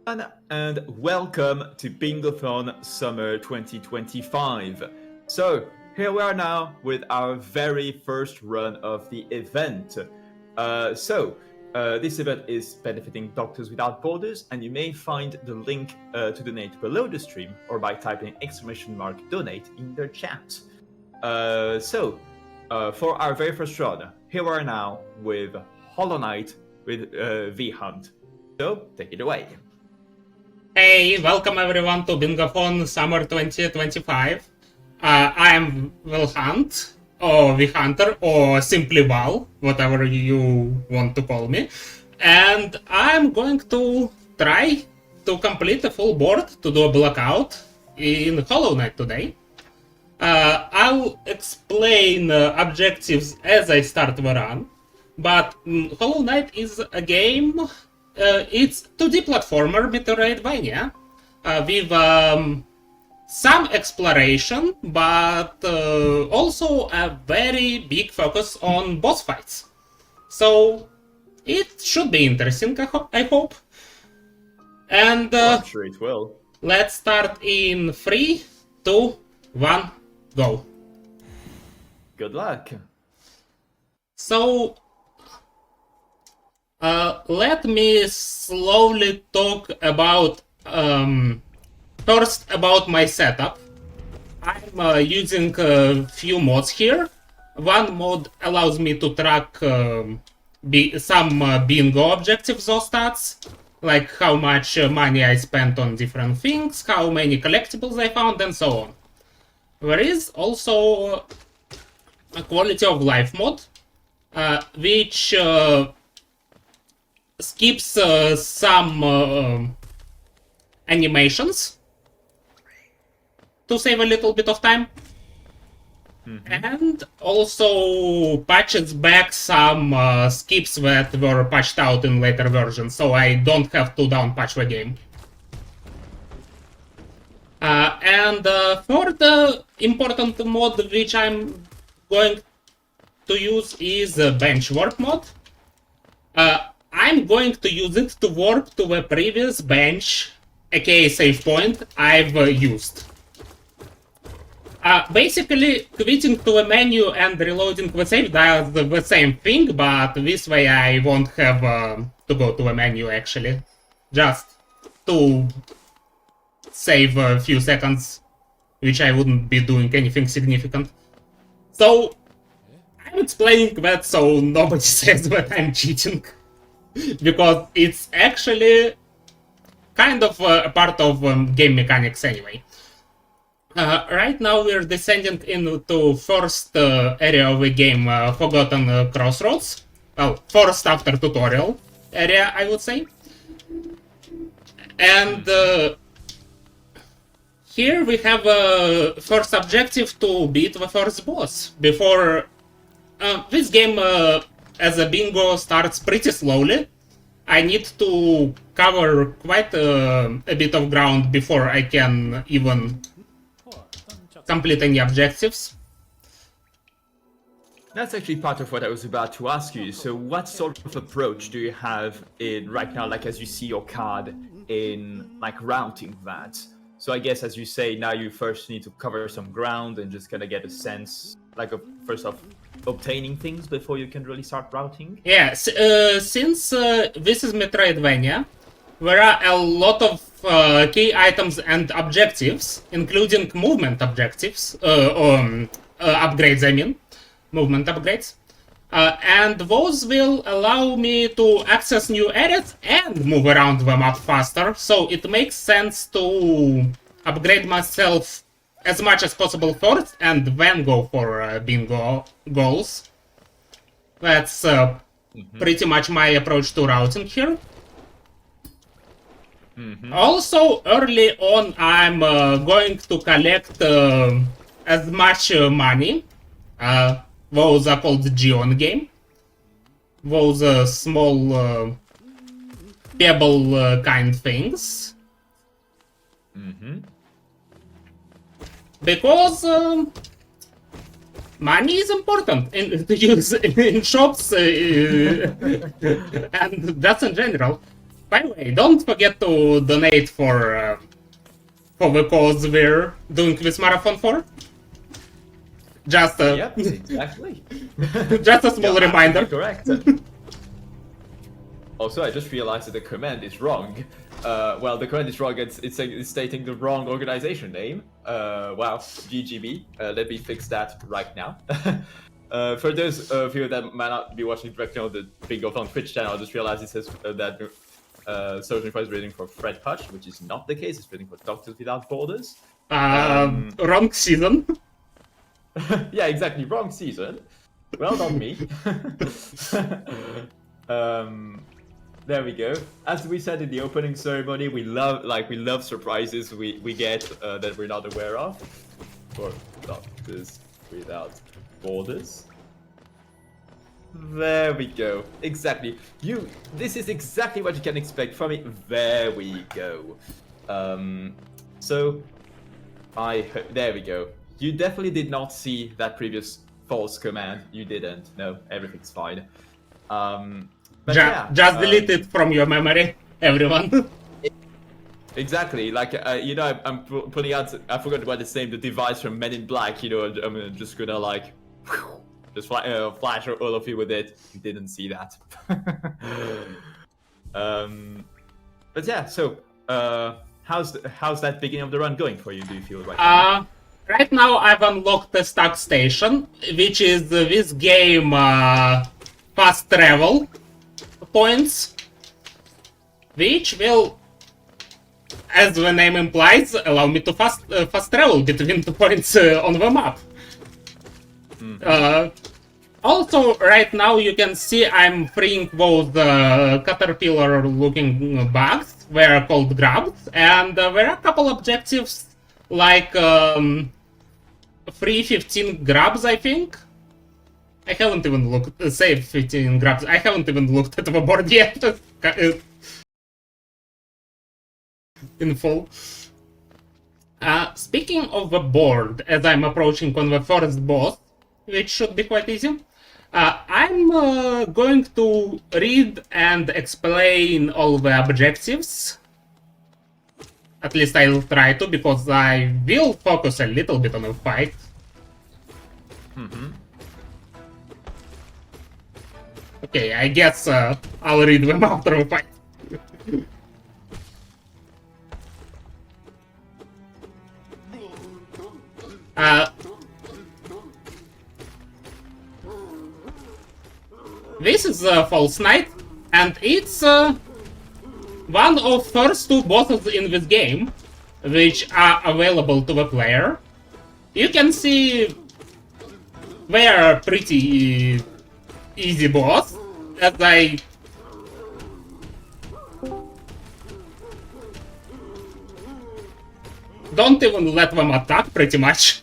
And welcome to Bingothon Summer 2025. So here we are now with our very first run of the event. This event is benefiting Doctors Without Borders, and you may find the link to donate below the stream or by typing !donate in their chat. For our very first run, here we are now with Hollow Knight with vlhunt. So take it away. Hey, welcome everyone to Bingothon Summer 2025. I am vlhunt, or vhunter, or simply Val, whatever you want to call me. And I'm going to try to complete a full board to do a blackout in Hollow Knight today. I'll explain objectives as I start the run, but Hollow Knight is a game. It's 2D platformer Metroidvania with some exploration, but also a very big focus on boss fights. So it should be interesting, I hope. And I'm sure it will. Let's start in 3, 2, 1, go. Good luck. So let me slowly talk about first about my setup. I'm using a few mods here. One mod allows me to track some bingo objectives or stats, like how much money I spent on different things, how many collectibles I found, and so on. There is also a quality of life mod, which skips some animations to save a little bit of time, and also patches back some skips that were patched out in later versions, so I don't have to downpatch the game. For the important mod which I'm going to use is the bench warp mod. I'm going to use it to warp to the previous bench, aka save point, I've used. Basically, quitting to a menu and reloading the save does the same thing, but this way I won't have to go to a menu actually. Just to save a few seconds, which I wouldn't be doing anything significant. So, I'm explaining that so nobody says that I'm cheating. Because it's actually kind of a part of game mechanics anyway. Right now we're descending into first area of the game, Forgotten Crossroads. Well, first after tutorial area, I would say. And here we have a first objective to beat the first boss. Before this game, as a bingo, starts pretty slowly. I need to cover quite a bit of ground before I can even complete any objectives. That's actually part of what I was about to ask you. So what sort of approach do you have in right now, like as you see your card in like routing that? So I guess as you say, now you first need to cover some ground and just kind of get a sense, like first of obtaining things before you can really start routing? Yeah, since this is Metroidvania, there are a lot of key items and objectives, including movement objectives, upgrades, I mean, movement upgrades. And those will allow me to access new areas and move around the map faster, so it makes sense to upgrade myself as much as possible first and then go for bingo goals. That's pretty much my approach to routing here. Also, early on, I'm going to collect as much money. Those are called Geon game. Those small pebble kind things. Because money is important to use in shops, and that's in general. By the way, don't forget to donate for the cause we're doing this marathon for. Just Yep, exactly. just a small You're reminder. absolutely correct. Also, I just realized that the command is wrong. Well, the command is wrong. It's stating the wrong organization name. Wow, GGB. Let me fix that right now. For those of you that might not be watching directly on the Bingothon Twitch channel, I just realized it says that Social is rating for Fred Hutch, which is not the case. It's rating for Doctors Without Borders. Wrong season. Yeah, exactly. Wrong season. Well done, me. There we go. As we said in the opening ceremony, we love surprises we get that we're not aware of. For Doctors Without Borders. There we go. Exactly. This is exactly what you can expect from me. There we go. There we go. You definitely did not see that previous false command. You didn't. No, everything's fine. But Just delete it from your memory, everyone. Exactly. Like, I'm putting out. I forgot about the name. The device from Men in Black. I'm just gonna like, just flash all of you with it. You didn't see that. But yeah. So, how's that beginning of the run going for you? Do you feel right now? Right now I've unlocked the stock station, which is this game fast travel points, which will, as the name implies, allow me to fast travel between the points on the map. Also, right now you can see I'm freeing those caterpillar-looking bugs. They're called grubs, and there are a couple objectives like free 15 grubs, I think. I haven't even looked. Save 15 grubs. I haven't even looked at the board yet. In full. Speaking of the board, as I'm approaching on the first boss, which should be quite easy, I'm going to read and explain all the objectives. At least I'll try to, because I will focus a little bit on the fight. Okay, I guess I'll read them after the fight. This is False Knight, and it's one of first two bosses in this game, which are available to the player. You can see they are pretty easy boss, as I don't even let them attack pretty much.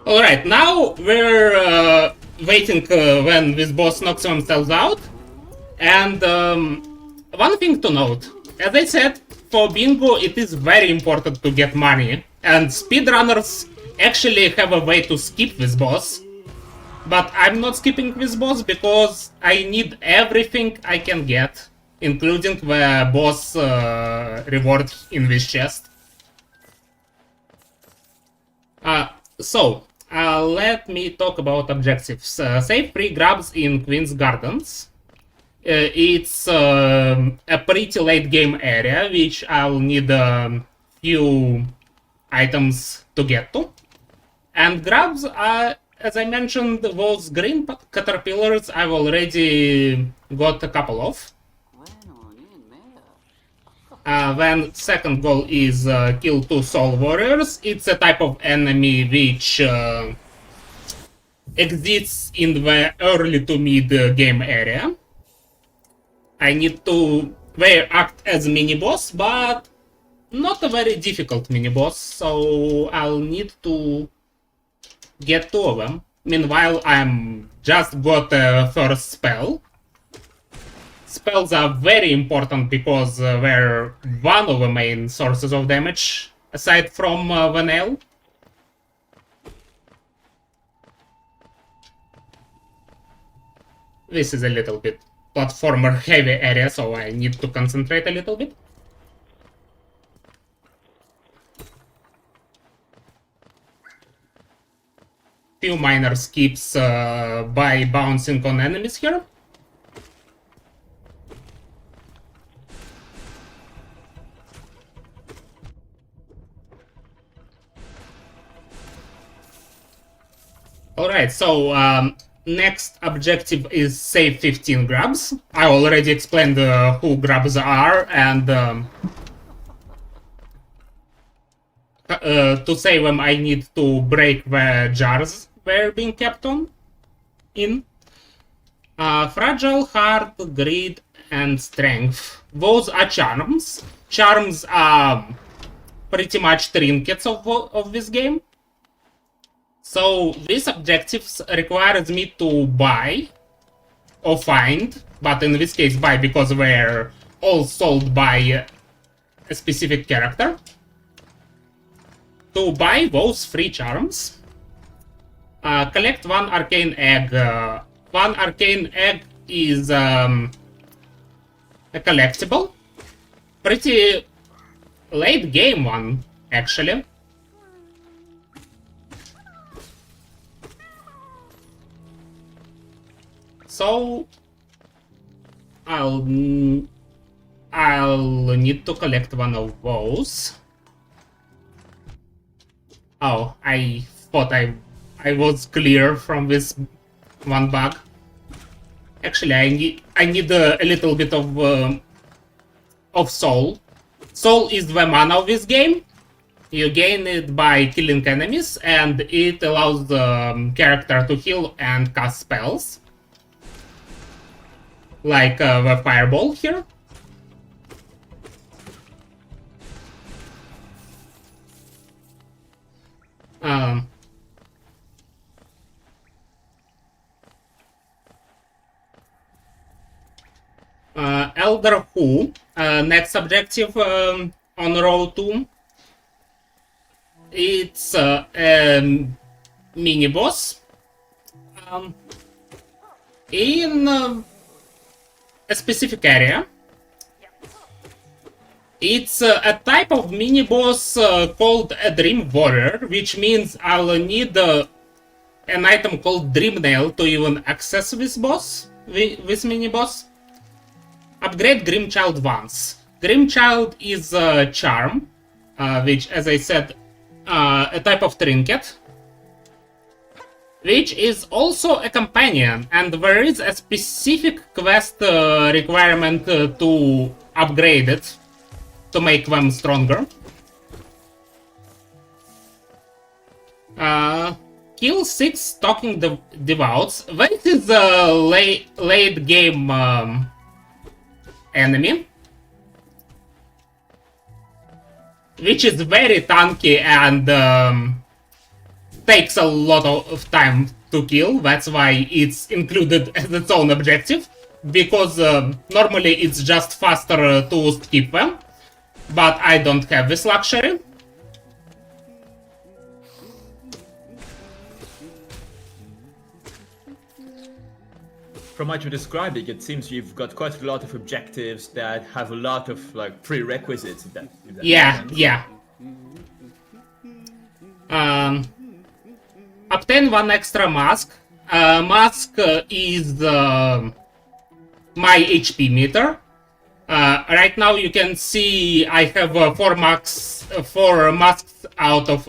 Alright, now we're waiting when this boss knocks themselves out. And one thing to note, as I said, for bingo it is very important to get money. And speedrunners actually have a way to skip this boss. But I'm not skipping this boss because I need everything I can get, including the boss reward in this chest. Let me talk about objectives. Save 3 grabs in Queen's Gardens. It's a pretty late game area, which I'll need a few items to get to. And grabs are, as I mentioned, those green caterpillars I've already got a couple of. Then second goal is kill 2 soul warriors. It's a type of enemy which exists in the early to mid game area. I need to act as mini boss, but not a very difficult mini boss, so I'll need to get 2 of them. Meanwhile, I'm just got a first spell. Spells are very important because they're one of the main sources of damage, aside from the nail. This is a little bit platformer heavy area, so I need to concentrate a little bit. Few minor skips by bouncing on enemies here. Alright, so next objective is save 15 grabs. I already explained who grabs are, and to save them I need to break the jars they're being kept in. Fragile, hard, greed, and strength. Those are charms. Charms are pretty much trinkets of this game. So these objectives requires me to buy or find, but in this case buy because they're all sold by a specific character. To buy those 3 charms, collect 1 arcane egg. 1 arcane egg is a collectible. Pretty late game one, actually. So I'll need to collect 1 of those. Oh, I thought I was clear from this 1 bug. Actually, I need a little bit of soul. Soul is the mana of this game. You gain it by killing enemies, and it allows the character to heal and cast spells. Like the fireball here. Elder Who, next objective on row 2. It's a mini boss in a specific area. It's a type of mini boss called a Dream Warrior, which means I'll need an item called Dream Nail to even access this boss, this mini boss. Upgrade Grimchild once. Grimchild is a charm, which, as I said, a type of trinket, which is also a companion, and there is a specific quest requirement to upgrade it, to make them stronger. Kill 6 Stalking Devouts. This is a late game enemy, which is very tanky and takes a lot of time to kill. That's why it's included as its own objective, because normally it's just faster to skip them, but I don't have this luxury. From what you're describing, it seems you've got quite a lot of objectives that have a lot of like prerequisites. If that Yeah, yeah. Obtain 1 extra mask. Mask is my HP meter. Right now you can see I have 3 masks out of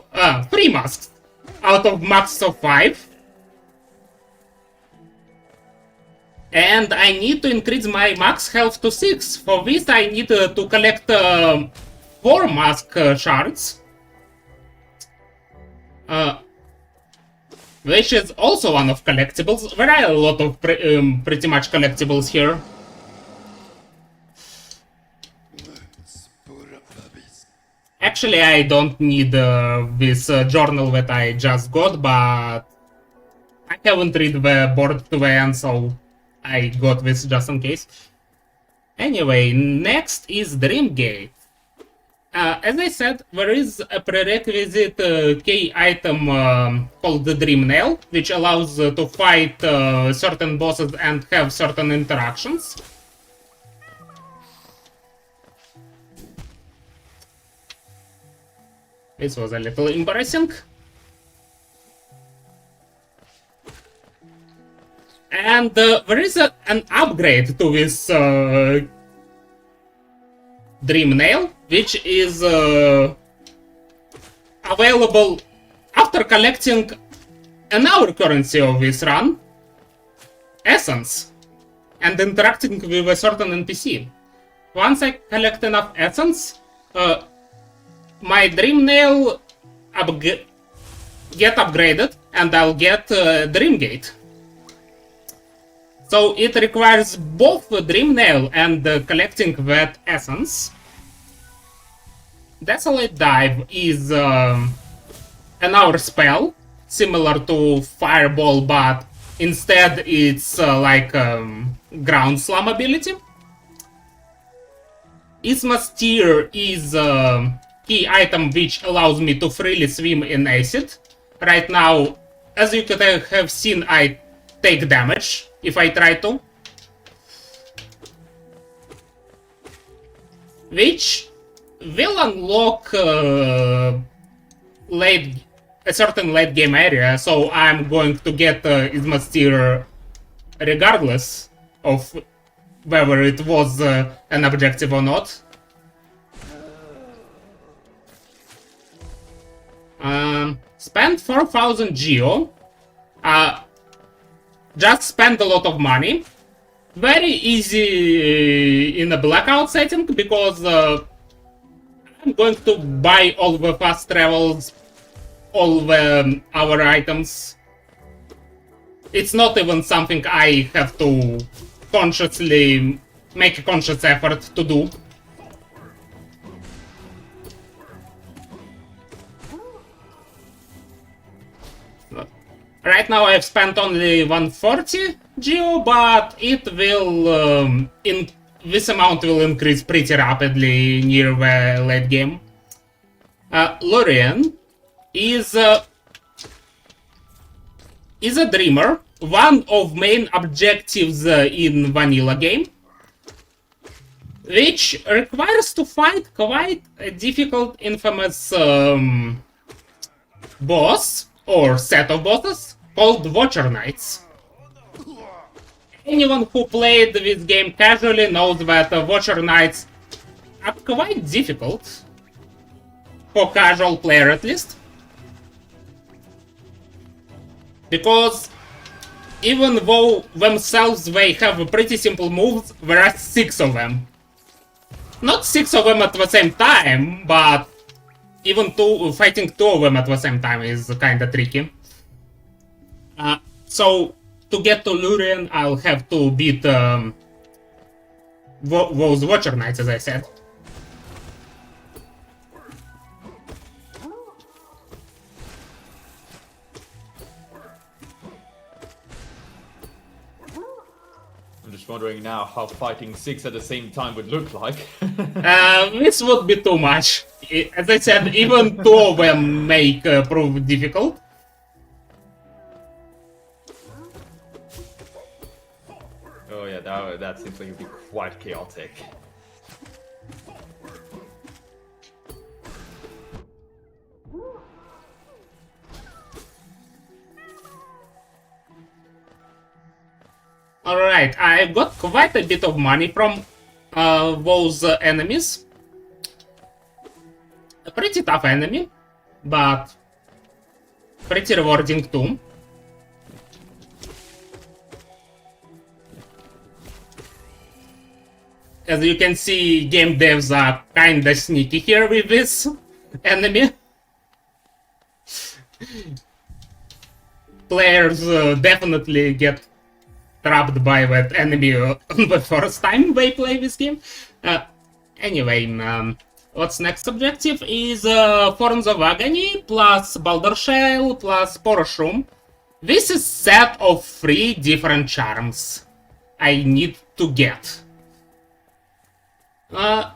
max of 5. And I need to increase my max health to 6. For this I need to collect 4 mask shards. Which is also one of collectibles. There are a lot of pretty much collectibles here. Actually, I don't need this journal that I just got, but I haven't read the board to the end, so I got this just in case. Anyway, next is Dreamgate. As I said, there is a prerequisite key item called the Dream Nail, which allows to fight certain bosses and have certain interactions. This was a little embarrassing. And there is an upgrade to this Dream Nail, which is available after collecting another currency of this run, Essence, and interacting with a certain NPC. Once I collect enough Essence, my Dream Nail get upgraded, and I'll get Dream Gate. So it requires both Dream Nail and collecting that essence. Desolate Dive is another spell, similar to Fireball, but instead it's like ground slam ability. Isthmus Tear is a key item which allows me to freely swim in acid. Right now, as you could have seen, I take damage if I try to. Which will unlock a certain late game area, so I'm going to get Isthmus Tear regardless of whether it was an objective or not. Spend 4,000 geo. Just spend a lot of money. Very easy in a blackout setting, because I'm going to buy all the fast travels, all the our items. It's not even something I have to consciously make a conscious effort to do. Right now I've spent only 140 geo, but it will this amount will increase pretty rapidly near the late game. Lurian is a dreamer, one of main objectives in vanilla game, which requires to fight quite a difficult infamous boss or set of bosses called Watcher Knights. Anyone who played this game casually knows that Watcher Knights are quite difficult, for casual player at least, because even though themselves they have pretty simple moves, there are 6 of them. Not 6 of them at the same time, but even fighting 2 of them at the same time is kinda tricky. So to get to Lurian, I'll have to beat those Watcher Knights, as I said. I'm just wondering now how fighting 6 at the same time would look like. This would be too much. As I said, even 2 of them make prove difficult. Oh yeah, that seems like it would be quite chaotic. Alright, I got quite a bit of money from those enemies. A pretty tough enemy, but pretty rewarding too. As you can see, game devs are kinda sneaky here with this enemy. Players definitely get trapped by that enemy the first time they play this game. Anyway, what's next objective is Forms of Agony plus Baldur Shale plus Poroshroom. This is set of 3 different charms I need to get.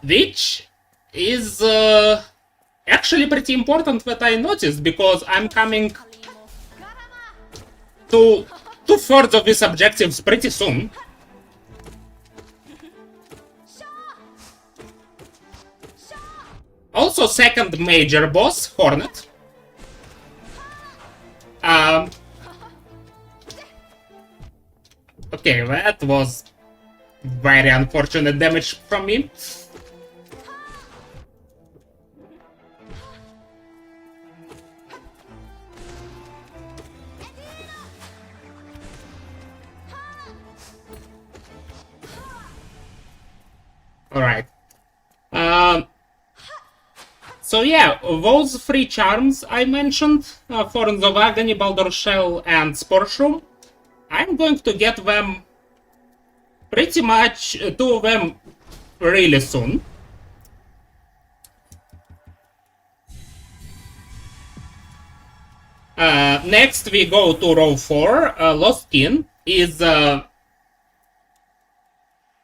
Which is actually pretty important that I noticed, because I'm coming to 2/3 of these objectives pretty soon. Also, second major boss, Hornet. Okay, that was very unfortunate damage from me. Alright. So yeah, those 3 charms I mentioned, Thorns of Agony, Baldur Shell, and Spore Shroom, I'm going to get them pretty much, 2 of them really soon. Next we go to row 4. Lost Kin is an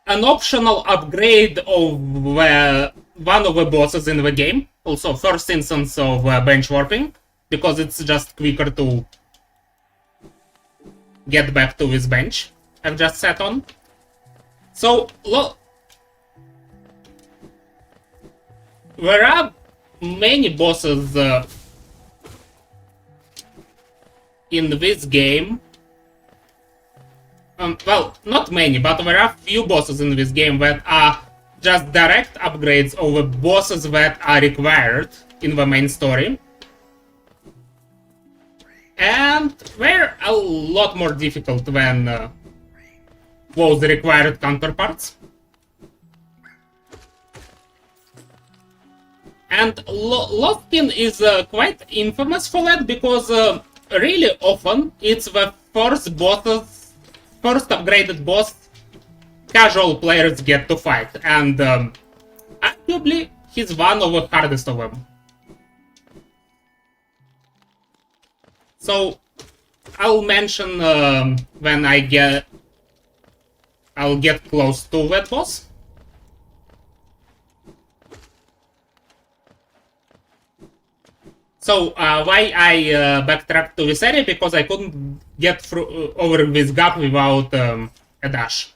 optional upgrade of one of the bosses in the game. Also, first instance of bench warping, because it's just quicker to get back to this bench I've just sat on. So, there are many bosses in this game. Well, not many, but there are few bosses in this game that are just direct upgrades of the bosses that are required in the main story. And they're a lot more difficult than those required counterparts. And Lost Kin is quite infamous for that, because really often it's the first upgraded boss casual players get to fight, and arguably he's one of the hardest of them. So I'll mention when I'll get close to that boss. So why I backtracked to this area? Because I couldn't get through over this gap without a dash.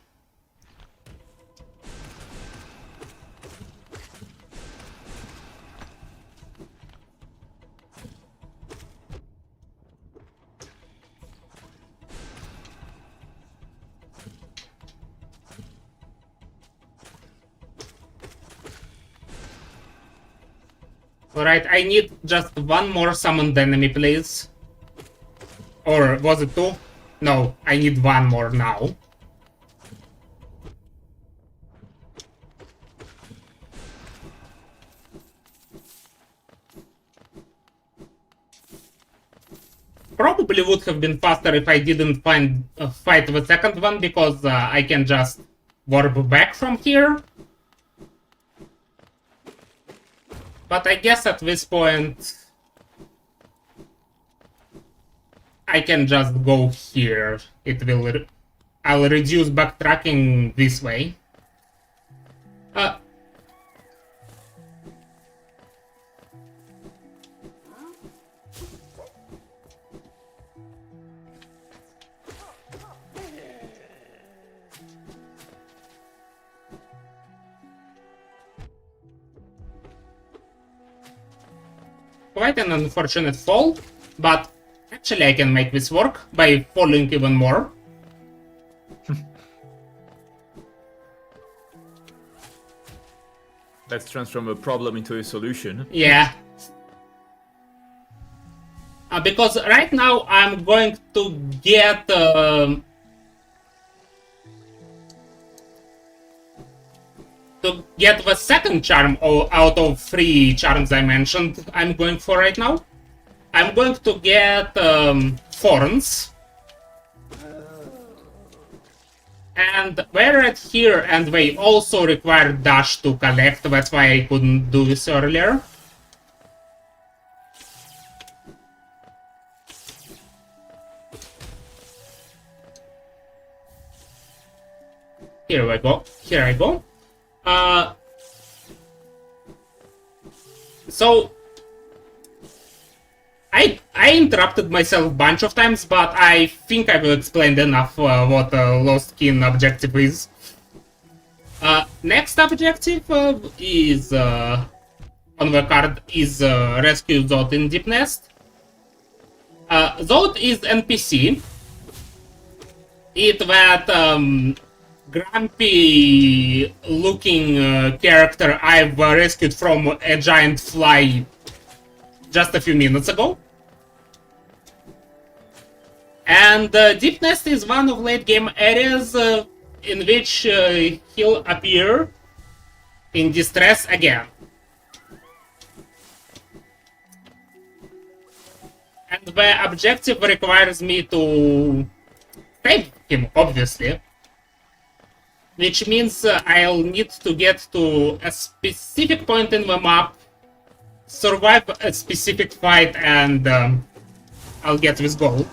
Alright, I need just one more summoned enemy, please. Or was it 2? No, I need one more now. Probably would have been faster if I didn't fight the second one, because I can just warp back from here. But I guess at this point I can just go here. I'll reduce backtracking this way. Quite an unfortunate fall, but actually I can make this work by falling even more. Let's transform a problem into a solution. Yeah. Because right now I'm going to get the second charm out of 3 charms I mentioned I'm going for right now. I'm going to get Thorns. And they're right here, and they also require dash to collect, that's why I couldn't do this earlier. Here we go. Here I go. So I interrupted myself a bunch of times, but I think I've explained enough what a Lost Kin objective is. Next objective is on the card is rescue Zod in Deep Nest. Zod is NPC. It that grumpy looking character I've rescued from a giant fly just a few minutes ago. And Deep Nest is one of late game areas in which he'll appear in distress again. And the objective requires me to save him, obviously. Which means I'll need to get to a specific point in the map, survive a specific fight, and I'll get this goal.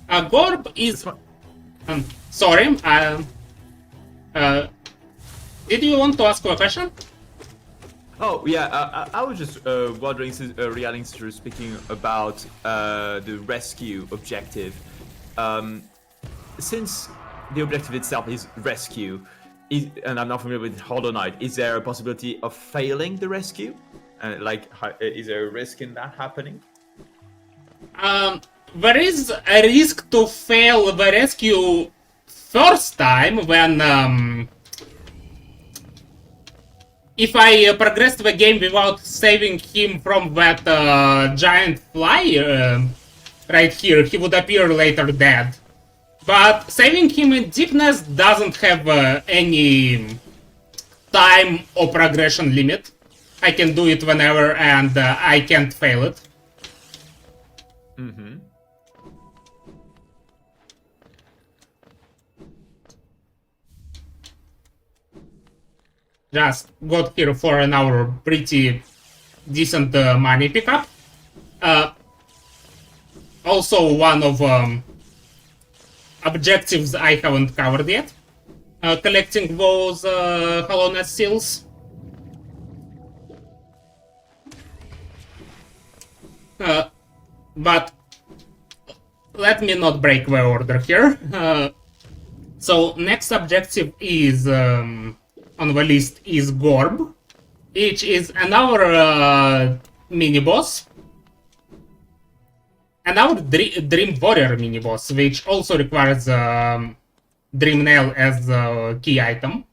Gorb is... sorry, did you want to ask a question? Oh yeah, I was just wondering, since since you're speaking about the rescue objective, since the objective itself is rescue, and I'm not familiar with Hollow Knight, is there a possibility of failing the rescue? Is there a risk in that happening? There is a risk to fail the rescue first time when if I progress the game without saving him from that giant fly right here, he would appear later dead. But saving him in Deep Nest doesn't have any time or progression limit. I can do it whenever and I can't fail it. Mm-hmm. Just got here for an hour, pretty decent money pickup. Also one of objectives I haven't covered yet. Collecting those Hollowness seals. But let me not break the order here. So next objective is on the list is Gorb, which is another mini-boss. Another Dream Warrior mini-boss, which also requires Dream Nail as a key item.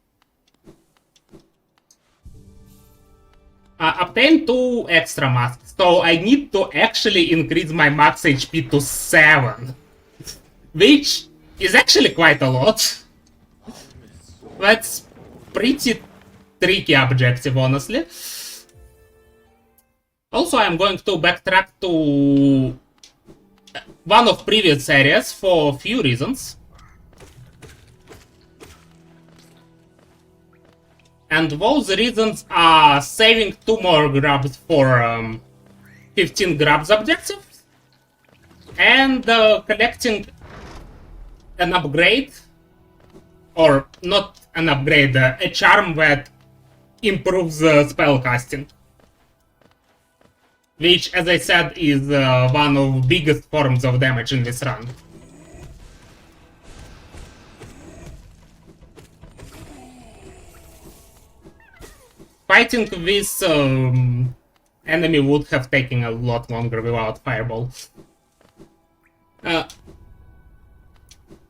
Obtain 2 extra masks, so I need to actually increase my max HP to 7. Which is actually quite a lot. That's pretty tricky objective, honestly. Also, I'm going to backtrack to one of previous areas for a few reasons. And those reasons are saving 2 more grabs for 15 grabs objectives, and collecting an upgrade, or not an upgrade, a charm that improves spellcasting. Which, as I said, is one of the biggest forms of damage in this run. Fighting this enemy would have taken a lot longer without Fireball.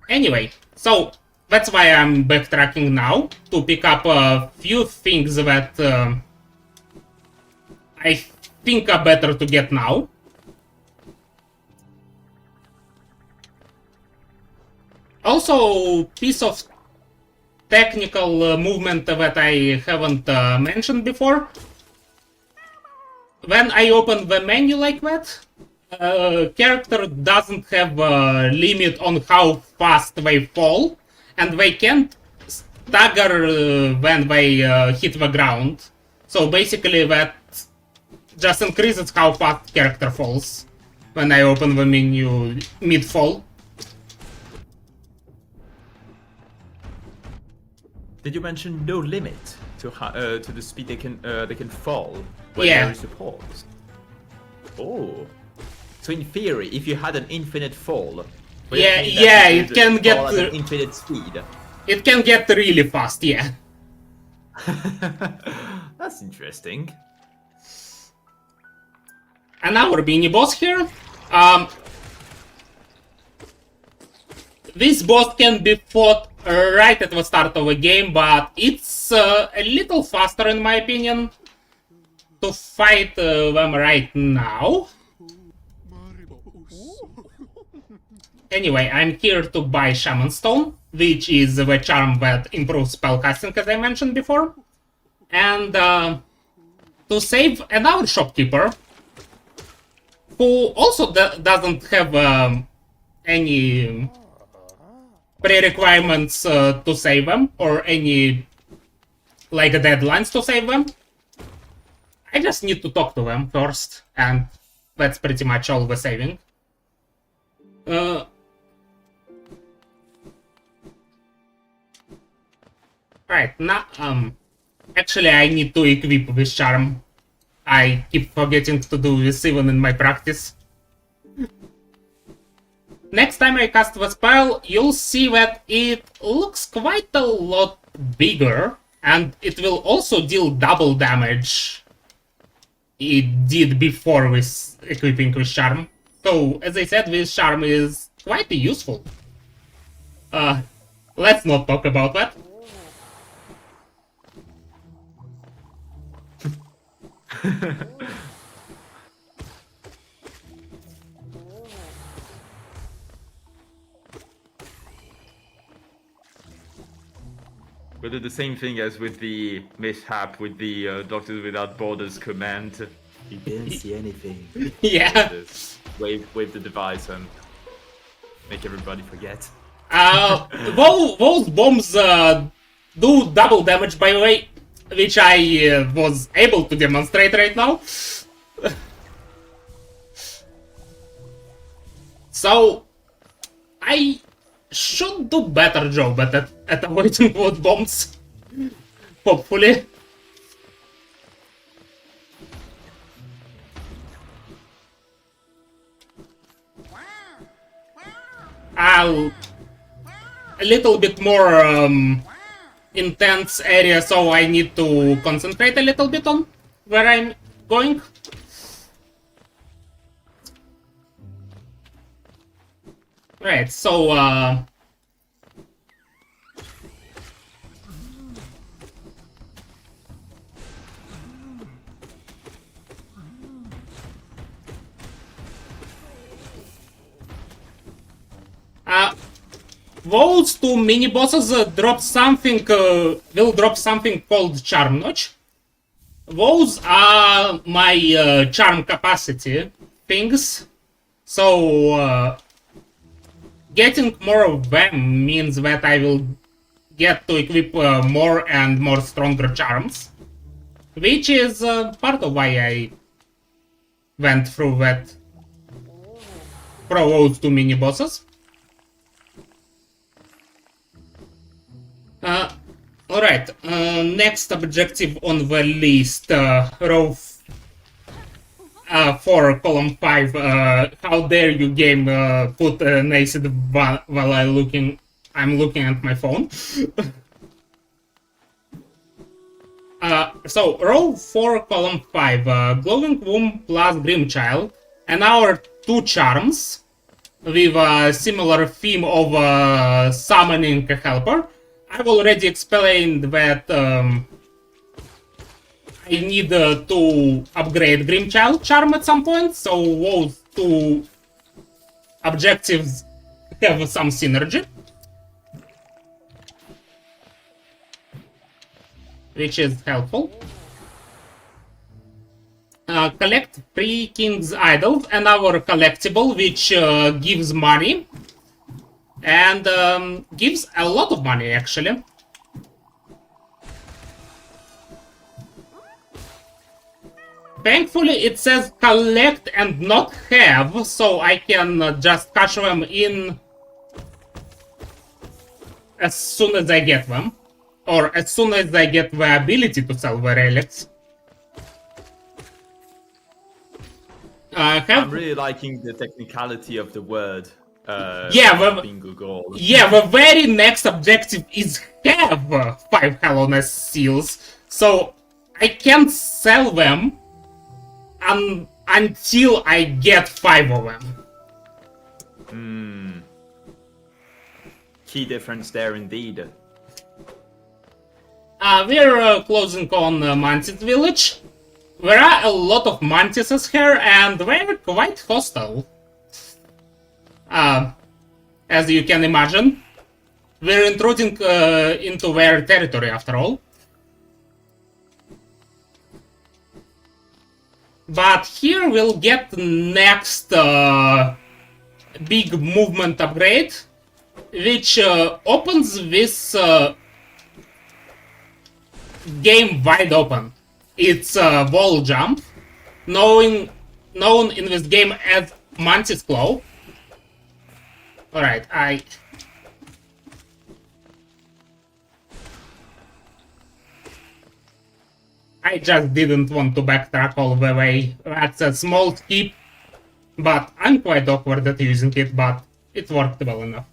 Anyway, so that's why I'm backtracking now, to pick up a few things that I think are better to get now. Also, piece of technical movement that I haven't mentioned before. When I open the menu like that, character doesn't have a limit on how fast they fall, and they can't stagger when they hit the ground. So basically that just increases how fast character falls when I open the menu mid-fall. Did you mention no limit to the speed they can fall when Yeah. there is a pause? Oh, so in theory, if you had an infinite fall, would Yeah, mean that yeah, you it could can get fall at an infinite speed? it can get really fast. Yeah. That's interesting. And our mini boss here. This boss can be fought right at the start of a game, but it's a little faster in my opinion to fight them right now. Anyway, I'm here to buy Shaman Stone, which is the charm that improves spellcasting, as I mentioned before. And to save another shopkeeper, who also doesn't have any pre-requirements to save them, or any like deadlines to save them. I just need to talk to them first, and that's pretty much all the saving. Right, now, actually I need to equip this charm. I keep forgetting to do this even in my practice. Next time I cast the spell, you'll see that it looks quite a lot bigger, and it will also deal double damage it did before with equipping this charm. So, as I said, this charm is quite useful. Let's not talk about that. We did the same thing as with the mishap with the Doctors Without Borders command. You didn't see anything. Yeah. Just wave the device and make everybody forget. Those bombs do double damage, by the way, which I was able to demonstrate right now. So, I should do better job at avoiding those bombs. Hopefully. A little bit more intense area, so I need to concentrate a little bit on where I'm going. Right, so those two mini bosses drop something, will drop something called Charm Notch. Those are my charm capacity things. So getting more of them means that I will get to equip more and more stronger charms, which is part of why I went through that those two mini bosses. Alright, next objective on the list, row 4, column 5. How dare you, game, put an acid while I'm looking at my phone. So, row 4, column 5, Glowing Womb plus Grimchild, and our two charms with a similar theme of summoning a helper. I've already explained that I need to upgrade Grimchild charm at some point, so those two objectives have some synergy, which is helpful. Collect 3 King's Idols, another collectible which gives money. And gives a lot of money, actually. Thankfully, it says collect and not have, so I can just cash them in as soon as I get them. or as soon as I get the ability to sell the relics. I'm really liking the technicality of the word. Bingo goal. Yeah, the very next objective is have 5 Hollowness seals, so I can't sell them until I get 5 of them. Key difference there indeed. We're closing on Mantis Village. There are a lot of mantises here, and they're quite hostile. As you can imagine, we're intruding into their territory after all. But here we'll get next big movement upgrade, which opens this game wide open. It's a wall jump, known in this game as Mantis Claw. Alright, I just didn't want to backtrack all the way. That's a small skip, but I'm quite awkward at using it, but it worked well enough.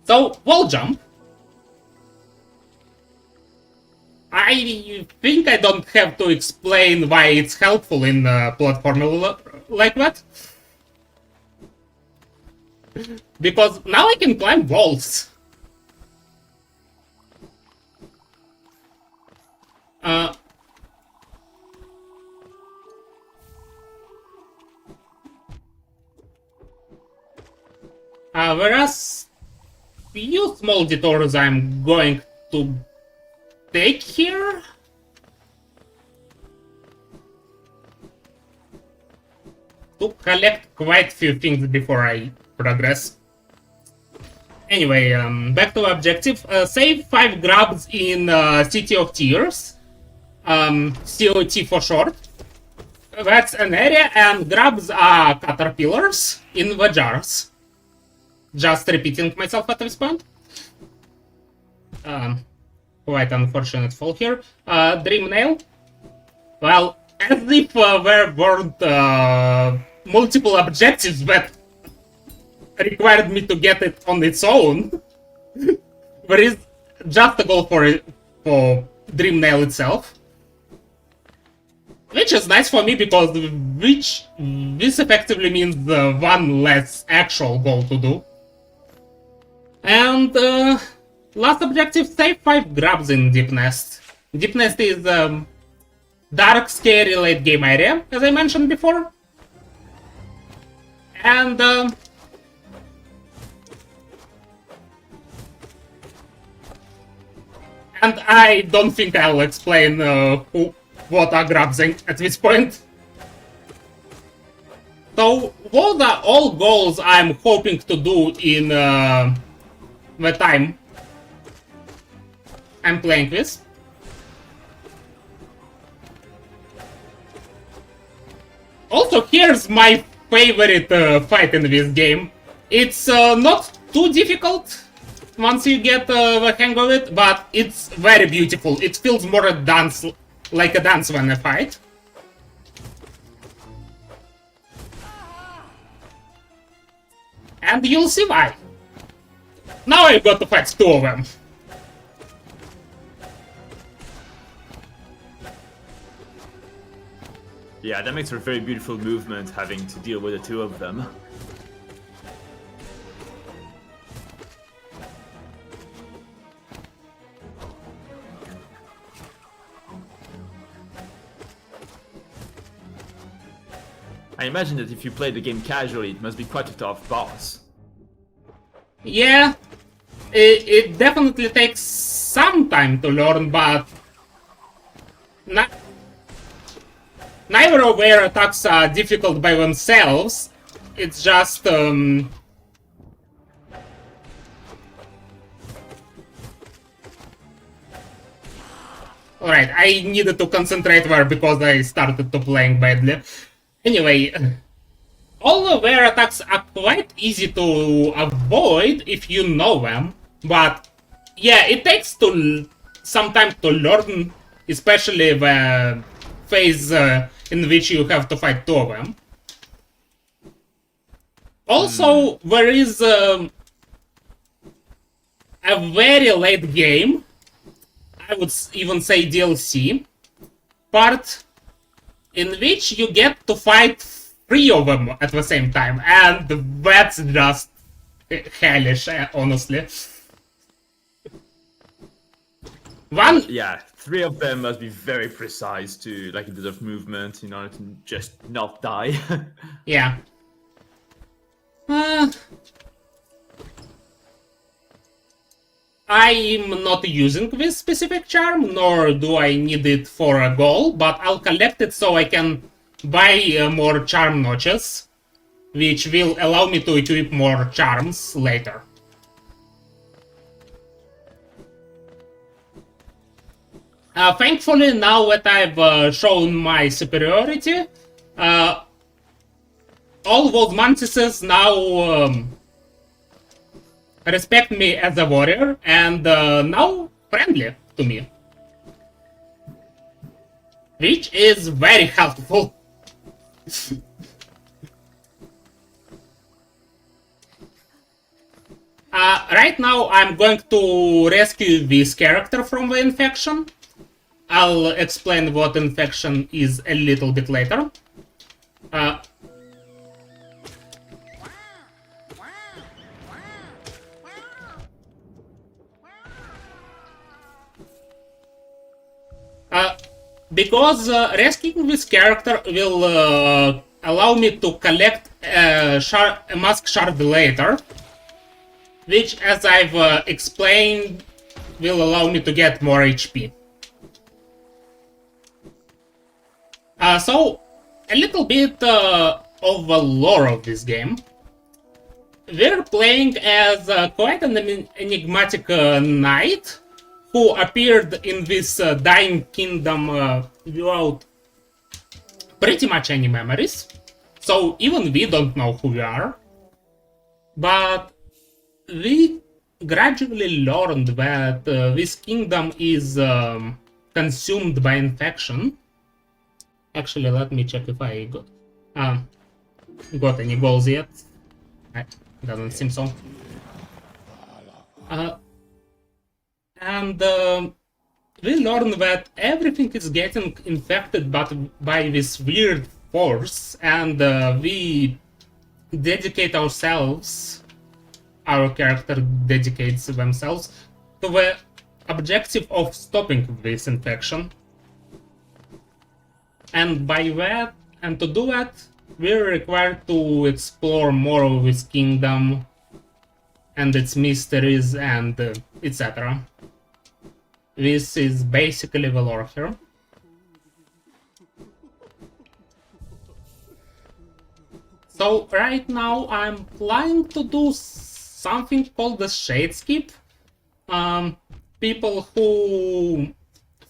So, wall jump. I think I don't have to explain why it's helpful in a platformer like that. Because now I can climb walls. Whereas few small detours I'm going to take here. To collect quite few things before I progress. Anyway, back to objective. Save 5 grabs in City of Tears. COT for short. That's an area, and grabs are caterpillars in the jars. Just repeating myself at this point. Quite unfortunate fall here. Dream Nail. Well, as if there weren't multiple objectives that required me to get it on its own. There is just a goal for Dream Nail itself. Which is nice for me because this effectively means one less actual goal to do. And last objective, save 5 grabs in Deep Nest. Deep Nest is dark, scary late game area, as I mentioned before. And I don't think I'll explain what are grabs at this point. So, what are all goals I'm hoping to do in the time I'm playing this? Also, here's my favorite fight in this game. It's not too difficult once you get the hang of it, but it's very beautiful. It feels more like a dance than a fight. And you'll see why. Now I've got to fight 2 of them. Yeah, that makes for a very beautiful movement, having to deal with the 2 of them. I imagine that if you play the game casually, it must be quite a tough boss. Yeah, it definitely takes some time to learn, but neither of their attacks are difficult by themselves. It's just alright, I needed to concentrate there because I started to playing badly. Anyway, all of their attacks are quite easy to avoid if you know them, but yeah, it takes some time to learn, especially the phase in which you have to fight two of them. Also, there is a very late game, I would even say DLC, part in which you get to fight 3 of them at the same time, and that's just hellish, honestly. One, Yeah, 3 of them must be very precise to like a bit of movement in order to just not die. yeah. I'm not using this specific charm, nor do I need it for a goal, but I'll collect it so I can buy more charm notches, which will allow me to equip more charms later. Thankfully, now that I've shown my superiority, all those mantises now respect me as a warrior and now friendly to me. Which is very helpful. Right now I'm going to rescue this character from the infection. I'll explain what infection is a little bit later. Because rescuing this character will allow me to collect a mask shard later, which, as I've explained, will allow me to get more HP. So, a little bit of the lore of this game. We're playing as quite an enigmatic knight who appeared in this dying kingdom without pretty much any memories. So even we don't know who we are. But we gradually learned that this kingdom is consumed by infection. Actually, let me check if I got any goals yet. Doesn't seem so. And we learn that everything is getting infected by this weird force, and we dedicate ourselves, our character dedicates themselves to the objective of stopping this infection. And by that, and to do that, we're required to explore more of this kingdom and its mysteries and etc. This is basically the lore here. So right now I'm planning to do something called the shade skip. People who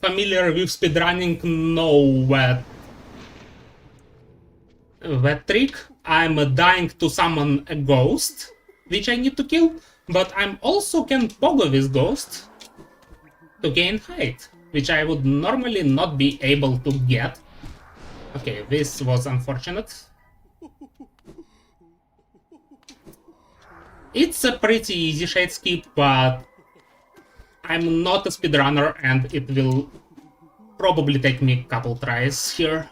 familiar with speedrunning know that trick. I'm dying to summon a ghost, which I need to kill, but I'm also can pogo this ghost to gain height, which I would normally not be able to get. Okay, this was unfortunate. It's a pretty easy shade skip, but I'm not a speedrunner and it will probably take me a couple tries here.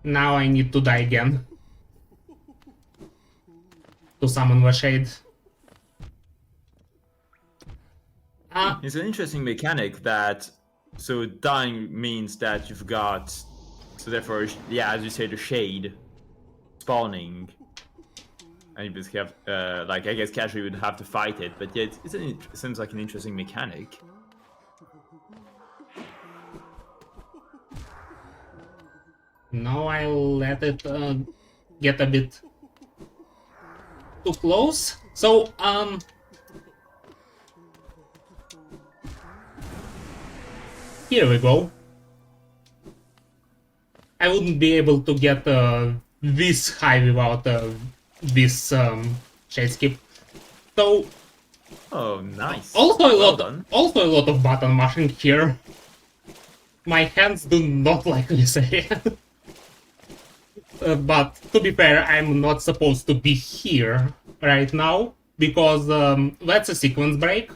Now I need to die again to summon the shade. It's an interesting mechanic that, so dying means that you've got, so therefore, yeah, as you say, the shade spawning, and you basically have, like, I guess casually would have to fight it, but yeah, it seems like an interesting mechanic. Now I'll let it get a bit too close. So, here we go. I wouldn't be able to get this high without this shade skip. So Oh, nice. also Well done. also a lot of button mashing here. My hands do not like this area. But to be fair, I'm not supposed to be here right now because that's a sequence break.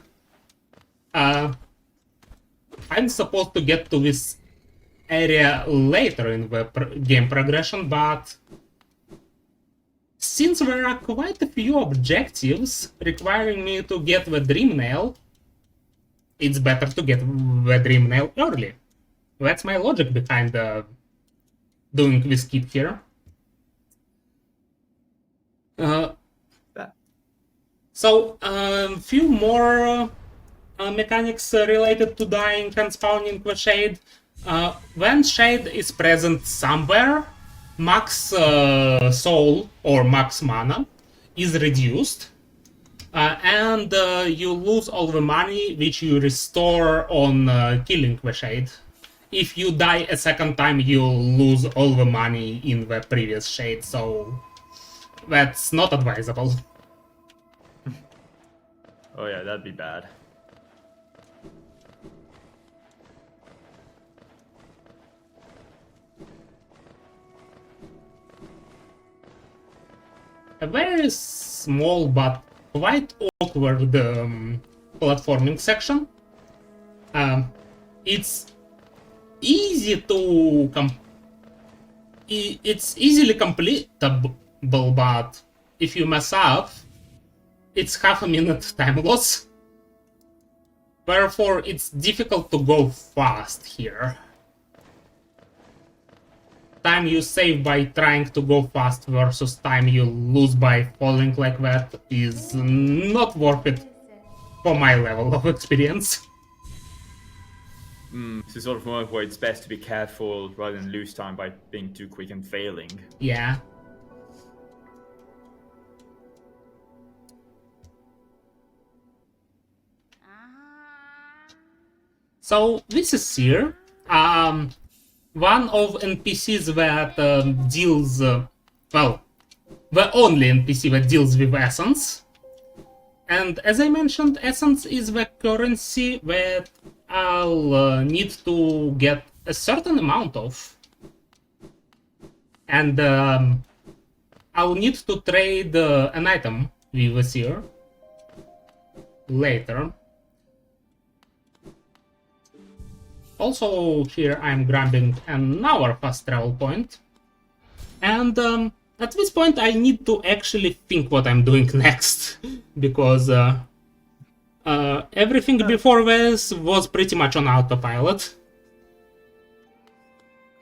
I'm supposed to get to this area later in the game progression, but since there are quite a few objectives requiring me to get the Dream Nail, it's better to get the Dream Nail early. That's my logic behind doing this skip here. So, a few more mechanics related to dying and spawning the shade. When shade is present somewhere, max soul or max mana is reduced, and you lose all the money which you restore on killing the shade. If you die a second time, you'll lose all the money in the previous shade, so that's not advisable. Oh yeah, that'd be bad. A very small but quite awkward platforming section. It's easy to it's easily completable, but if you mess up, it's half a minute time loss. Therefore, it's difficult to go fast here. Time you save by trying to go fast versus time you lose by falling like that is not worth it for my level of experience. It's a sort of moment where it's best to be careful rather than lose time by being too quick and failing. Yeah. So this is here. One of NPCs that deals, well, the only NPC that deals with essence. And as I mentioned, essence is the currency that I'll need to get a certain amount of. And I'll need to trade an item with the seer later. Also here I'm grabbing another fast travel point. And at this point I need to actually think what I'm doing next. Because everything before this was pretty much on autopilot.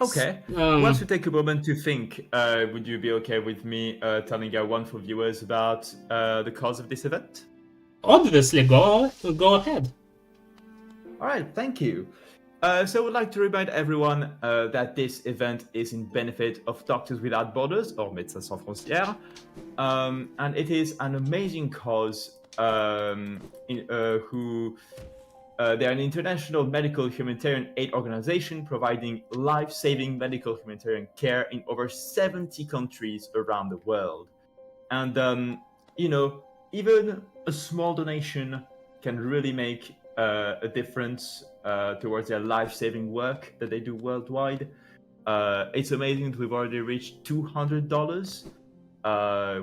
Okay. Once you take a moment to think, would you be okay with me telling our wonderful viewers about the cause of this event? Obviously, go ahead. All right, thank you. So I would like to remind everyone that this event is in benefit of Doctors Without Borders, or Médecins Sans Frontières, and it is an amazing cause they're an international medical humanitarian aid organization providing life-saving medical humanitarian care in over 70 countries around the world. And, even a small donation can really make a difference towards their life-saving work that they do worldwide. It's amazing that we've already reached $200,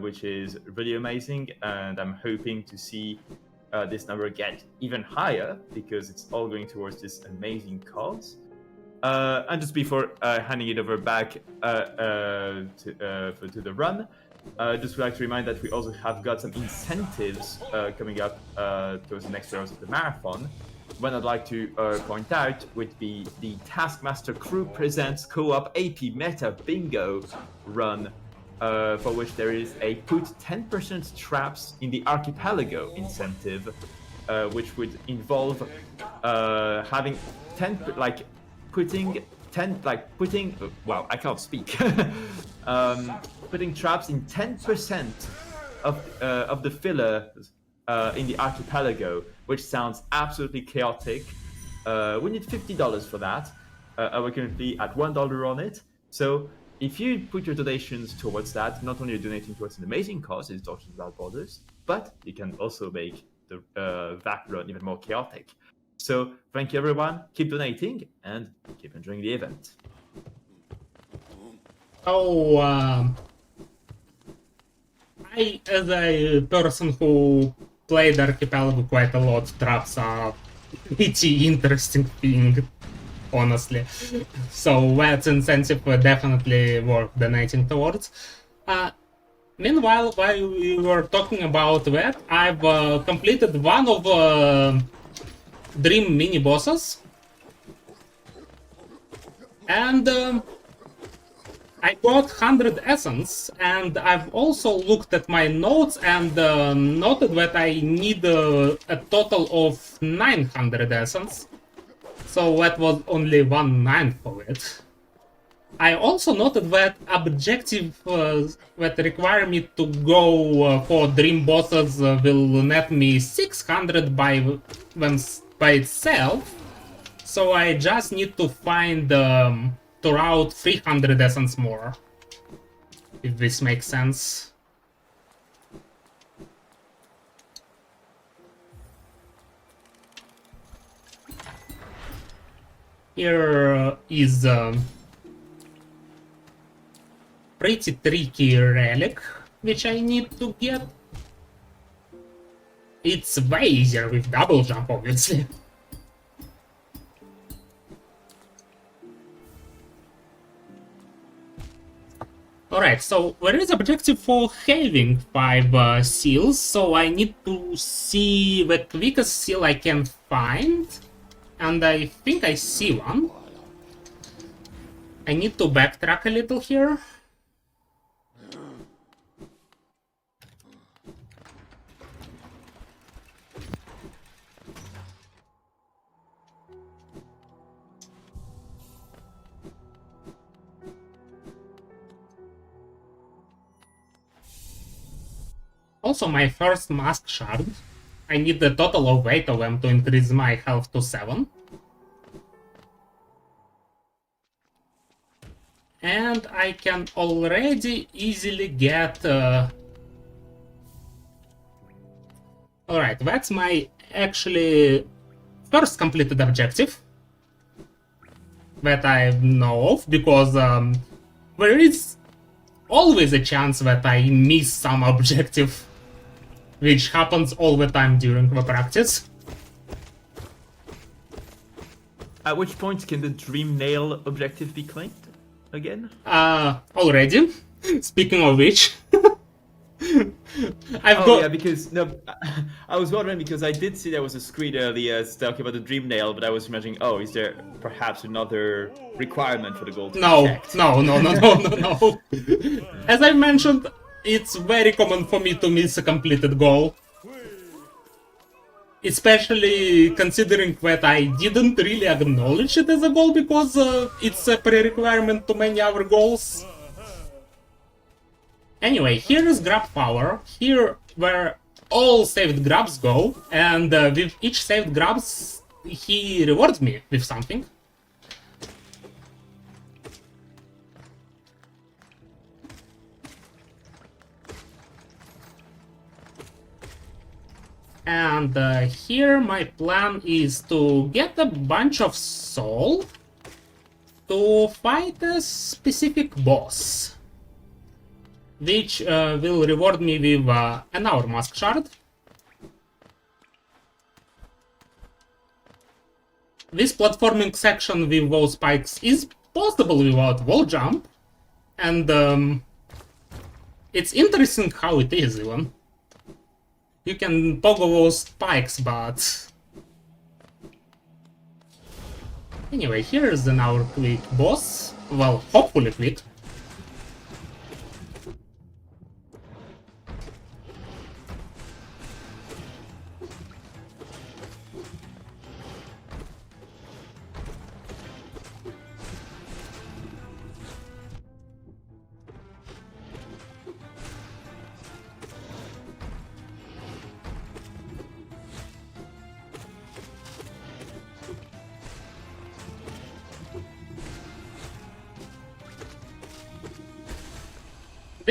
which is really amazing, and I'm hoping to see this number get even higher because it's all going towards this amazing cause. And just before handing it over back to the run, just would like to remind that we also have got some incentives coming up towards the next rounds of the marathon. One I'd like to point out would be the Taskmaster Crew Presents Co-op AP Meta Bingo run, for which there is a put 10% traps in the archipelago incentive, which would involve having 10 putting wow, I can't speak. Putting traps in 10% of the filler in the archipelago, which sounds absolutely chaotic. We need $50 for that. We're currently at $1 on it. So if you put your donations towards that, not only are you donating towards an amazing cause, it's Doctors Without Borders, but you can also make the that run even more chaotic. So thank you, everyone. Keep donating and keep enjoying the event. Oh, I, as a person who played Archipelago quite a lot, traps are pretty interesting thing, honestly. So that's incentive definitely worth donating towards. Meanwhile, while we were talking about that, I've completed one of Dream mini bosses, and I got 100 essence, and I've also looked at my notes and noted that I need a total of 900 essence. So that was only 1/9 of it. I also noted that objective that require me to go for dream bosses will net me 600 by itself. So I just need to find to route 300 essence more, if this makes sense. Here is pretty tricky relic, which I need to get. It's way easier with double jump, obviously. Alright, so there is objective for having 5 seals, so I need to see the quickest seal I can find, and I think I see one. I need to backtrack a little here. Also, my first mask shard. I need a total of 8 of them to increase my health to 7. And I can already easily get... Alright, that's my actually first completed objective that I know of, because there is always a chance that I miss some objective, which happens all the time during the practice. At which point can the Dream Nail objective be claimed again? Already. Speaking of which, Yeah, because no, I was wondering because I did see there was a screen earlier talking about the Dream Nail, but I was imagining, oh, is there perhaps another requirement for the goal to be checked? No. As I mentioned, it's very common for me to miss a completed goal. Especially considering that I didn't really acknowledge it as a goal because it's a pre-requirement to many other goals. Anyway, here is grab power, here where all saved grabs go, and with each saved grabs, he rewards me with something. And here my plan is to get a bunch of soul to fight a specific boss, which will reward me with an hour mask shard. This platforming section with those spikes is possible without wall jump, and it's interesting how it is even. You can toggle those spikes, but... Anyway, here is an hour quick boss. Well, hopefully quick.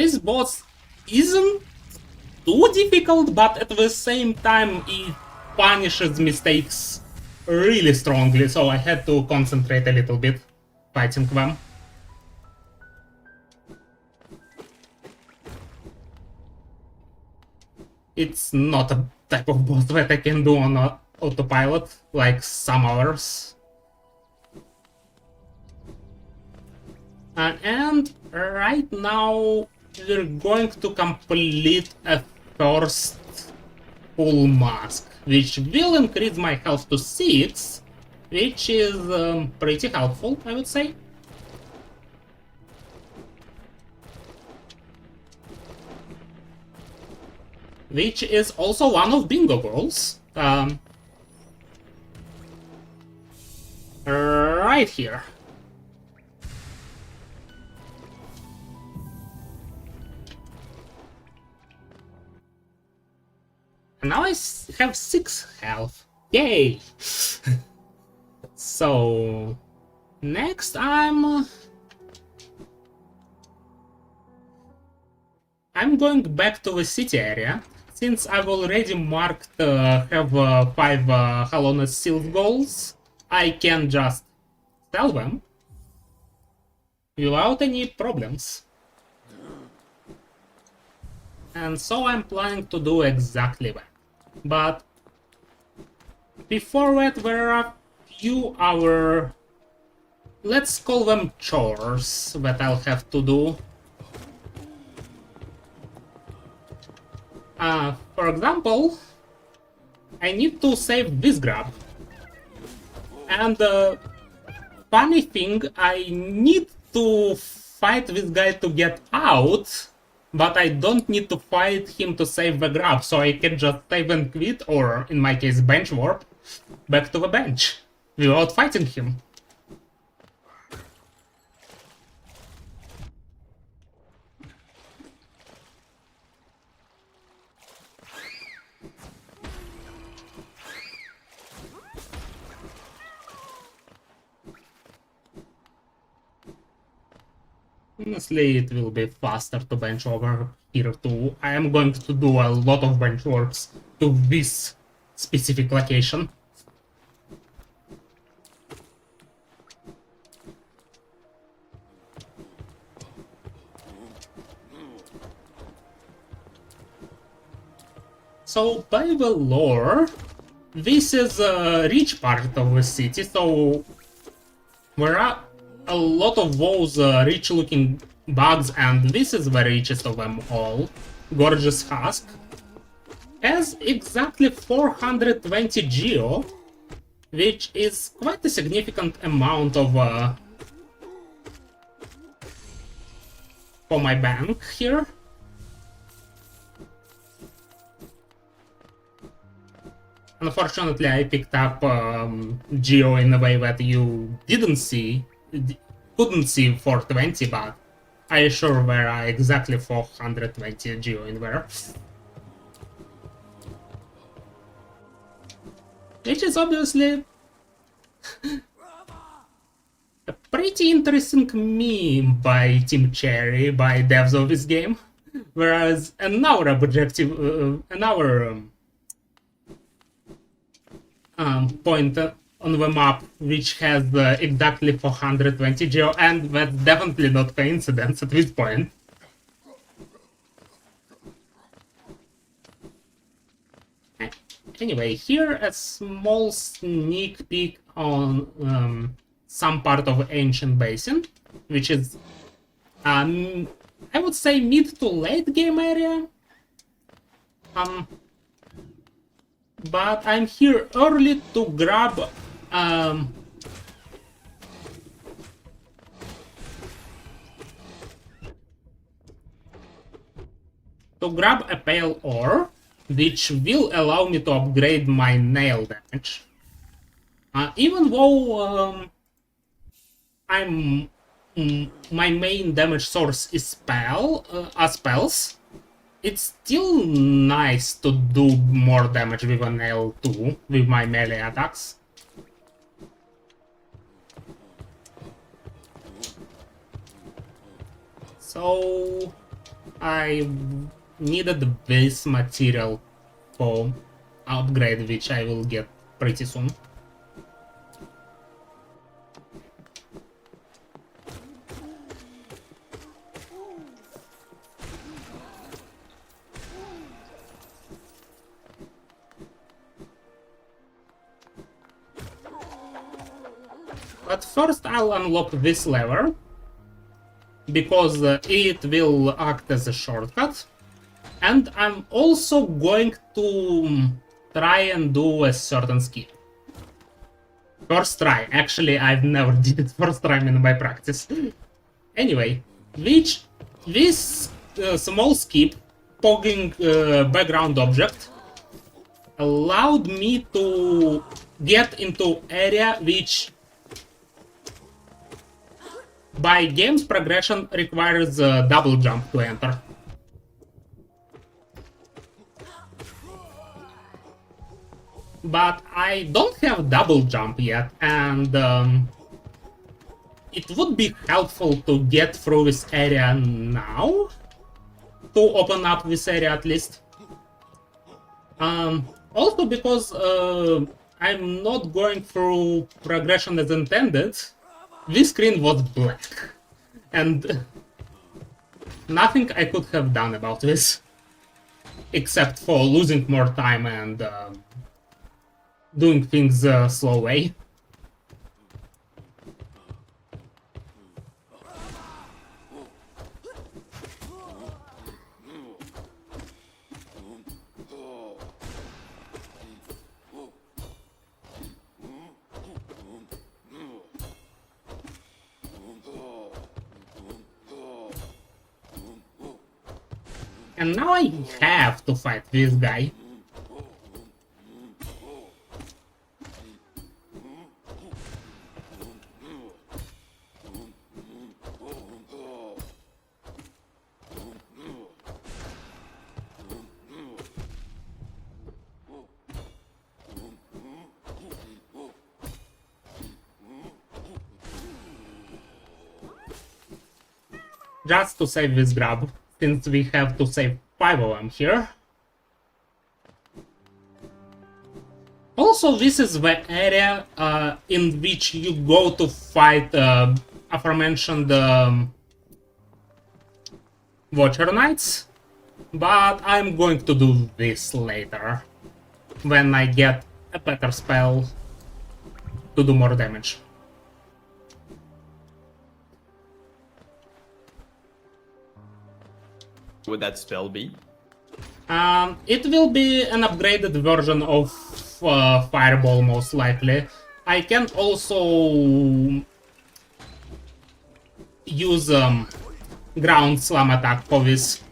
This boss isn't too difficult, but at the same time it punishes mistakes really strongly, so I had to concentrate a little bit fighting them. It's not a type of boss that I can do on autopilot like some others. And right now we're going to complete a first full mask, which will increase my health to 6, which is pretty helpful, I would say. Which is also one of bingo goals. Right here. And now I have 6 health. Yay! So next I'm going back to the city area. Since I've already marked have 5 Hollowness Sealed goals, I can just sell them without any problems. And so I'm planning to do exactly that. But before that, there are a few let's call them chores that I'll have to do. For example, I need to save this grab. And funny thing, I need to fight this guy to get out, but I don't need to fight him to save the grab, so I can just save and quit, or in my case bench warp, back to the bench, without fighting him. Honestly, it will be faster to bench over here too. I am going to do a lot of bench works to this specific location. So, by the lore, this is a rich part of the city, so there are a lot of those rich-looking bugs, and this is the richest of them all. Gorgeous Husk has exactly 420 geo, which is quite a significant amount of for my bank here. Unfortunately, I picked up geo in a way that you couldn't see 420, but I assure there are exactly 420 geo in there. Which is obviously a pretty interesting meme by Team Cherry, by devs of this game. Whereas another objective, point on the map which has exactly 420 geo, and that's definitely not coincidence at this point. Anyway, here a small sneak peek on some part of Ancient Basin, which is I would say mid to late game area. But I'm here early to grab a pale ore, which will allow me to upgrade my nail damage. Even though my main damage source is spells, it's still nice to do more damage with a nail too, with my melee attacks. So I needed this material for upgrade, which I will get pretty soon. But first I'll unlock this lever, because it will act as a shortcut. And I'm also going to try and do a certain skill. First try. Actually, I've never did it first time in my practice. Anyway, this small skip, pogging background object, allowed me to get into area which by game's progression requires a double jump to enter. But I don't have double jump yet, and it would be helpful to get through this area now, to open up this area at least. Also because I'm not going through progression as intended, this screen was black, and nothing I could have done about this, except for losing more time and doing things slow way. And now I have to fight this guy. Just to save this grab, since we have to save 5 of them here. Also, this is the area in which you go to fight aforementioned Watcher Knights, but I'm going to do this later, when I get a better spell to do more damage. Would that spell be? It will be an upgraded version of Fireball, most likely. I can also use Ground Slam attack for this.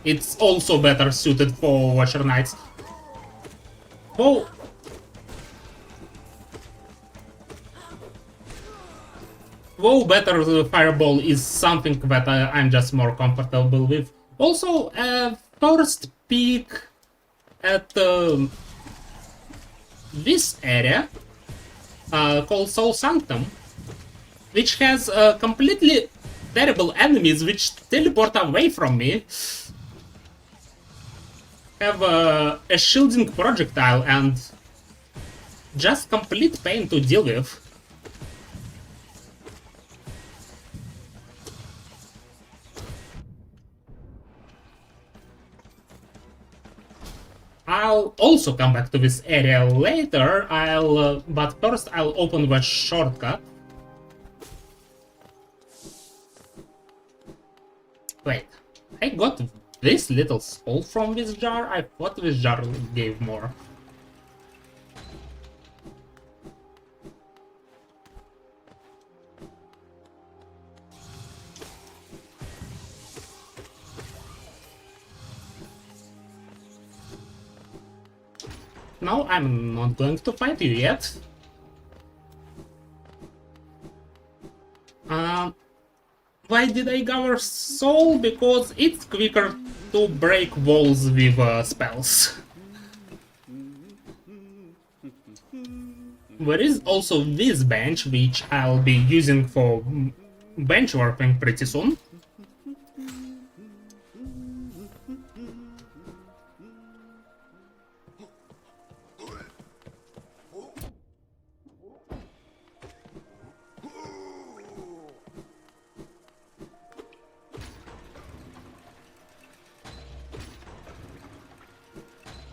It's also better suited for Watcher Knights. Oh! Though better Fireball is something that I'm just more comfortable with. Also, first peek at this area called Soul Sanctum, which has completely terrible enemies which teleport away from me, have a shielding projectile and just complete pain to deal with. I'll also come back to this area later, but first I'll open the shortcut. Wait, I got this little soul from this jar? I thought this jar gave more. No, I'm not going to fight you yet. Why did I gather soul? Because it's quicker to break walls with spells. There is also this bench, which I'll be using for bench warping pretty soon.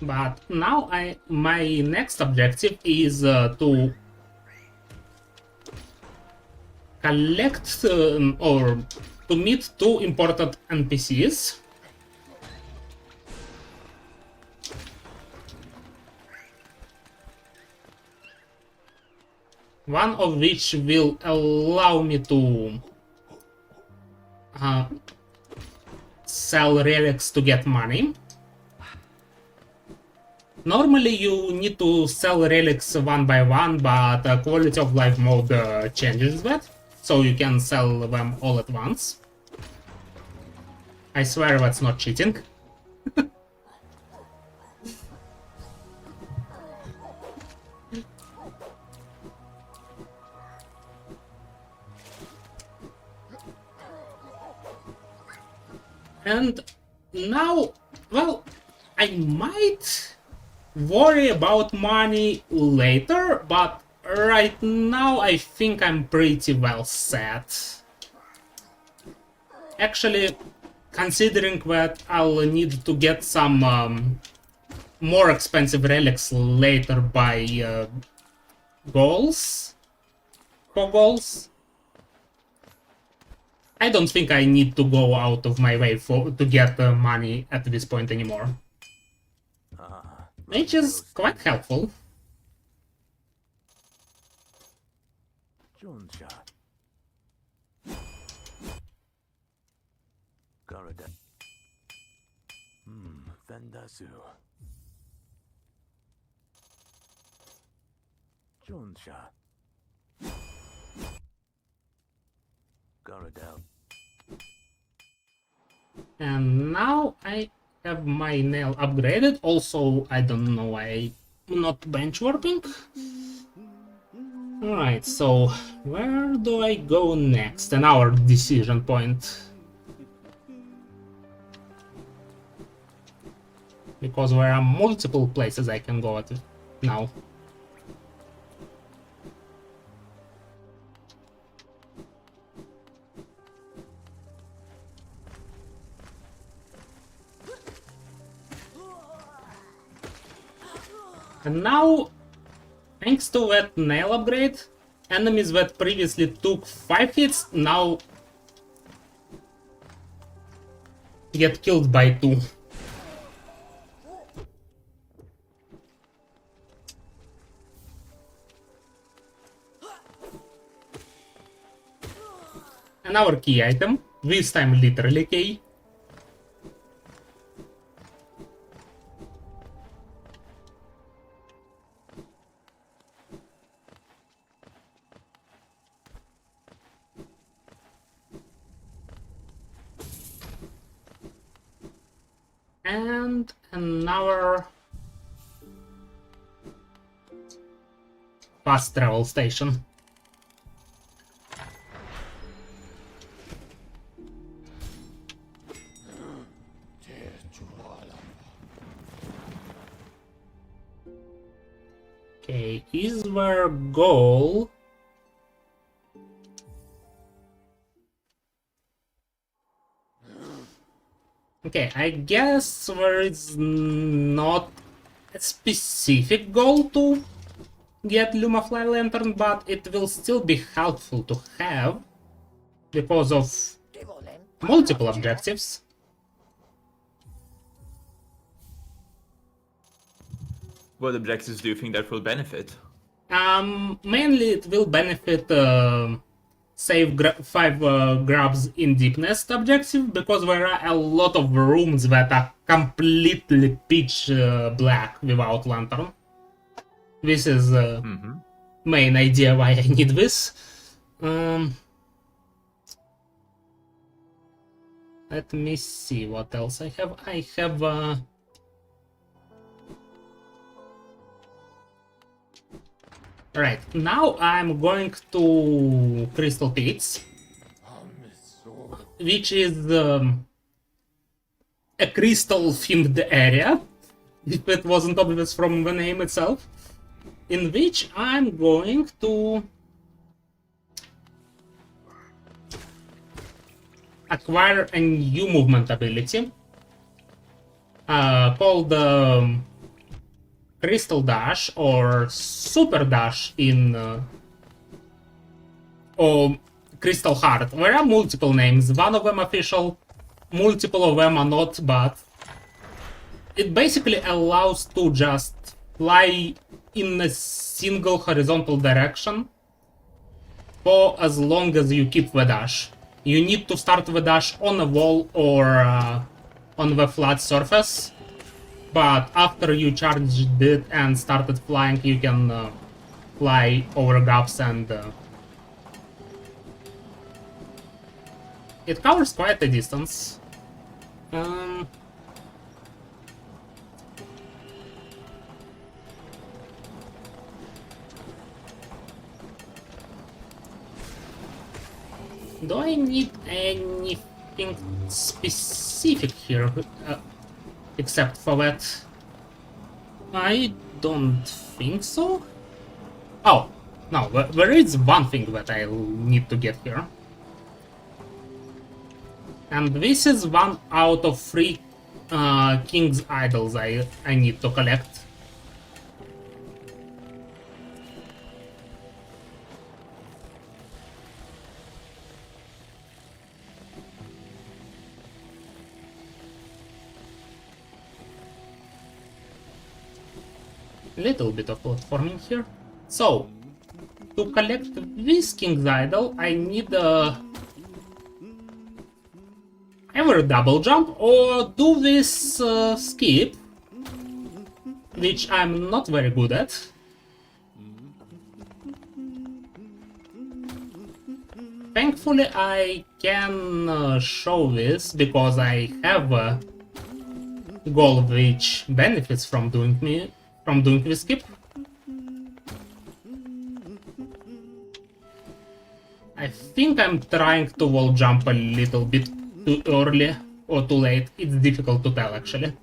But now my next objective is to collect or to meet 2 important NPCs. One of which will allow me to sell relics to get money. Normally you need to sell relics one by one, but quality of life mode changes that, so you can sell them all at once. I swear that's not cheating. And now, well, I might worry about money later, but right now I think I'm pretty well set. Actually, considering that I'll need to get some more expensive relics later by goals, I don't think I need to go out of my way to get money at this point anymore. Which is quite helpful. And now I have my nail upgraded. Also, I don't know why I'm not bench warping. Alright, so where do I go next? An hour decision point. Because there are multiple places I can go at now. And now, thanks to that nail upgrade, enemies that previously took 5 hits now get killed by 2. And our key item, this time literally key. And another fast travel station. Okay, is there a goal? Okay, I guess there is not a specific goal to get Lumafly Lantern, but it will still be helpful to have because of multiple objectives. What objectives do you think that will benefit? Mainly it will benefit save 5 grabs in deepness objective, because there are a lot of rooms that are completely pitch black without lantern. This is main idea why I need this. Let me see what else I have. I have right, now I'm going to Crystal Pits, which is a crystal-themed area, if it wasn't obvious from the name itself, in which I'm going to acquire a new movement ability called Crystal Dash or Super Dash in or Crystal Heart. There are multiple names, one of them official, multiple of them are not, but it basically allows to just fly in a single horizontal direction for as long as you keep the dash. You need to start the dash on a wall or on the flat surface, but after you charged it and started flying, you can fly over gaps and it covers quite a distance. Do I need anything specific here, except for that? I don't think so. Oh, no, there is one thing that I'll need to get here. And this is one out of 3 King's Idols I need to collect. Little bit of platforming here. So, to collect this King's Idol, I need either a double jump or do this skip, which I'm not very good at. Thankfully, I can show this because I have a goal which benefits from doing this skip. I think I'm trying to wall jump a little bit too early or too late. It's difficult to tell actually.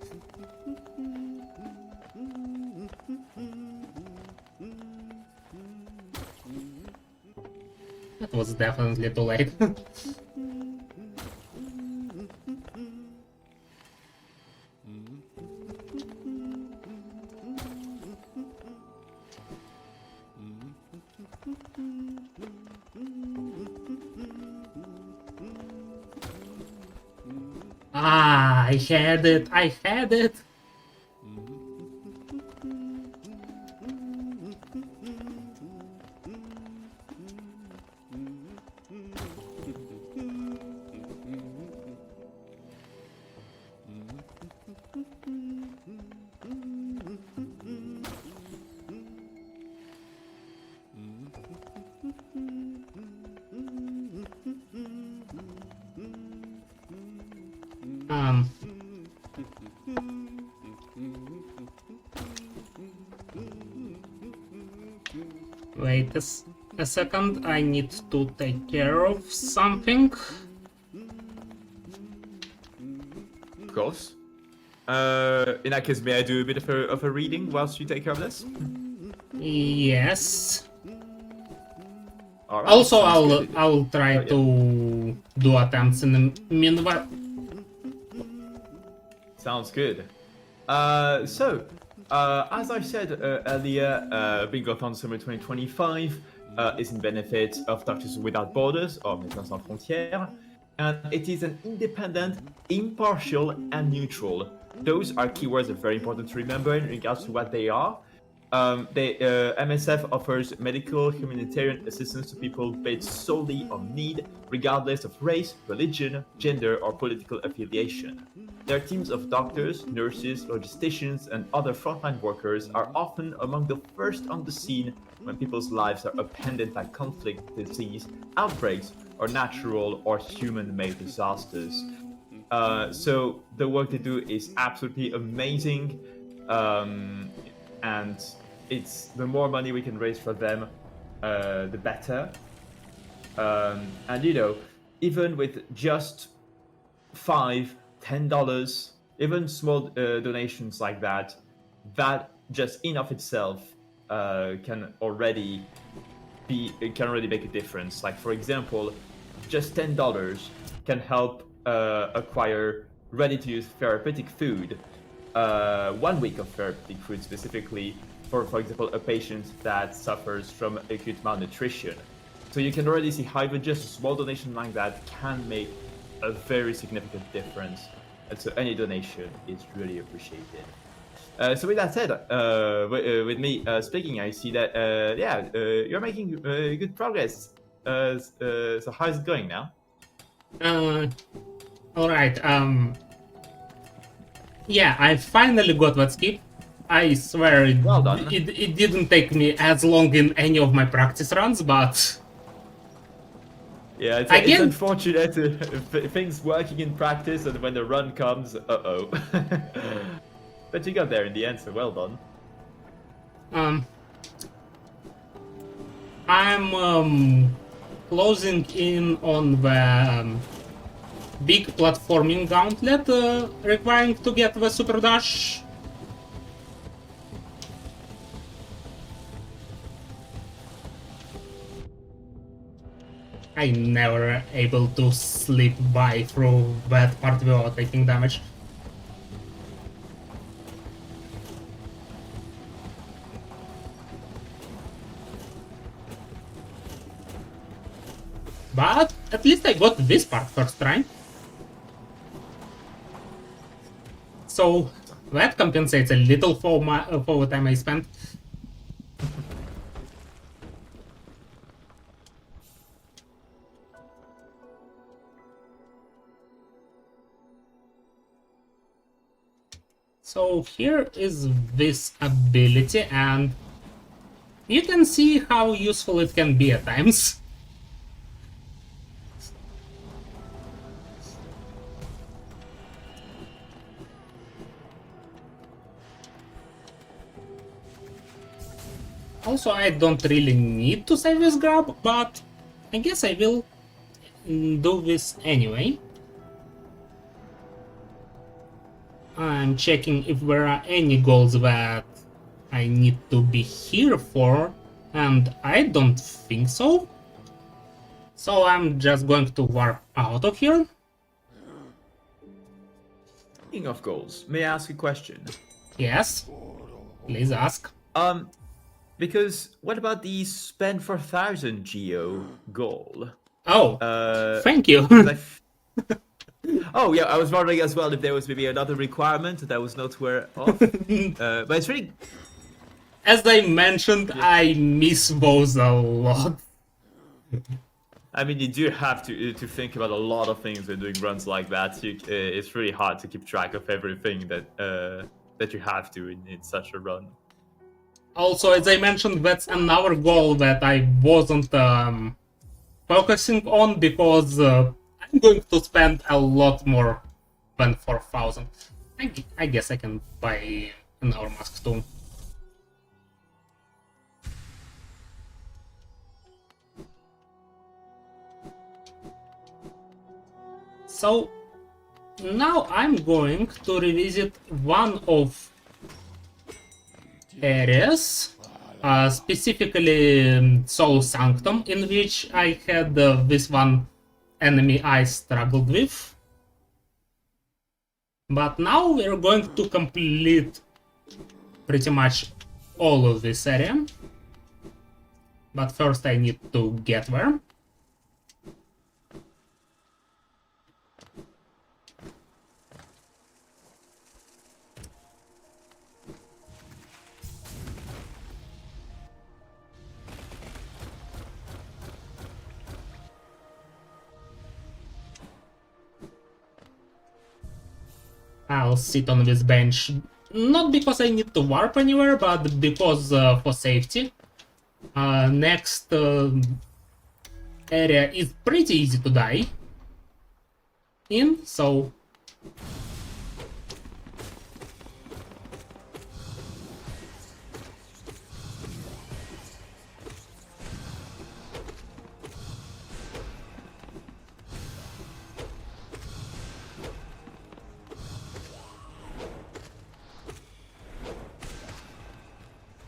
That was definitely too late. Ah, I had it. Wait a second, I need to take care of something. Of course. In that case, may I do a bit of a reading whilst you take care of this? Yes. All right, Also, sounds good. I'll try to do attempts in the meanwhile. Sounds good. As I said earlier, Bingothon Summer 2025 is in benefit of Doctors Without Borders, or Médecins Sans Frontières, and it is an independent, impartial, and neutral. Those are keywords that are very important to remember in regards to what they are. MSF offers medical humanitarian assistance to people based solely on need, regardless of race, religion, gender, or political affiliation. Their teams of doctors, nurses, logisticians, and other frontline workers are often among the first on the scene when people's lives are upended by conflict, disease, outbreaks, or natural or human-made disasters. So the work they do is absolutely amazing. And it's the more money we can raise for them, the better. And you know, even with just $5-10, even small donations like that, that just in of itself can already make a difference. Like for example, just $10 can help acquire ready-to-use therapeutic food 1 week of therapeutic food specifically for example, a patient that suffers from acute malnutrition. So you can already see how even just a small donation like that can make a very significant difference. And so any donation is really appreciated. So with that said, with me speaking, I see that you're making good progress. So how's it going now? Alright, yeah, I finally got that skip. I swear Well done. it didn't take me as long in any of my practice runs, but... Yeah, it's Again- unfortunate things working in practice, and when the run comes, uh-oh. But you got there in the end, so well done. I'm closing in on the big platforming gauntlet requiring to get the super dash. I never able to slip by through that part without taking damage. But at least I got this part first try. So that compensates a little for the time I spent. So here is this ability, and you can see how useful it can be at times. Also, I don't really need to save this grab, but I guess I will do this anyway. I'm checking if there are any goals that I need to be here for, and I don't think so. So I'm just going to warp out of here. Speaking of goals, may I ask a question? Yes, please ask. Because what about the spend for 1,000 geo goal? Oh, thank you. Oh yeah, I was wondering as well if there was maybe another requirement that I was not aware of. But it's really... As I mentioned, I miss those a lot. I mean, you do have to think about a lot of things when doing runs like that. It's really hard to keep track of everything that you have to in such a run. Also, as I mentioned, that's another goal that I wasn't focusing on because I'm going to spend a lot more than 4,000. I guess I can buy another mask too. So now I'm going to revisit one of areas, specifically Soul Sanctum, in which I had this one enemy I struggled with. But now we're going to complete pretty much all of this area. But first I need to get there. I'll sit on this bench, not because I need to warp anywhere, but because for safety. Next area is pretty easy to die in, so...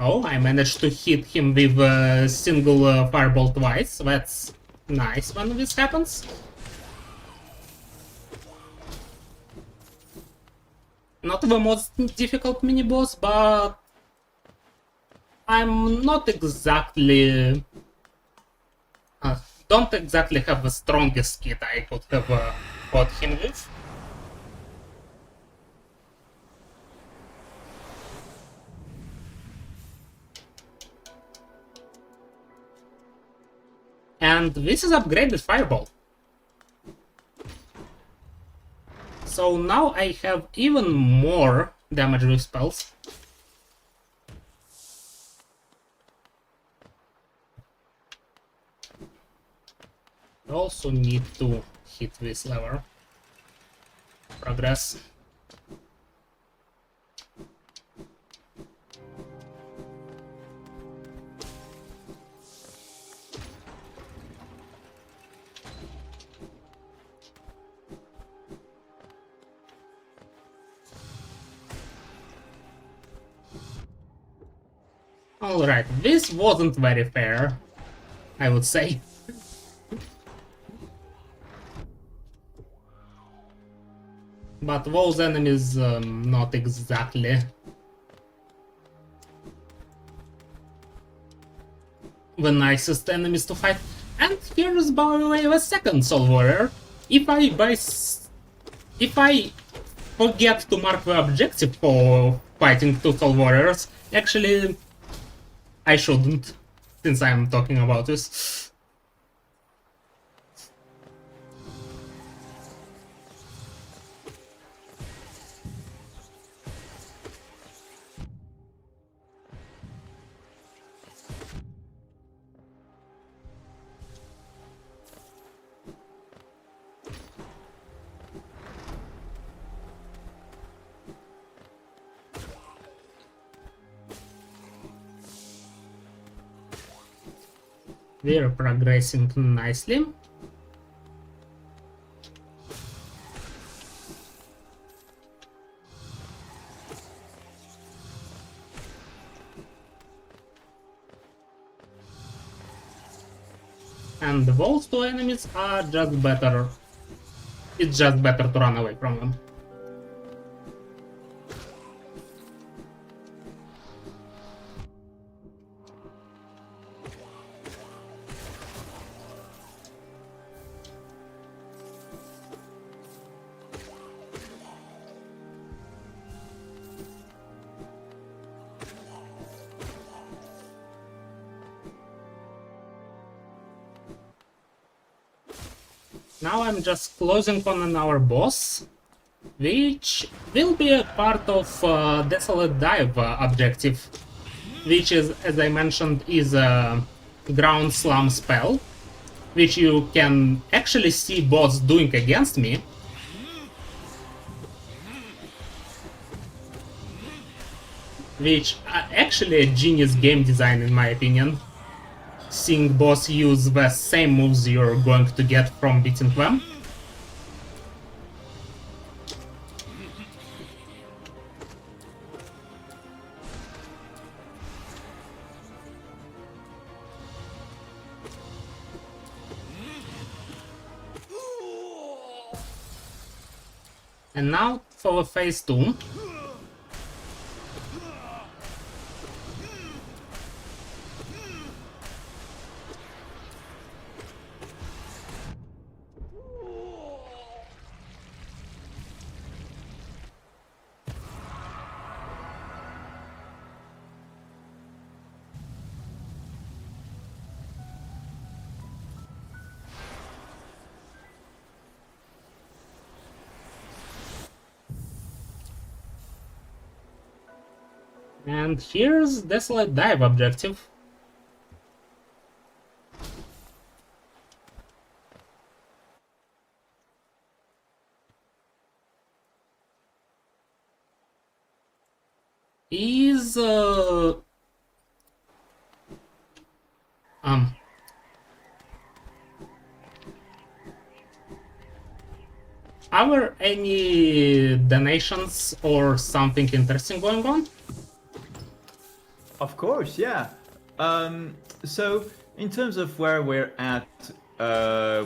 Oh, I managed to hit him with a single fireball twice. That's nice when this happens. Not the most difficult mini boss, but I'm not exactly don't exactly have the strongest kit I could have fought him with. And this is upgraded Fireball. So now I have even more damage with spells. I also need to hit this lever. Progress. Alright, this wasn't very fair, I would say. But those enemies, not exactly. The nicest enemies to fight. And here's, by the way, the second Soul Warrior. If I forget to mark the objective for fighting two Soul Warriors, actually, I shouldn't, since I'm talking about this. We're progressing nicely. And those two enemies are just better. It's just better to run away from them. Now I'm just closing on our boss, which will be a part of Desolate Dive objective, which is, as I mentioned, is a ground slam spell, which you can actually see bots doing against me. Which actually a genius game design in my opinion. Seeing boss use the same moves you're going to get from beating them. And now for phase 2. And here's Desolate Dive objective. Is are there any donations or something interesting going on? Of course, yeah. So in terms of where we're at,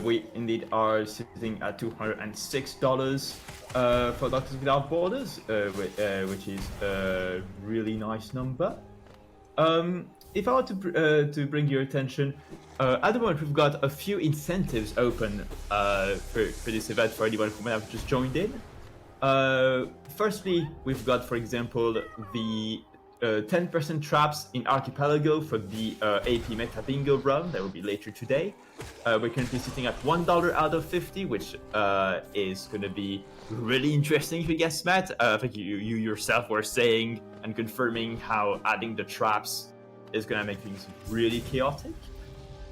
we indeed are sitting at $206. for Doctors Without Borders, which is a really nice number. If I were to bring your attention, at the moment we've got a few incentives open for this event for anyone who might have just joined in. Firstly, we've got, for example, the 10% traps in Archipelago for the AP Meta Bingo run that will be later today. We're currently sitting at $1 out of 50, which is going to be really interesting if you guess, Matt. I think you yourself were saying and confirming how adding the traps is going to make things really chaotic.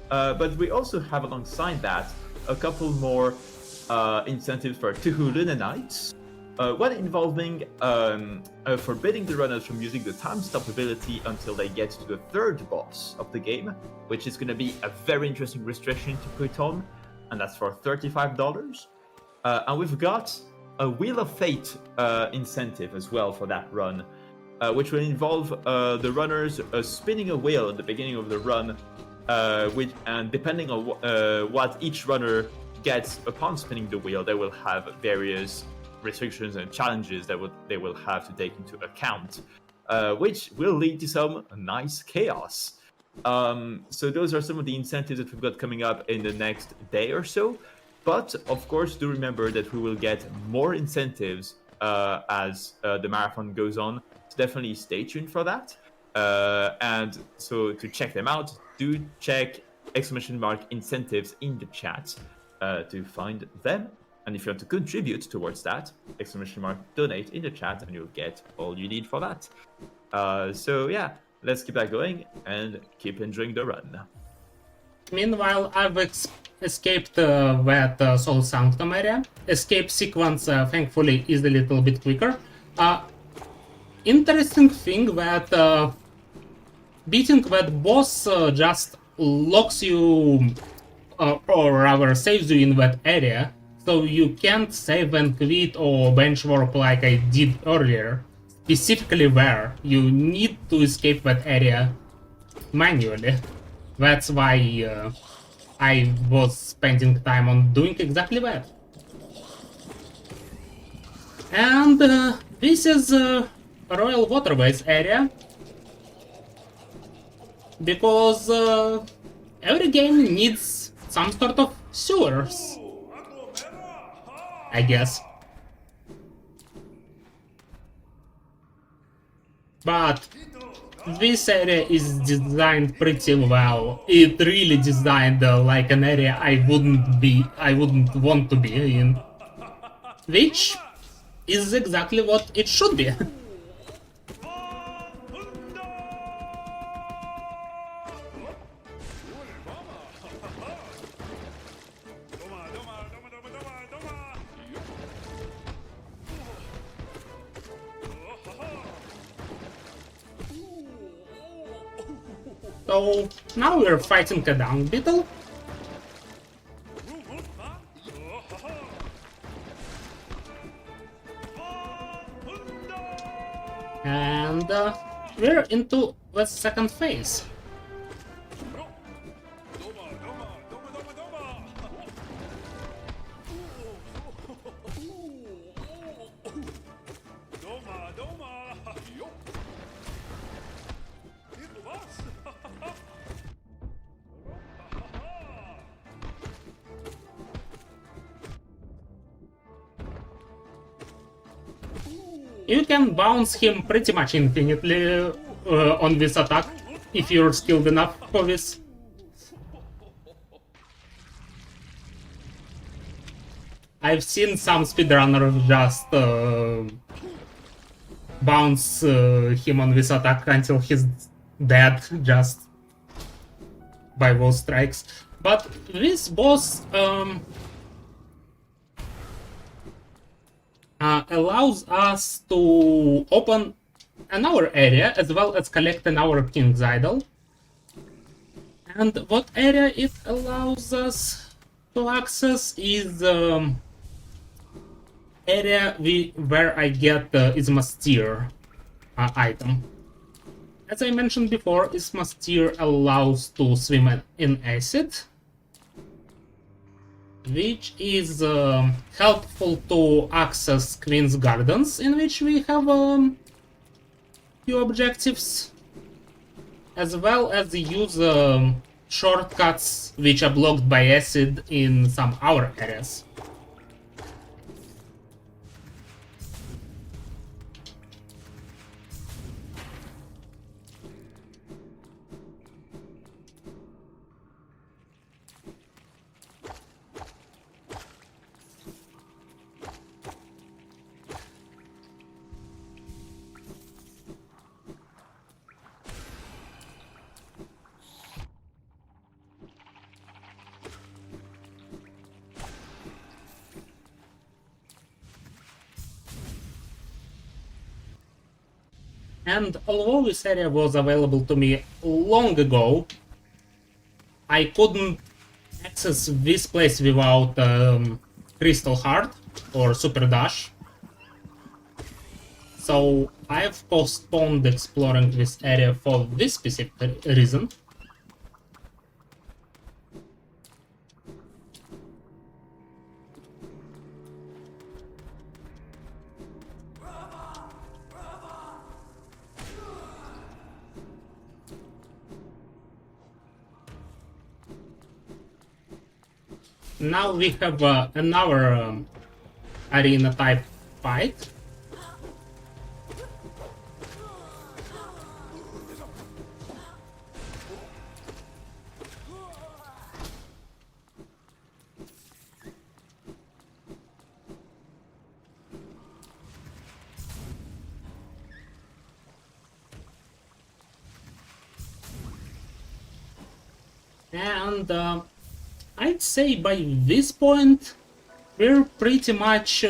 But we also have alongside that a couple more incentives for Tuhu Luna Knights. One involving forbidding the runners from using the time stop ability until they get to the third boss of the game, which is going to be a very interesting restriction to put on, and that's for $35. And we've got a Wheel of Fate incentive as well for that run, which will involve the runners spinning a wheel at the beginning of the run, and depending on what each runner gets upon spinning the wheel, they will have various restrictions and challenges that they will have to take into account, which will lead to some nice chaos. So those are some of the incentives that we've got coming up in the next day or so. But of course, do remember that we will get more incentives as the marathon goes on. So definitely stay tuned for that. And so to check them out, do check !incentives in the chat to find them. And if you want to contribute towards that, !donate in the chat and you'll get all you need for that. So yeah, let's keep that going and keep enjoying the run. Meanwhile, I've escaped that Soul Sanctum area. Escape sequence, thankfully, is a little bit quicker. Interesting thing that beating that boss just locks you, or rather saves you in that area, so you can't save and quit or bench warp like I did earlier. Specifically where you need to escape that area manually. That's why I was spending time on doing exactly that. And this is Royal Waterways area, because every game needs some sort of sewers, I guess. But this area is designed pretty well. It really designed like an area I wouldn't want to be in. Which is exactly what it should be. So now we're fighting a dung beetle. And we're into the second phase. You can bounce him pretty much infinitely on this attack, if you're skilled enough for this. I've seen some speedrunners just bounce him on this attack until he's dead just by those strikes. But this boss allows us to open another area as well as collect another King's Idol. And what area it allows us to access is area where I get the Ismasteer item. As I mentioned before, Ismasteer allows to swim in acid. which is helpful to access Queen's Gardens, in which we have few objectives, as well as use shortcuts which are blocked by acid in some other areas. And although this area was available to me long ago, I couldn't access this place without Crystal Heart or Super Dash. So I've postponed exploring this area for this specific reason. Now we have another arena type fight. And I'd say by this point we're pretty much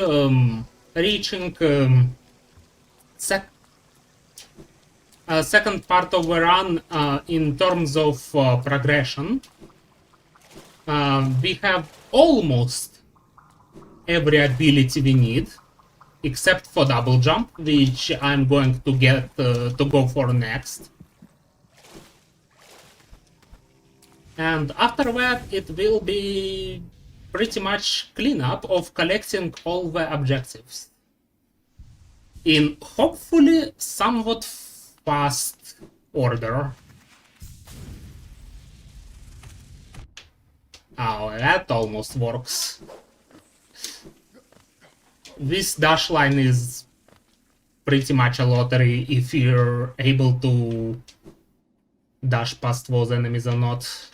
reaching second part of the run in terms of progression. We have almost every ability we need, except for double jump, which I'm going to get to go for next. And after that, it will be pretty much cleanup of collecting all the objectives in hopefully somewhat fast order. Oh, that almost works. This dash line is pretty much a lottery if you're able to dash past those enemies or not.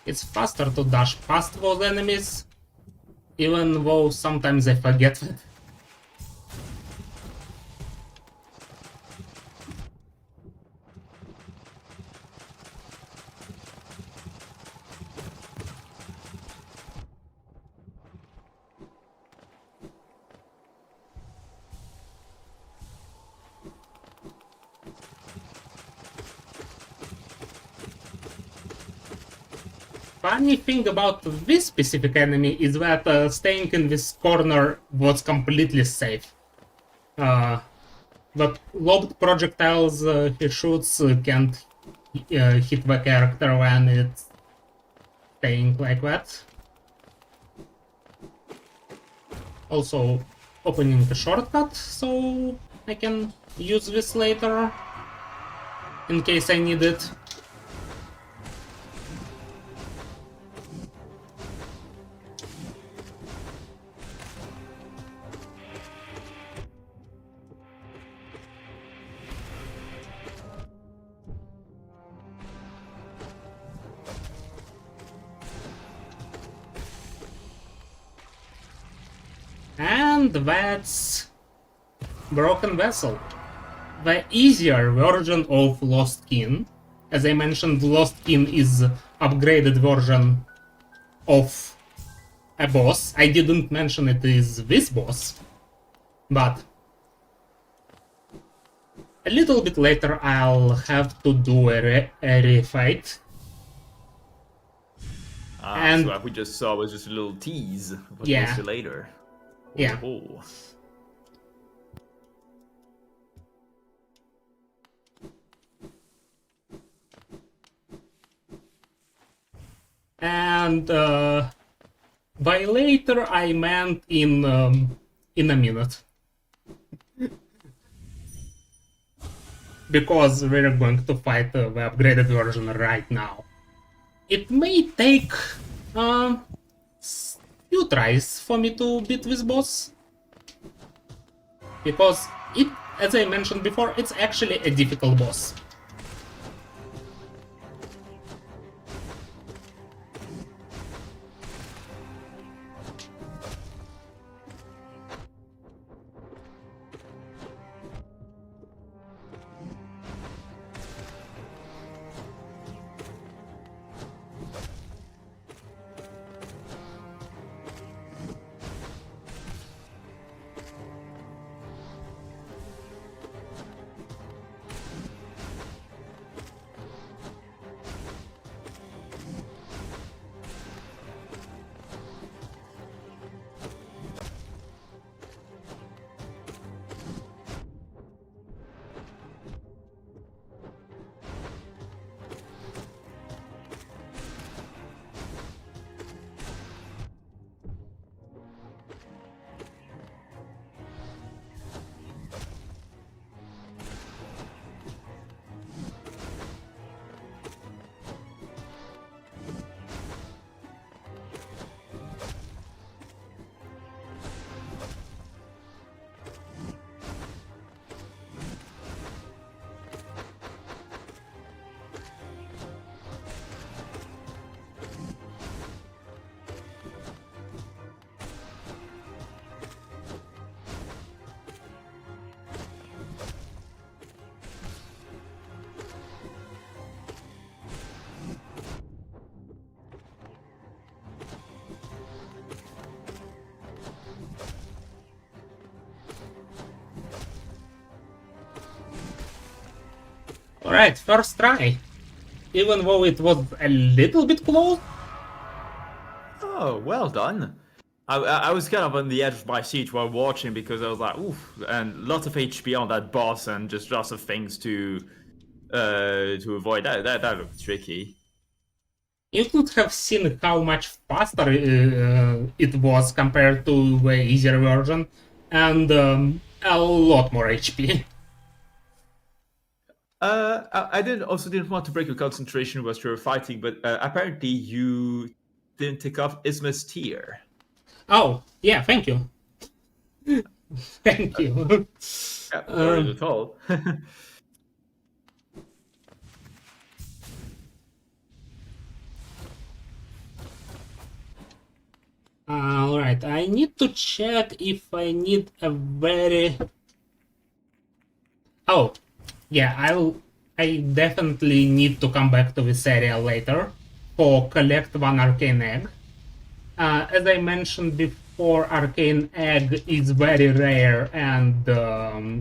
It's faster to dash past those enemies, even though sometimes I forget it. Funny thing about this specific enemy is that staying in this corner was completely safe. The lobbed projectiles he shoots can't hit the character when it's staying like that. Also opening the shortcut so I can use this later in case I need it. And that's Broken Vessel, the easier version of Lost Kin. As I mentioned, Lost Kin is upgraded version of a boss. I didn't mention it is this boss, but a little bit later I'll have to do a refight. And so what we just saw was just a little tease of what we'll see later. Yeah. Oh. And by later I meant in a minute. Because we're going to fight the upgraded version right now. It may take few tries for me to beat this boss. Because it, as I mentioned before, it's actually a difficult boss. Alright, first try. Even though it was a little bit close. Oh, well done. I was kind of on the edge of my seat while watching because I was like, oof, and lots of HP on that boss and just lots of things to avoid. That looked tricky. You could have seen how much faster it was compared to the easier version, and a lot more HP. I didn't want to break your concentration whilst you were fighting, but apparently you didn't take off Isma's tear. Oh, yeah, thank you. Thank you. Yeah, no worries at all. Alright, I need to check if I need a very... Oh, yeah, I definitely need to come back to this area later for collect one arcane egg. As I mentioned before, arcane egg is very rare and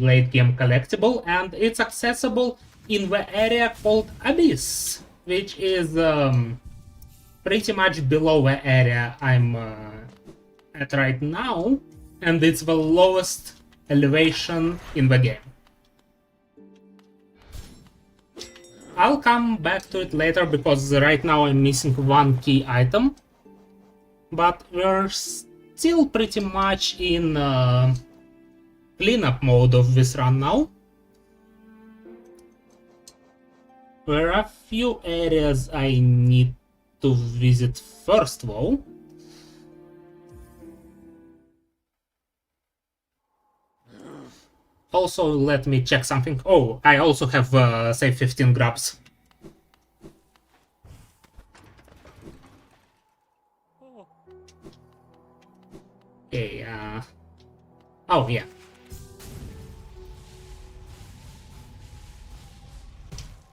late game collectible, and it's accessible in the area called Abyss, which is pretty much below the area I'm at right now, and it's the lowest elevation in the game. I'll come back to it later because right now I'm missing one key item, but we're still pretty much in cleanup mode of this run now. There are a few areas I need to visit first though. Also, let me check something. Oh, I also have, say, 15 grabs. Okay, Oh, yeah.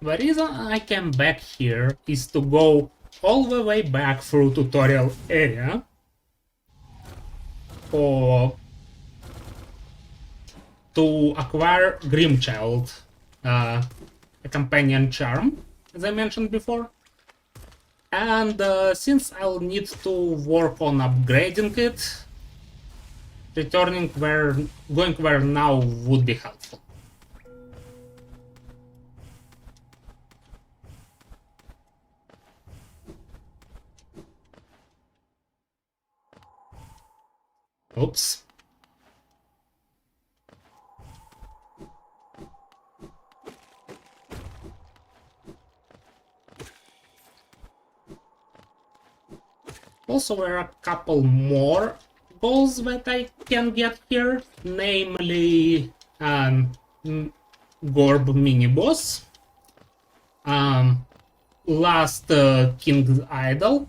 The reason I came back here is to go all the way back through tutorial area for to acquire Grimchild, a companion charm, as I mentioned before. And since I'll need to work on upgrading it, going where now would be helpful. Oops. Also, there are a couple more goals that I can get here, namely Gorb mini-boss, last King's Idol,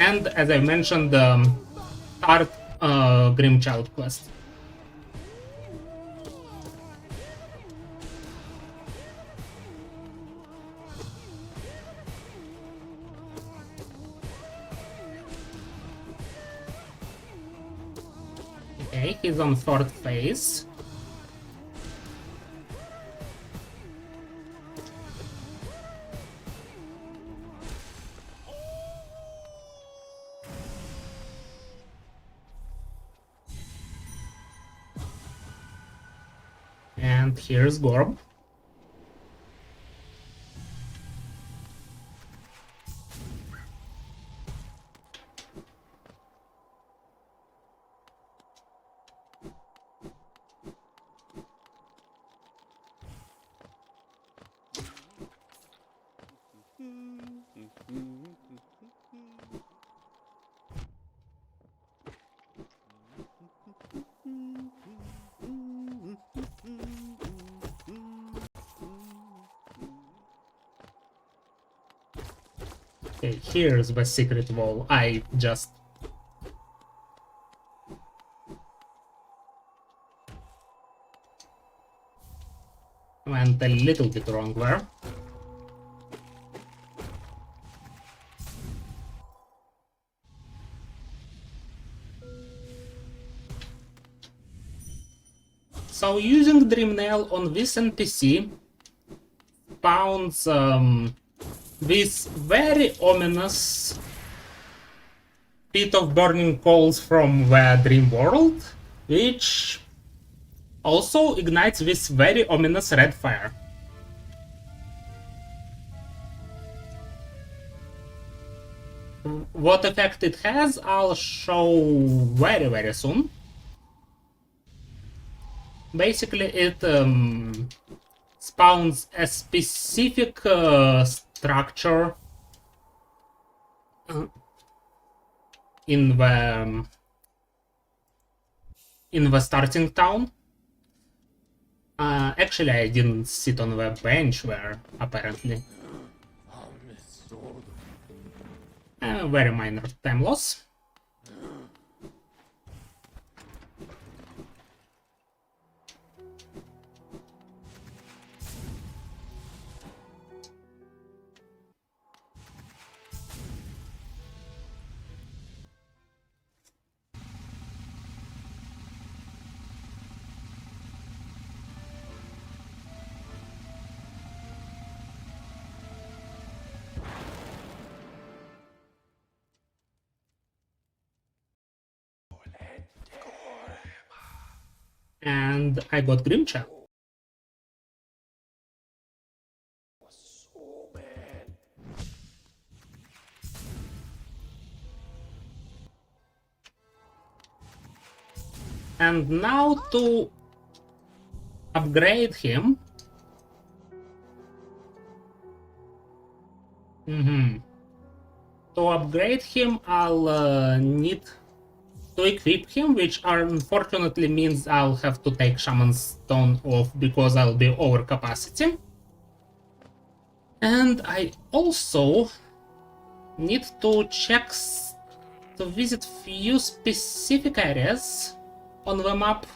and as I mentioned, third Grimchild quest. Okay, he's on 4th phase. And here's Gorb. Okay, here's the secret wall. I just went a little bit wrong there. So using Dreamnail on this NPC spawns this very ominous pit of burning coals from the dream world, which also ignites this very ominous red fire. What effect it has, I'll show very soon. Basically, it spawns a specific structure in the starting town. Actually, I didn't sit on the bench there, apparently. Very minor time loss. And I got Grimchild. And now to upgrade him. To upgrade him, I'll need to equip him, which unfortunately means I'll have to take Shaman's Stone off because I'll be over capacity. And I also need to visit few specific areas on the map,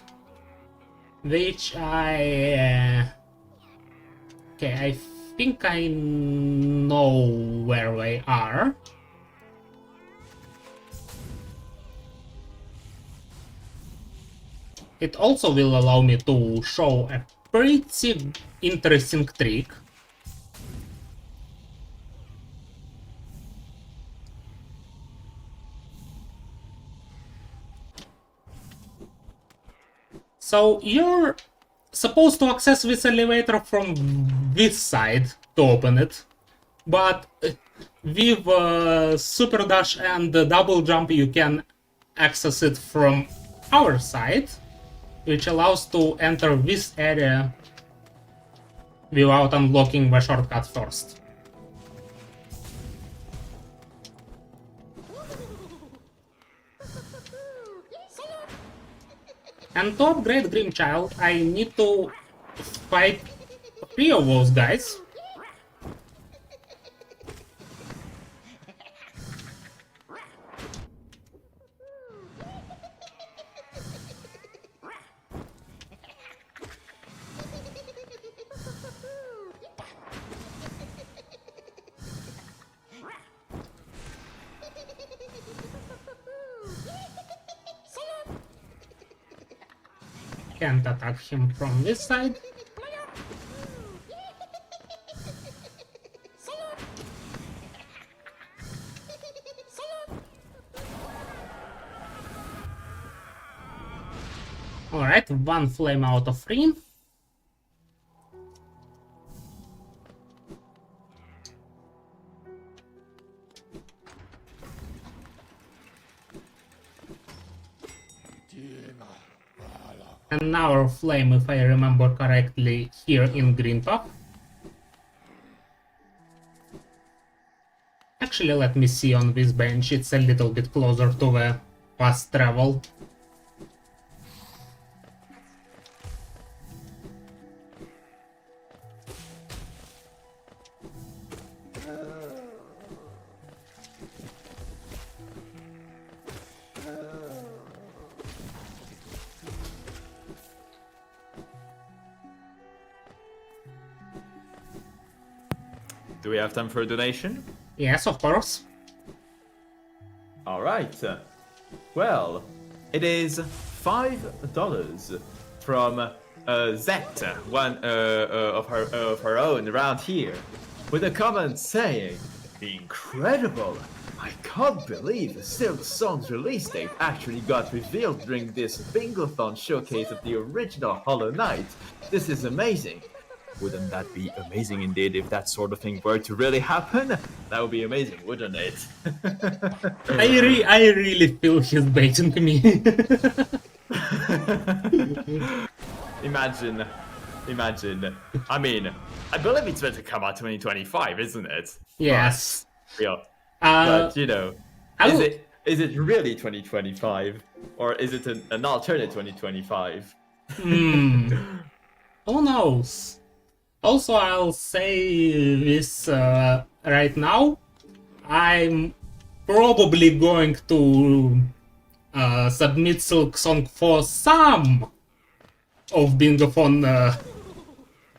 which I okay, I think I know where they are. It also will allow me to show a pretty interesting trick. So you're supposed to access this elevator from this side to open it, but with super dash and double jump you can access it from our side, which allows to enter this area without unlocking the shortcut first. And to upgrade Grimchild, I need to fight 3 of those guys. Can't attack him from this side. Alright, 1 flame out of 3. And now our flame, if I remember correctly, here in Green Top. Actually, let me see on this bench, it's a little bit closer to the fast travel. Do we have time for a donation? Yes, of course. All right. Well, it is $5 from Zet, one of her own around here, with a comment saying, "Incredible! I can't believe the Silk Song's release date actually got revealed during this Bingothon showcase of the original Hollow Knight. This is amazing. Wouldn't that be amazing indeed if that sort of thing were to really happen? That would be amazing, wouldn't it?" I really feel he's baiting me. Imagine. I mean, I believe it's meant to come out 2025, isn't it? Yes. Yeah. Uh, But, you know, is it really 2025? Or is it an alternate 2025? Who knows? Also, I'll say this right now. I'm probably going to submit Silk Song for some of Bingothon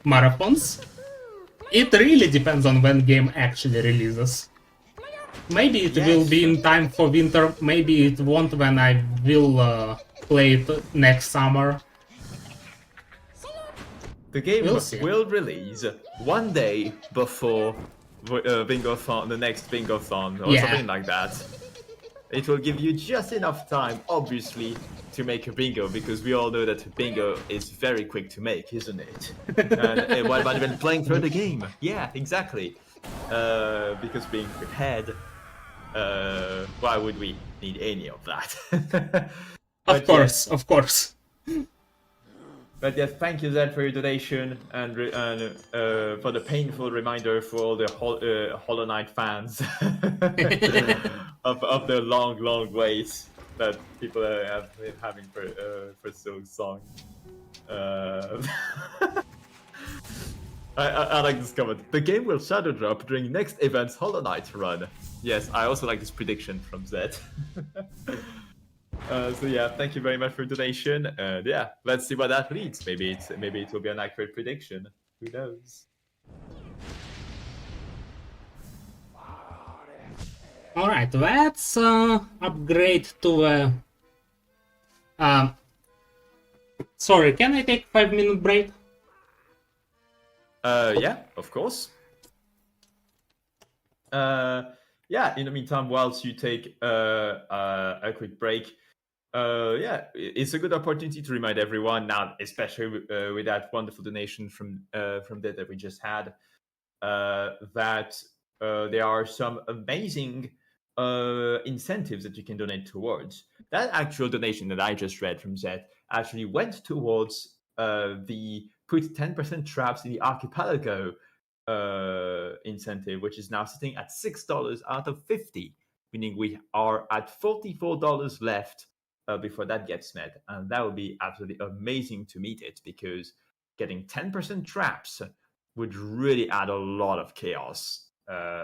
marathons. It really depends on when game actually releases. Maybe it will be in time for winter, maybe it won't when I will play it next summer. The game We'll see. will release one day before Bingothon, the next Bingothon, or Yeah. something like that. It will give you just enough time, obviously, to make a bingo, because we all know that bingo is very quick to make, isn't it? And while even playing through the game. Yeah, exactly. Because being prepared, why would we need any of that? Of course. But yes, thank you, Zed, for your donation and for the painful reminder for all the Hollow Knight fans of the long waits that people have been having for Silk Song. I like this comment. The game will shadow drop during next event's Hollow Knight run. Yes, I also like this prediction from Zed. So yeah, thank you very much for your donation. And yeah, let's see what that leads. Maybe it will be an accurate prediction. Who knows? All right, let's upgrade to a. Sorry, can I take 5-minute break? Yeah, of course. Yeah, in the meantime, whilst you take a quick break, yeah, it's a good opportunity to remind everyone now, especially with that wonderful donation from that we just had, that there are some amazing incentives that you can donate towards. That actual donation that I just read from Zed actually went towards the put 10% traps in the archipelago incentive, which is now sitting at $6 out of 50, meaning we are at $44 left before that gets met. And that would be absolutely amazing to meet it, because getting 10% traps would really add a lot of chaos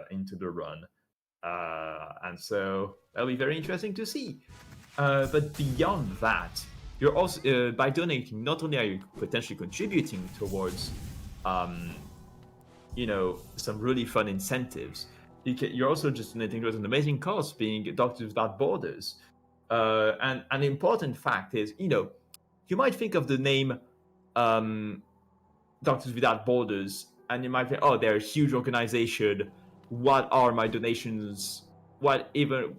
into the run. And so that'll be very interesting to see. But beyond that, you're also by donating, not only are you potentially contributing towards some really fun incentives, you're also just donating towards an amazing cause, being Doctors Without Borders. And an important fact is, you might think of the name Doctors Without Borders, and you might think, oh, they're a huge organization. What are my donations? What even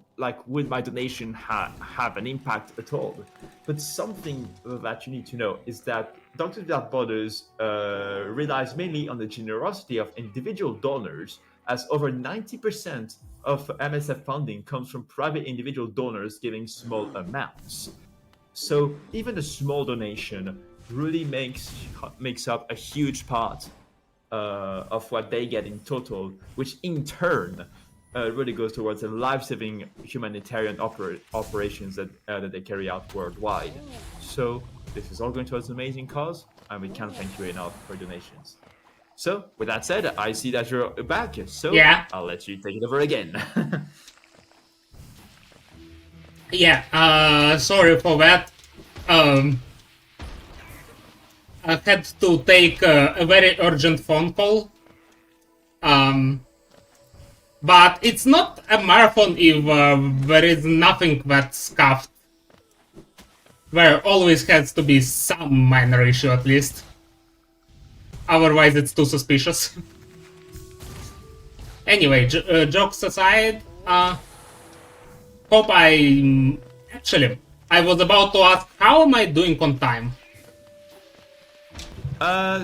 would my donation have an impact at all? But something that you need to know is that Doctors Without Borders relies mainly on the generosity of individual donors, as over 90% of MSF funding comes from private individual donors giving small amounts. So even a small donation really makes up a huge part of what they get in total, which in turn really goes towards the life-saving humanitarian operations that they carry out worldwide. So this is all going towards an amazing cause, and we can't thank you enough for donations. So with that said, I see that you're back, so Yeah. I'll let you take it over again. Yeah, sorry for that. I had to take a very urgent phone call. But it's not a marathon if there is nothing that's scuffed. There always has to be some minor issue at least. Otherwise it's too suspicious. Anyway, jokes aside, hope actually, I was about to ask, how am I doing on time?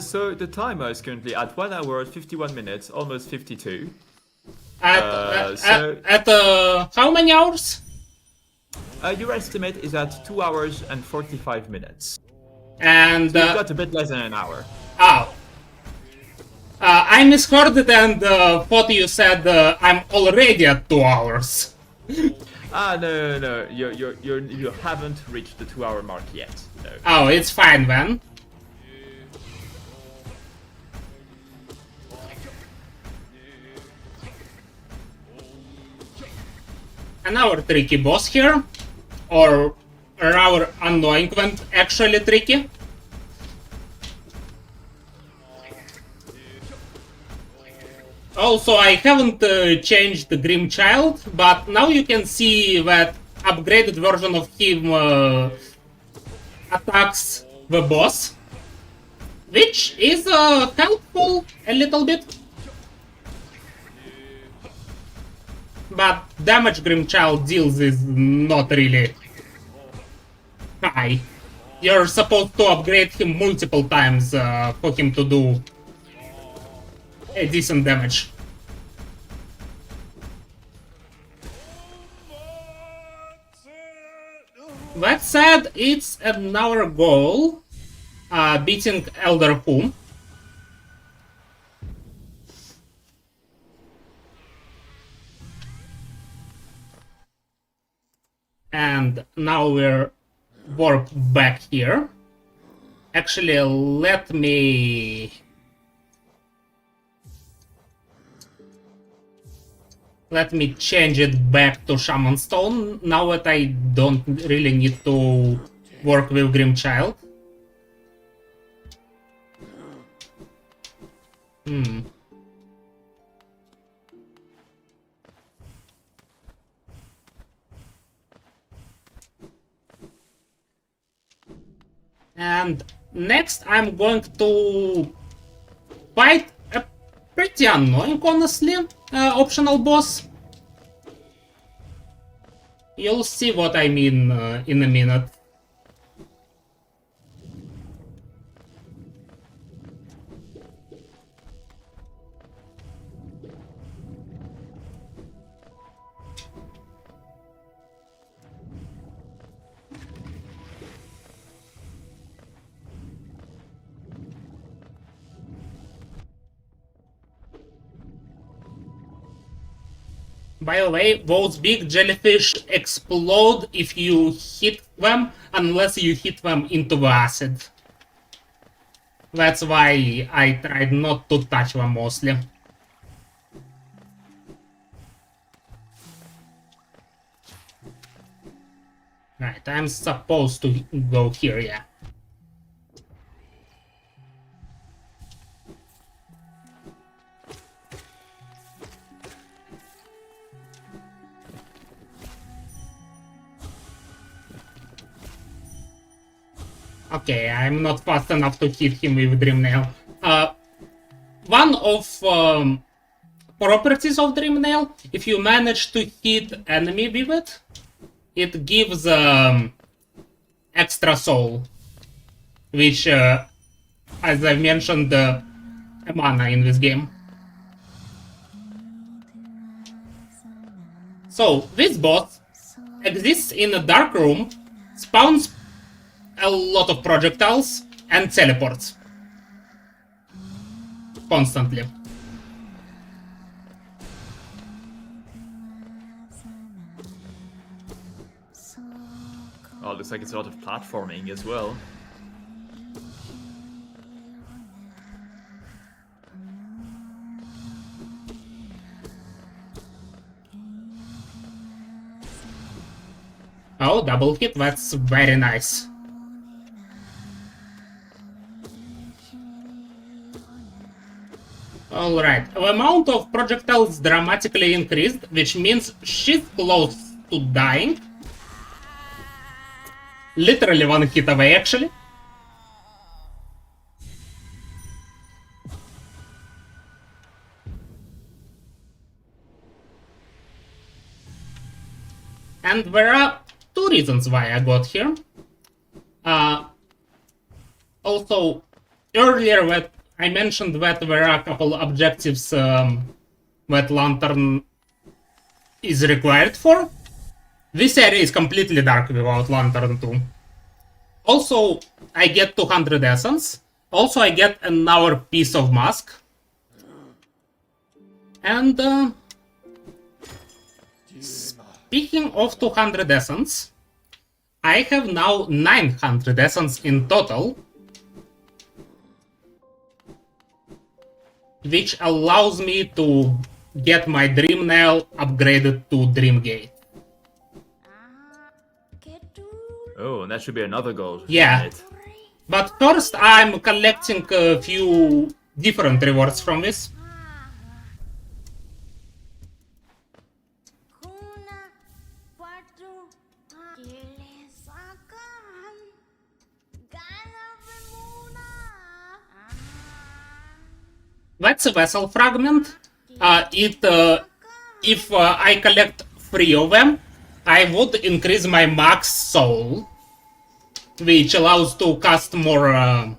So the timer is currently at 1 hour, 51 minutes, almost 52. At how many hours? Your estimate is at 2 hours and 45 minutes. And So you've got a bit less than an hour. Oh. I misheard it and thought you said I'm already at 2 hours. No. You haven't reached the 2-hour mark yet. No. Oh, it's fine then. And our tricky boss here, or our annoying one, actually tricky. Also, I haven't changed the Grim Child, but now you can see that upgraded version of him attacks the boss, which is helpful a little bit. But damage Grim Child deals is not really high. You're supposed to upgrade him multiple times for him to do a decent damage. That said, it's our goal, beating Elder Whom. And now we're warp back here. Actually, let me Let me change it back to Shaman Stone, now that I don't really need to work with Grim Child. And next I'm going to fight a pretty annoying, honestly, optional boss. You'll see what I mean in a minute. By the way, those big jellyfish explode if you hit them, unless you hit them into the acid. That's why I tried not to touch them mostly. Right, I'm supposed to go here, yeah. Okay, I'm not fast enough to hit him with Dream Nail. One of properties of Dream Nail, if you manage to hit enemy with it, it gives extra soul, which, as I mentioned, a mana in this game. So, this boss exists in a dark room, spawns a lot of projectiles, and teleports. Constantly. Oh, looks like it's a lot of platforming as well. Oh, double hit, that's very nice. Alright, the amount of projectiles dramatically increased, which means she's close to dying. Literally one hit away, actually. And there are two reasons why I got here. Also, earlier that I mentioned that there are a couple objectives that Lantern is required for. This area is completely dark without Lantern too. Also, I get 200 essence. Also, I get another piece of mask. And speaking of 200 essence, I have now 900 essence in total, which allows me to get my Dream Nail upgraded to Dream Gate. Oh, and that should be another goal. Yeah. But first I'm collecting a few different rewards from this. That's a vessel fragment. If I collect 3 of them, I would increase my max soul, which allows to cast more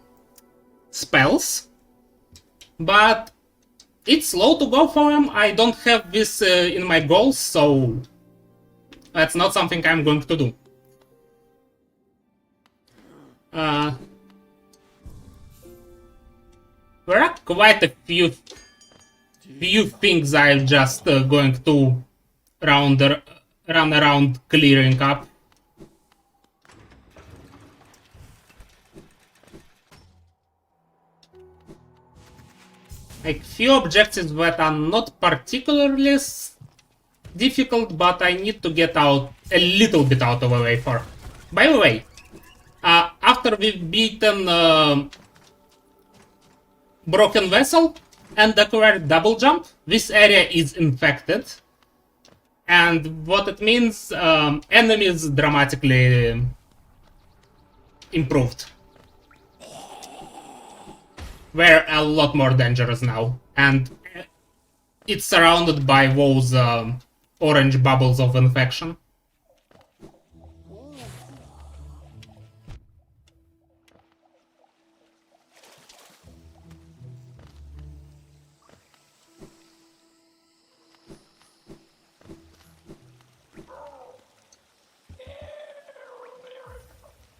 spells. But it's slow to go for them. I don't have this in my goals, so that's not something I'm going to do. There are quite a few things I'm just going to run around clearing up. Like few objectives that are not particularly difficult, but I need to get out a little bit out of the way for. By the way, after we've beaten Broken Vessel and acquired Double Jump, this area is infected. And what it means, enemies dramatically improved. We're a lot more dangerous now. And it's surrounded by those orange bubbles of infection.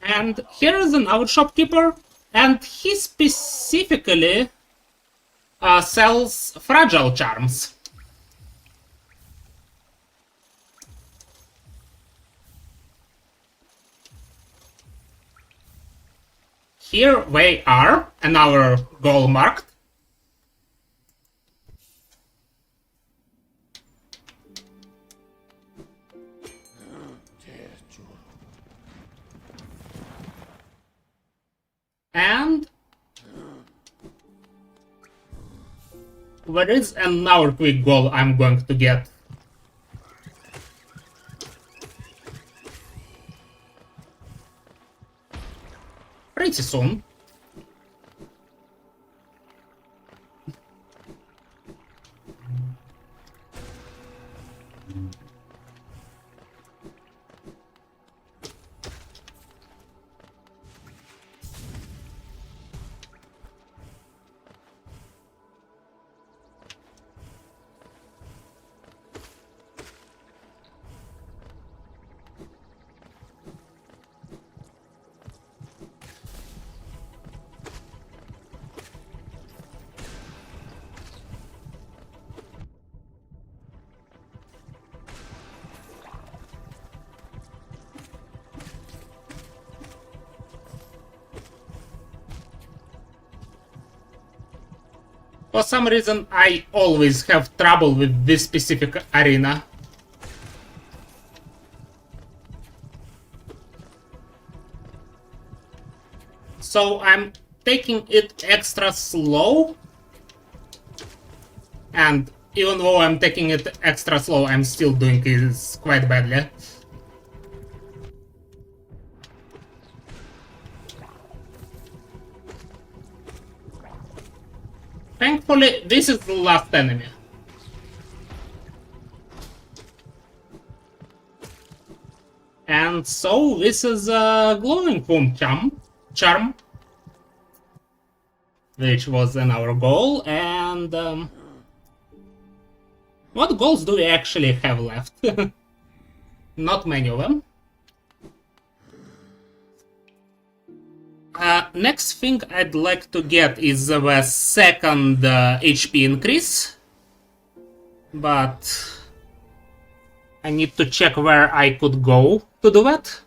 And here is another shopkeeper, and he specifically sells fragile charms. Here they are, another goal marked. And there is another quick goal I'm going to get. Pretty soon. For some reason, I always have trouble with this specific arena. So I'm taking it extra slow. And even though I'm taking it extra slow, I'm still doing it quite badly. Thankfully, this is the last enemy. And so, this is a glowing foam charm, which was in our goal, and what goals do we actually have left? Not many of them. Next thing I'd like to get is the second HP increase, but I need to check where I could go to do that.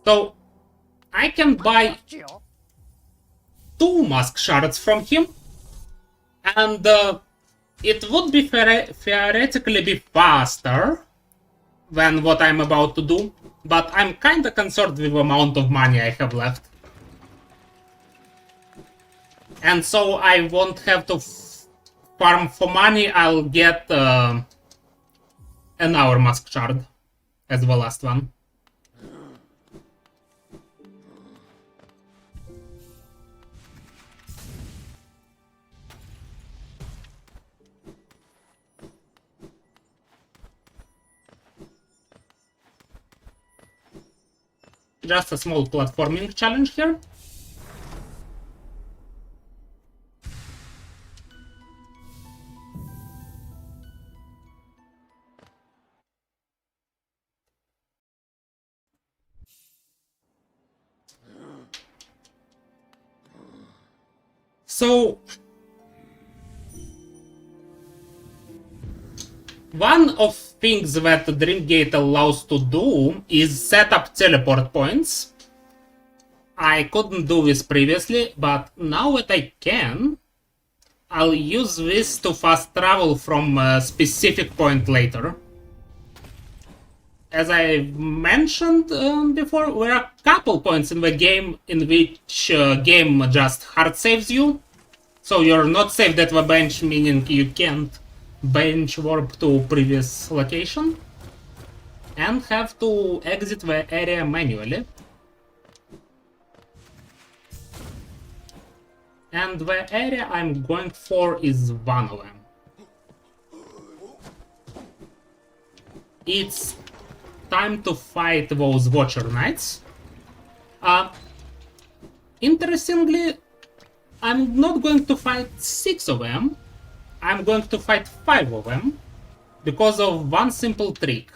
So I can buy 2 mask shards from him, and it would be theoretically be faster than what I'm about to do, but I'm kinda concerned with the amount of money I have left. And so I won't have to farm for money. I'll get another mask shard as the last one. Just a small platforming challenge here. So one of things that Dreamgate allows to do is set up teleport points. I couldn't do this previously, but now that I can, I'll use this to fast travel from a specific point later. As I mentioned before, there are a couple points in the game in which game just hard saves you. So you're not saved at the bench, meaning you can't bench warp to previous location. And have to exit the area manually. And the area I'm going for is one of them. It's time to fight those Watcher Knights. Interestingly, I'm not going to fight 6 of them. I'm going to fight 5 of them because of one simple trick.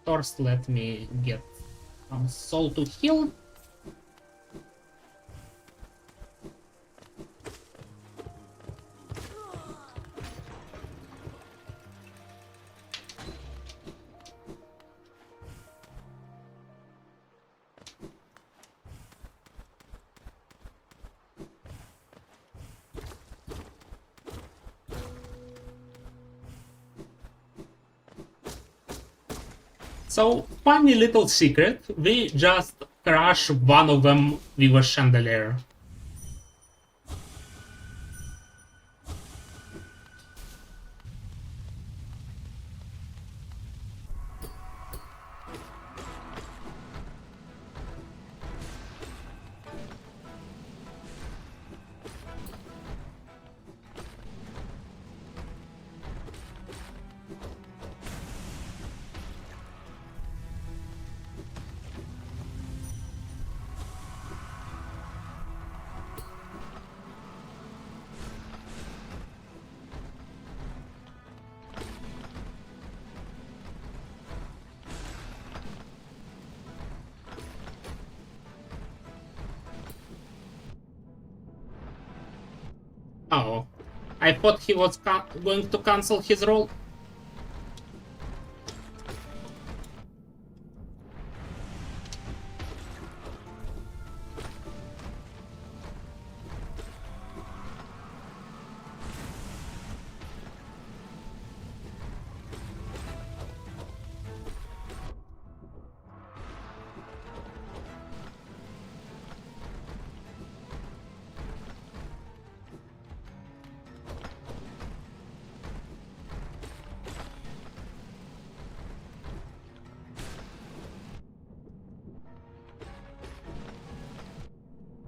First, let me get some soul to heal. So, funny little secret, we just crush one of them with a chandelier. Oh, I thought he was going to cancel his roll.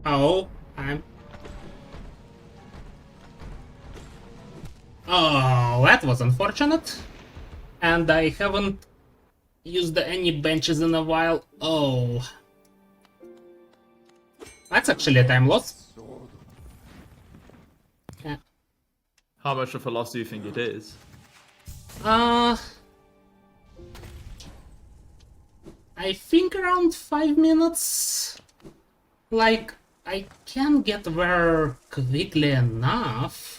Oh, Oh, that was unfortunate. And I haven't used any benches in a while. Oh. That's actually a time loss. Yeah. How much of a loss do you think it is? I think around 5 minutes. Like, I can get there quickly enough.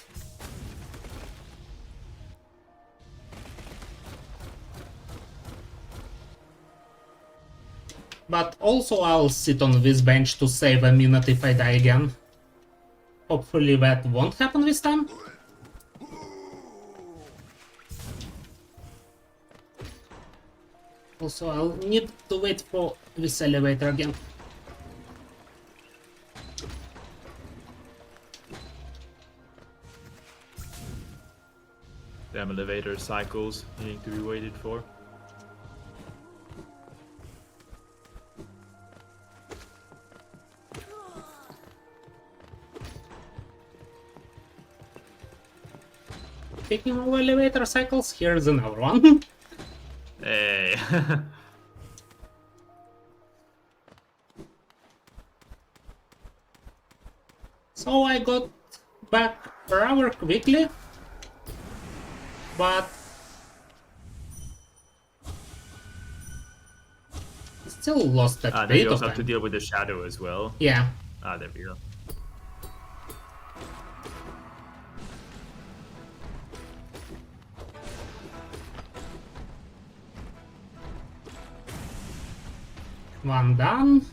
But also I'll sit on this bench to save a minute if I die again. Hopefully that won't happen this time. Also, I'll need to wait for this elevator again. Damn elevator cycles needing to be waited for. Speaking of elevator cycles, here's another one. Hey. So I got back rather quickly, but still lost a Then bit you of also have to time. deal with the shadow as well. Yeah. There we go. One done.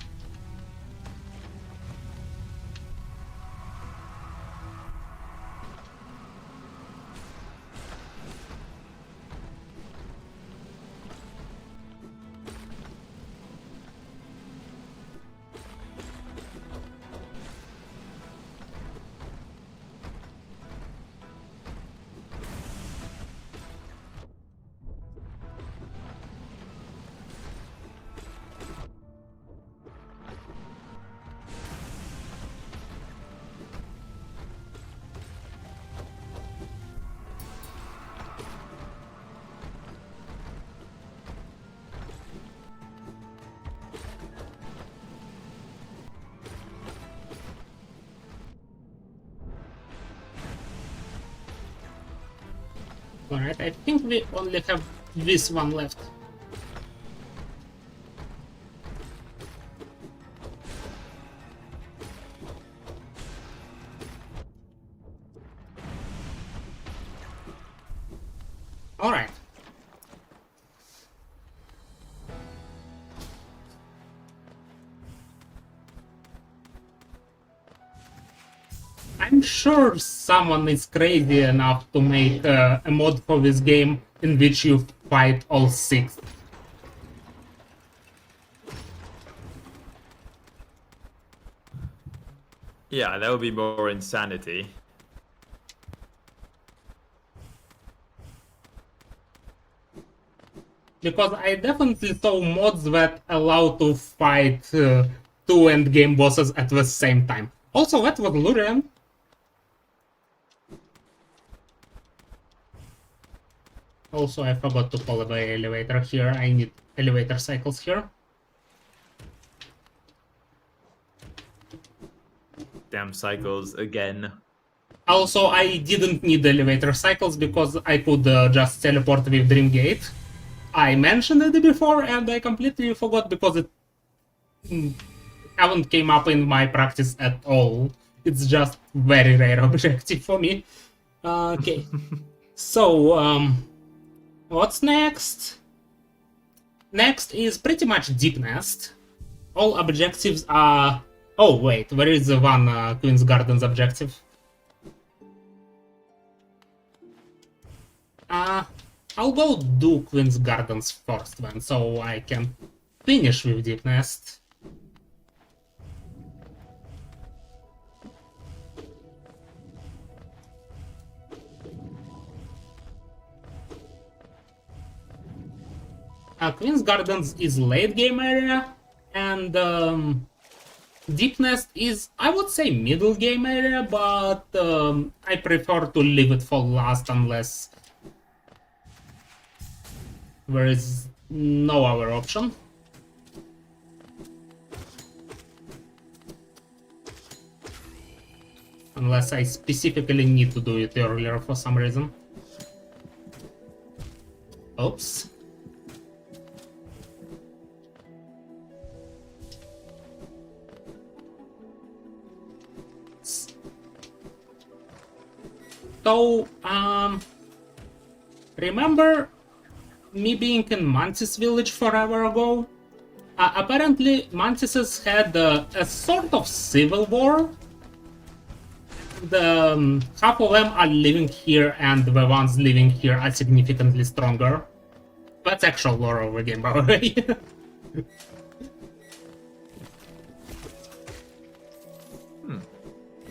Alright, I think we only have this one left. Alright. I'm sure someone is crazy enough to make a mod for this game in which you fight all 6. Yeah, that would be more insanity. Because I definitely saw mods that allow to fight 2 endgame bosses at the same time. Also, that was Lurian. Also, I forgot to follow the elevator here. I need elevator cycles here. Damn cycles again. Also, I didn't need elevator cycles because I could just teleport with Dreamgate. I mentioned it before and I completely forgot because it haven't came up in my practice at all. It's just very rare objective for me. Okay. So, what's next? Next is pretty much Deep Nest. All objectives are... Oh, wait, there is one Queen's Gardens objective. I'll go do Queen's Gardens first then, so I can finish with Deep Nest. Queen's Gardens is late game area, and Deep Nest is, I would say, middle game area, but I prefer to leave it for last unless there is no other option. Unless I specifically need to do it earlier for some reason. Oops. So, remember me being in Mantis village forever ago? Apparently, Mantises had a sort of civil war. Half of them are living here, and the ones living here are significantly stronger. That's actual lore of the game, by the way.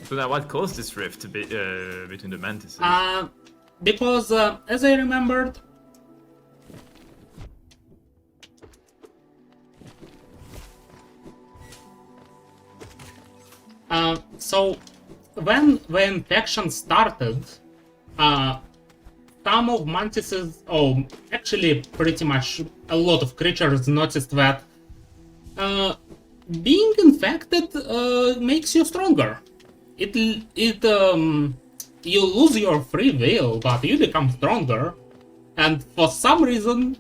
So now what caused this rift between the mantises? Because, as I remembered, so when the infection started, some of mantises, actually pretty much a lot of creatures noticed that being infected makes you stronger. You lose your free will, but you become stronger. And for some reason,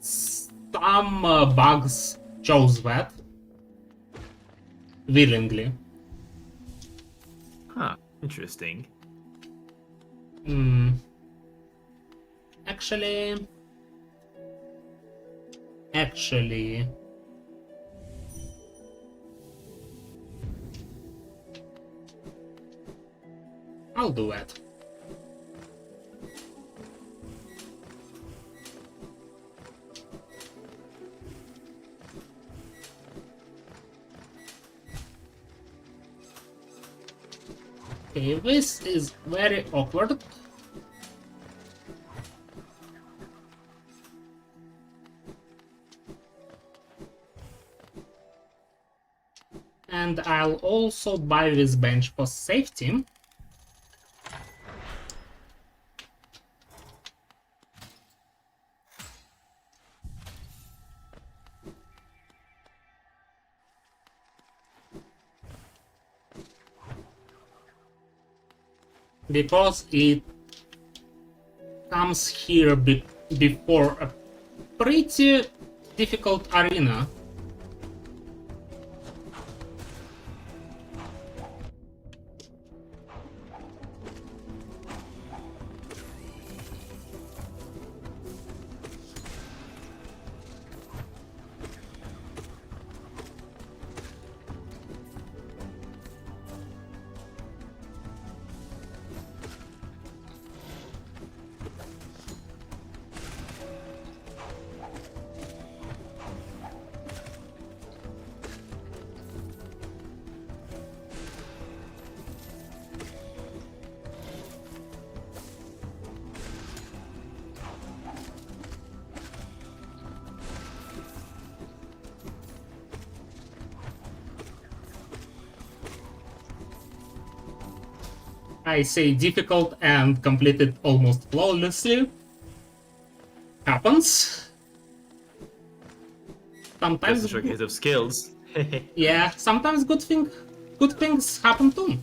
some bugs chose that willingly. Huh. Interesting. Actually, I'll do that. Okay, this is very awkward. And I'll also buy this bench for safety. Because it comes here before a pretty difficult arena. I say difficult and completed almost flawlessly. Happens. Sometimes Just a showcase of skills. yeah, sometimes good things happen too.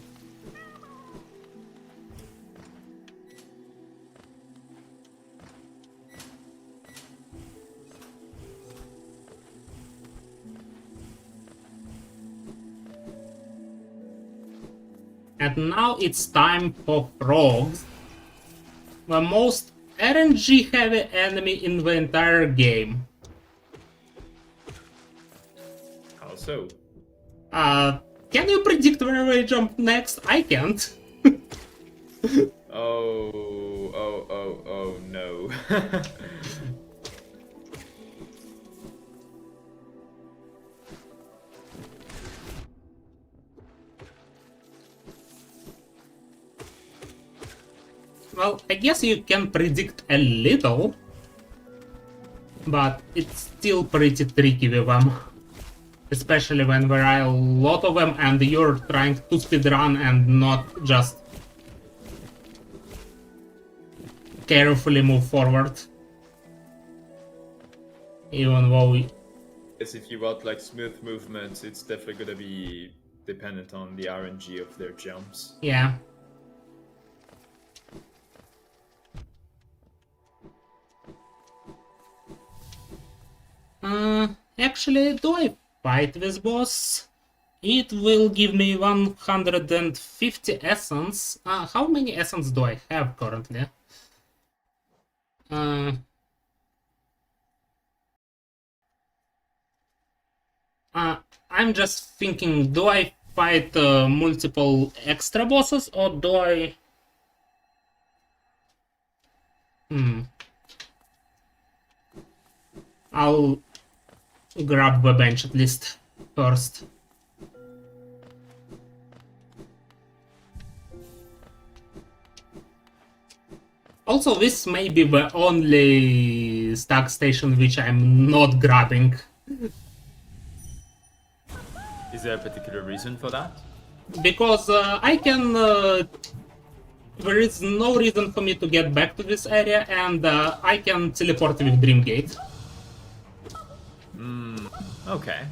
And now it's time for frogs, the most RNG heavy enemy in the entire game. How so? Can you predict where they jump next? I can't. Oh no. Well, I guess you can predict a little, but it's still pretty tricky with them. Especially when there are a lot of them and you're trying to speedrun and not just carefully move forward. Even though... Yes, if you want like smooth movements, it's definitely gonna be dependent on the RNG of their jumps. yeah. Actually, do I fight this boss? It will give me 150 essence. How many essence do I have currently? I'm just thinking, do I fight multiple extra bosses or do I... I'll grab the bench at least first. Also, this may be the only stack station which I'm not grabbing. Is there a particular reason for that? Because I can... there is no reason for me to get back to this area, and I can teleport with Dreamgate. Okay.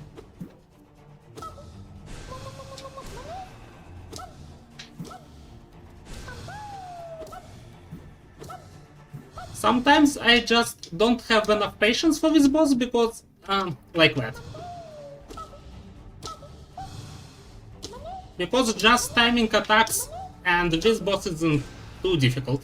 Sometimes I just don't have enough patience for this boss because... like that. Because just timing attacks and this boss isn't too difficult.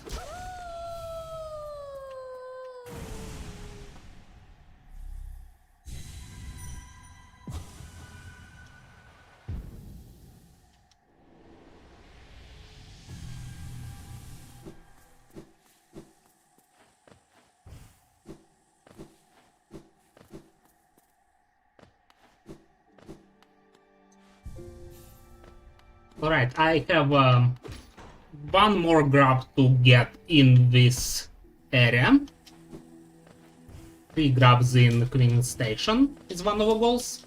Alright, I have one more grab to get in this area. 3 grabs in Queen Station is one of the goals.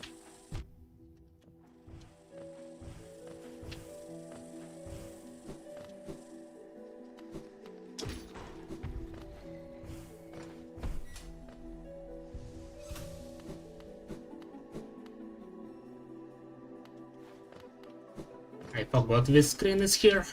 I forgot this screen is here.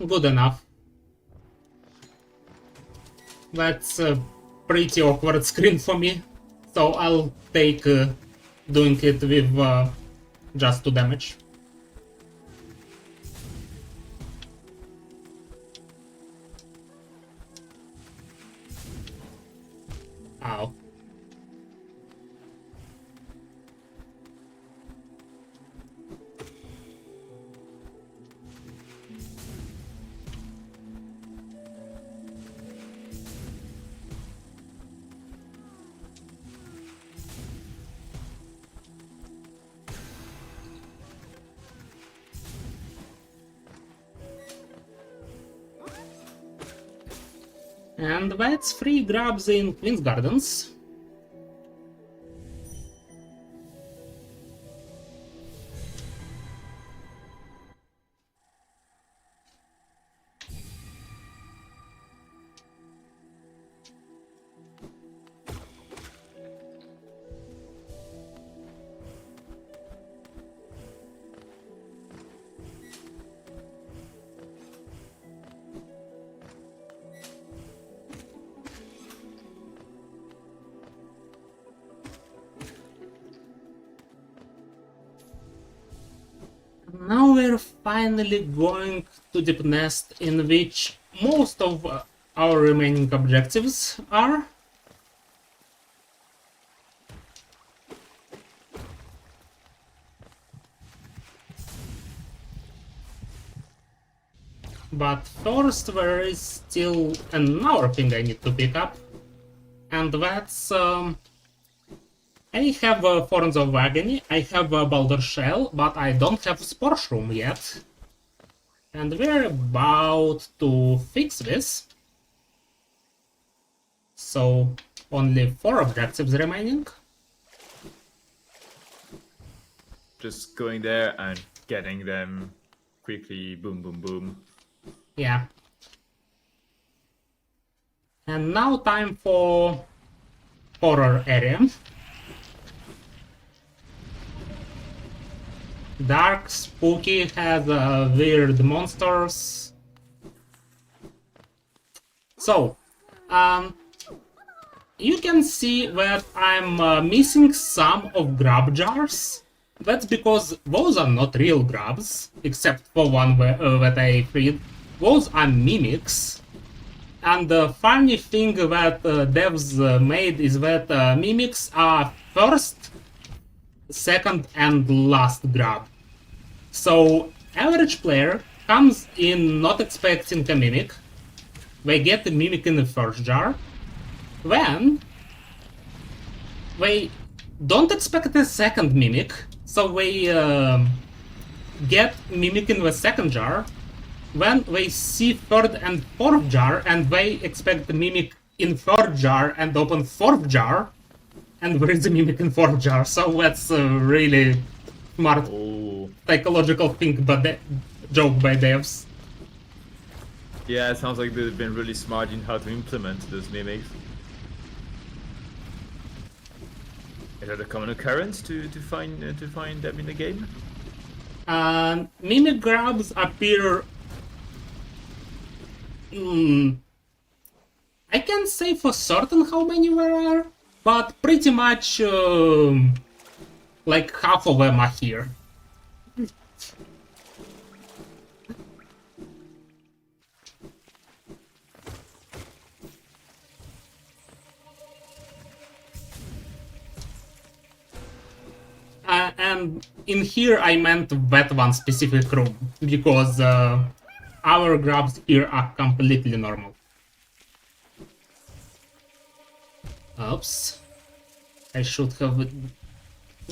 Good enough. That's a pretty awkward screen for me, so I'll take doing it with just 2 damage. Ow. And that's 3 grabs in Queen's Gardens. Now we're finally going to Deep Nest, in which most of our remaining objectives are. But first there is still another thing I need to pick up, and that's I have Thorns of Agony, I have Boulder Shell, but I don't have Spore Shroom yet. And we're about to fix this. So, only 4 objectives remaining. Just going there and getting them quickly, boom, boom, boom. Yeah. And now time for horror area. Dark, spooky, has weird monsters. So, you can see that I'm missing some of grab jars. That's because those are not real grabs, except for one that I freed. Those are mimics. And the funny thing that devs made is that mimics are first, second, and last grab. So, average player comes in not expecting a mimic. They get the mimic in the first jar. Then, they don't expect a second mimic, so they get mimic in the second jar. Then they see third and fourth jar, and they expect the mimic in third jar and open fourth jar. and there is a mimic in 4 jar, so that's a really smart Oh. psychological thing, but joke by devs. Yeah, it sounds like they've been really smart in how to implement those mimics. Is that a common occurrence to find them in the game? Mimic grabs appear. I can't say for certain how many there are, but pretty much like half of them are here. And in here I meant that one specific room, because our grabs here are completely normal. Oops. I should have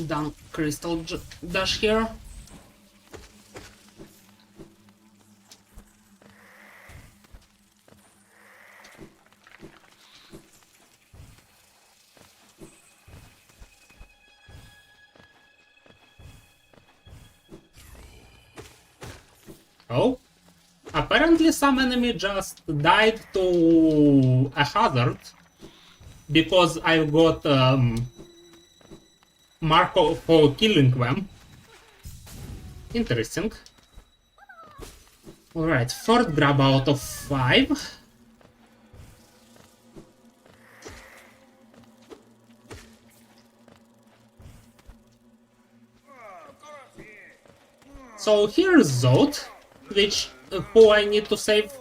done crystal dash here. Oh, apparently some enemy just died to a hazard because I've got Marco for killing them. Interesting. Alright, third grab out of 5. So here's Zod, who I need to save.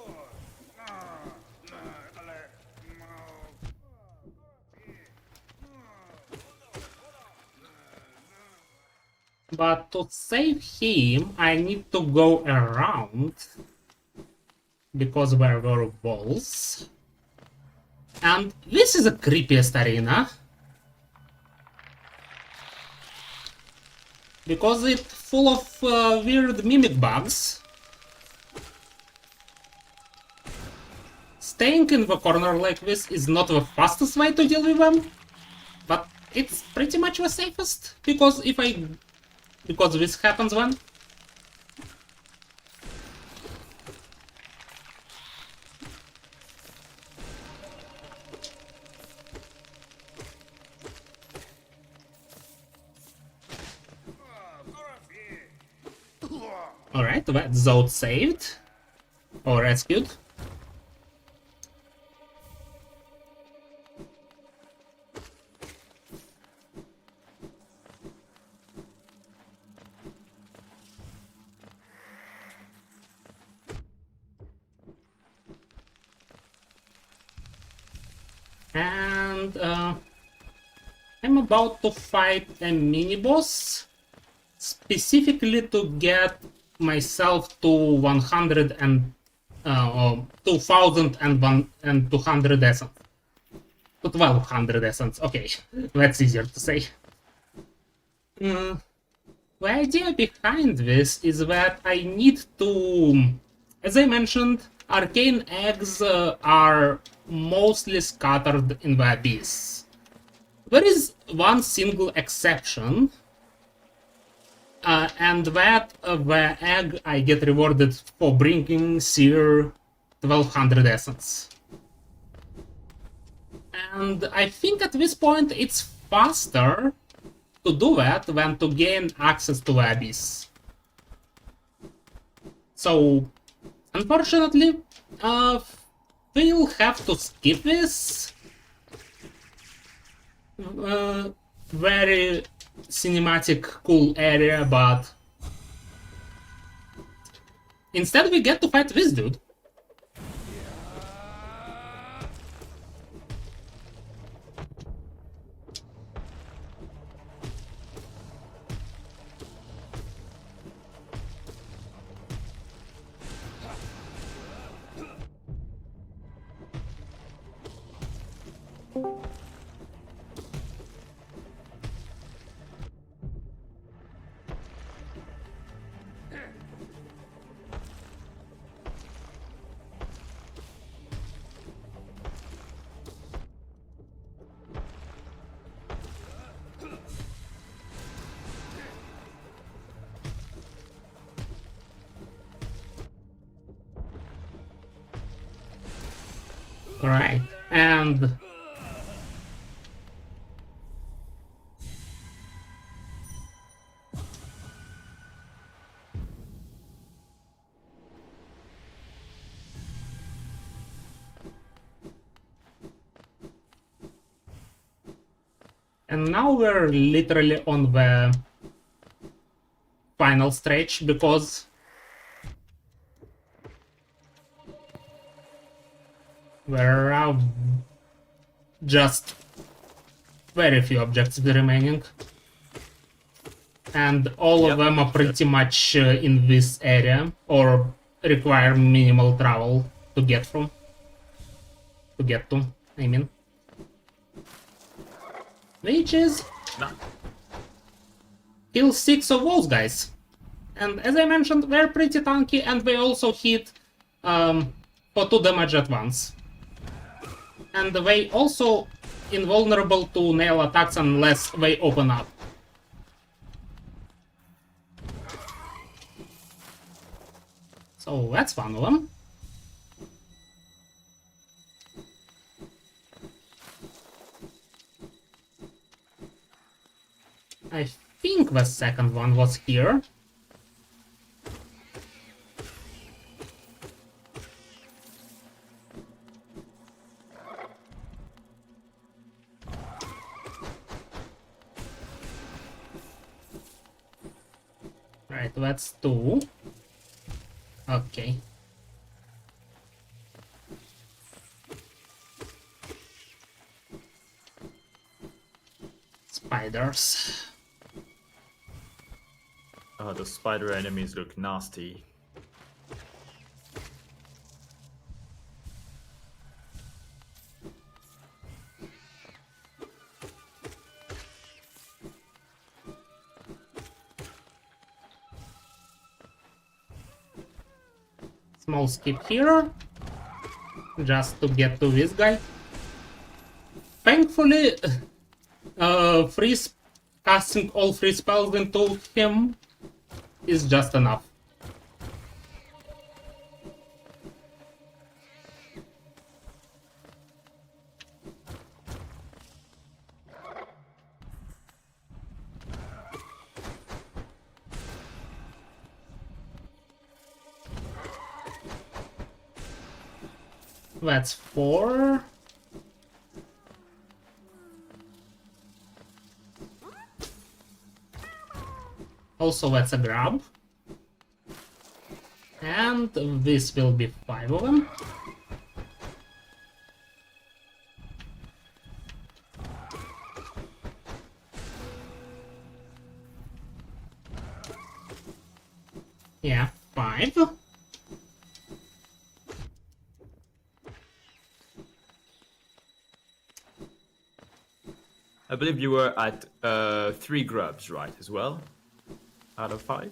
But to save him, I need to go around, because there were walls. And this is the creepiest arena, because it's full of weird mimic bugs. Staying in the corner like this is not the fastest way to deal with them, but it's pretty much the safest, because this happens when. Alright, that Zod saved. Or rescued. And I'm about to fight a mini-boss, specifically to get myself to 100 and 2,200 essence. To 1,200 essence, okay, that's easier to say. The idea behind this is that I need to, as I mentioned, arcane eggs are mostly scattered in the abyss. There is one single exception, and that the egg I get rewarded for bringing Seer 1200 essence. And I think at this point it's faster to do that than to gain access to the abyss. So, unfortunately, we'll have to skip this. Very cinematic, cool area, but instead we get to fight this dude. Right, and now we're literally on the final stretch because there are just very few objectives remaining. And all of them are pretty much in this area, or require minimal travel to get from. To get to, I mean. Which is... kill 6 of those guys. And as I mentioned, they're pretty tanky, and they also hit for 2 damage at once. And they also invulnerable to nail attacks unless they open up. So that's one of them. I think the second one was here. Right, that's 2. Okay. Spiders. Oh, the spider enemies look nasty. Small skip here, just to get to this guy. Thankfully, casting all 3 spells into him is just enough. That's 4. Also, that's a grab. And this will be 5 of them. Yeah, 5. I believe you were at 3 grubs, right, as well? Out of 5?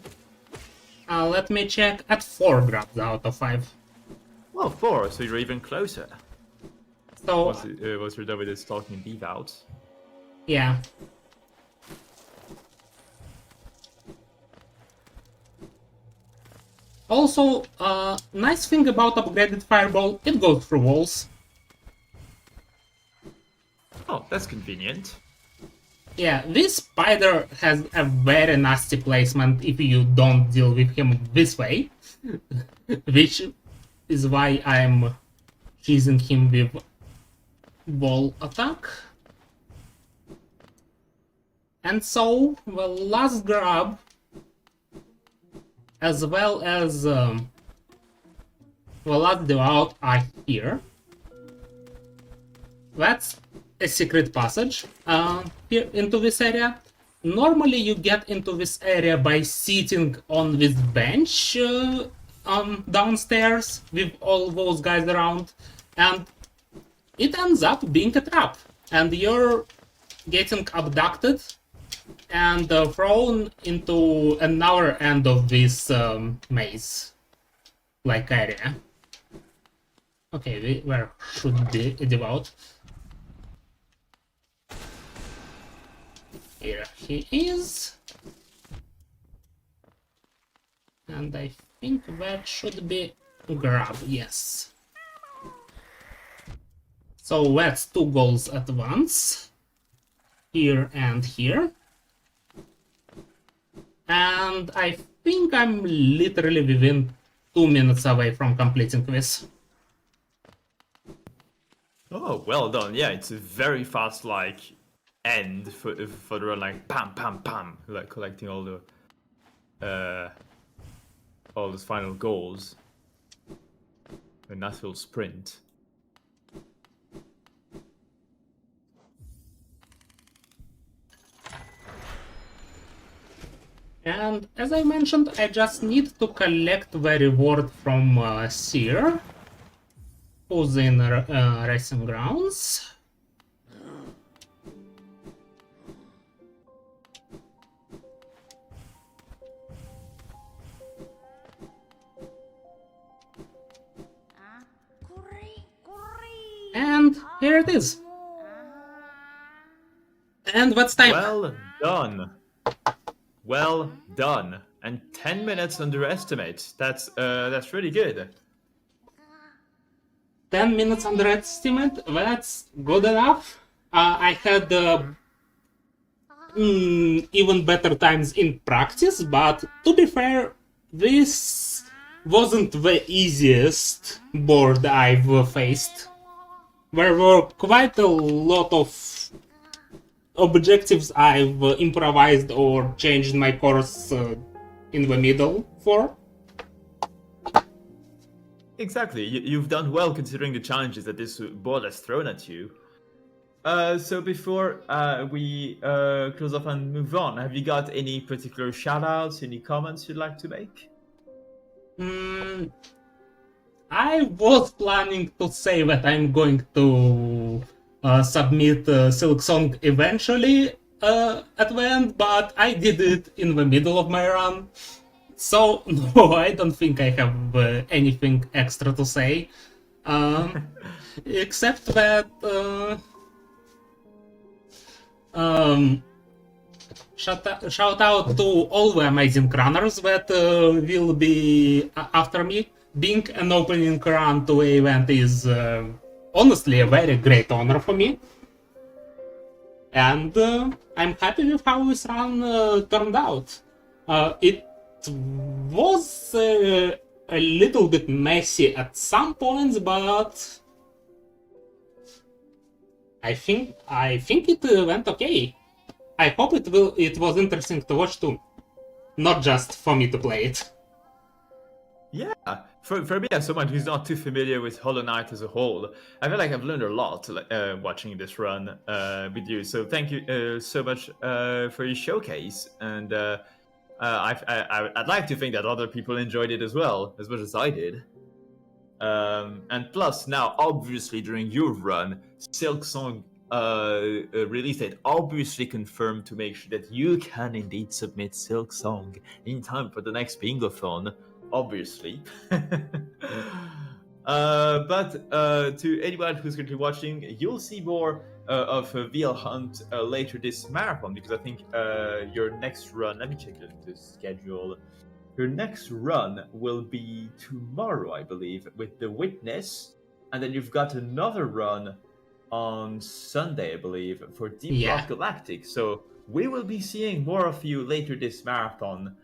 Let me check. At 4 grabs out of 5. Well, 4, so you're even closer. So... was your David is talking beef out? Yeah. Also, nice thing about upgraded Fireball, it goes through walls. Oh, that's convenient. Yeah, this spider has a very nasty placement if you don't deal with him this way. Which is why I'm choosing him with wall attack. And so, the last grab, as well as the last devout are here. That's a secret passage here into this area. Normally you get into this area by sitting on this bench downstairs with all those guys around, and it ends up being a trap, and you're getting abducted and thrown into another end of this maze like area. Okay, where should be devout? Here he is. And I think that should be grab, yes. So that's 2 goals at once. Here and here. And I think I'm literally within 2 minutes away from completing this. Oh, well done. Yeah, it's a very fast like end for the run, like pam pam pam, like collecting all those final goals. A nice little sprint. And as I mentioned, I just need to collect the reward from Seer, who's in Racing Grounds. And here it is. And what's time? Well done. Well done. And 10 minutes underestimate. That's really good. 10 minutes underestimate, that's good enough. I had even better times in practice, but to be fair, this wasn't the easiest board I've faced. There were quite a lot of objectives I've improvised or changed my course in the middle for. Exactly. You've done well considering the challenges that this board has thrown at you. So before we close off and move on, have you got any particular shout-outs, any comments you'd like to make? I was planning to say that I'm going to submit Silk Song eventually at the end, but I did it in the middle of my run. So, no, I don't think I have anything extra to say. Except that... shout out to all the amazing runners that will be after me. Being an opening run to the event is honestly a very great honor for me. And I'm happy with how this run turned out. It was a little bit messy at some points, but I think it went okay. I hope it was interesting to watch too, not just for me to play it. Yeah, for me as someone who's not too familiar with Hollow Knight as a whole, I feel like I've learned a lot watching this run with you. So thank you so much for your showcase, and I'd like to think that other people enjoyed it as well, as much as I did. And plus, now obviously during your run, Silk Song release date obviously confirmed to make sure that you can indeed submit Silk Song in time for the next Bingothon. Obviously. But to anyone who's going to be watching, you'll see more of vlhunt later this marathon, because I think your next run, let me check the schedule. Your next run will be tomorrow, I believe, with The Witness, and then you've got another run on Sunday, I believe, for Deep Rock Galactic. So we will be seeing more of you later this marathon.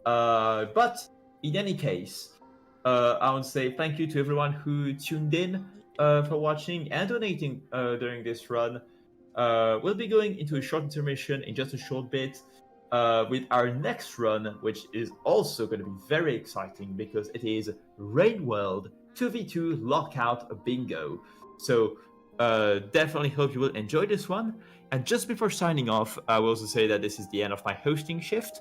But in any case, I want to say thank you to everyone who tuned in for watching and donating during this run. We'll be going into a short intermission in just a short bit with our next run, which is also going to be very exciting because it is Rain World 2v2 Lockout Bingo. So definitely hope you will enjoy this one. And just before signing off, I will also say that this is the end of my hosting shift.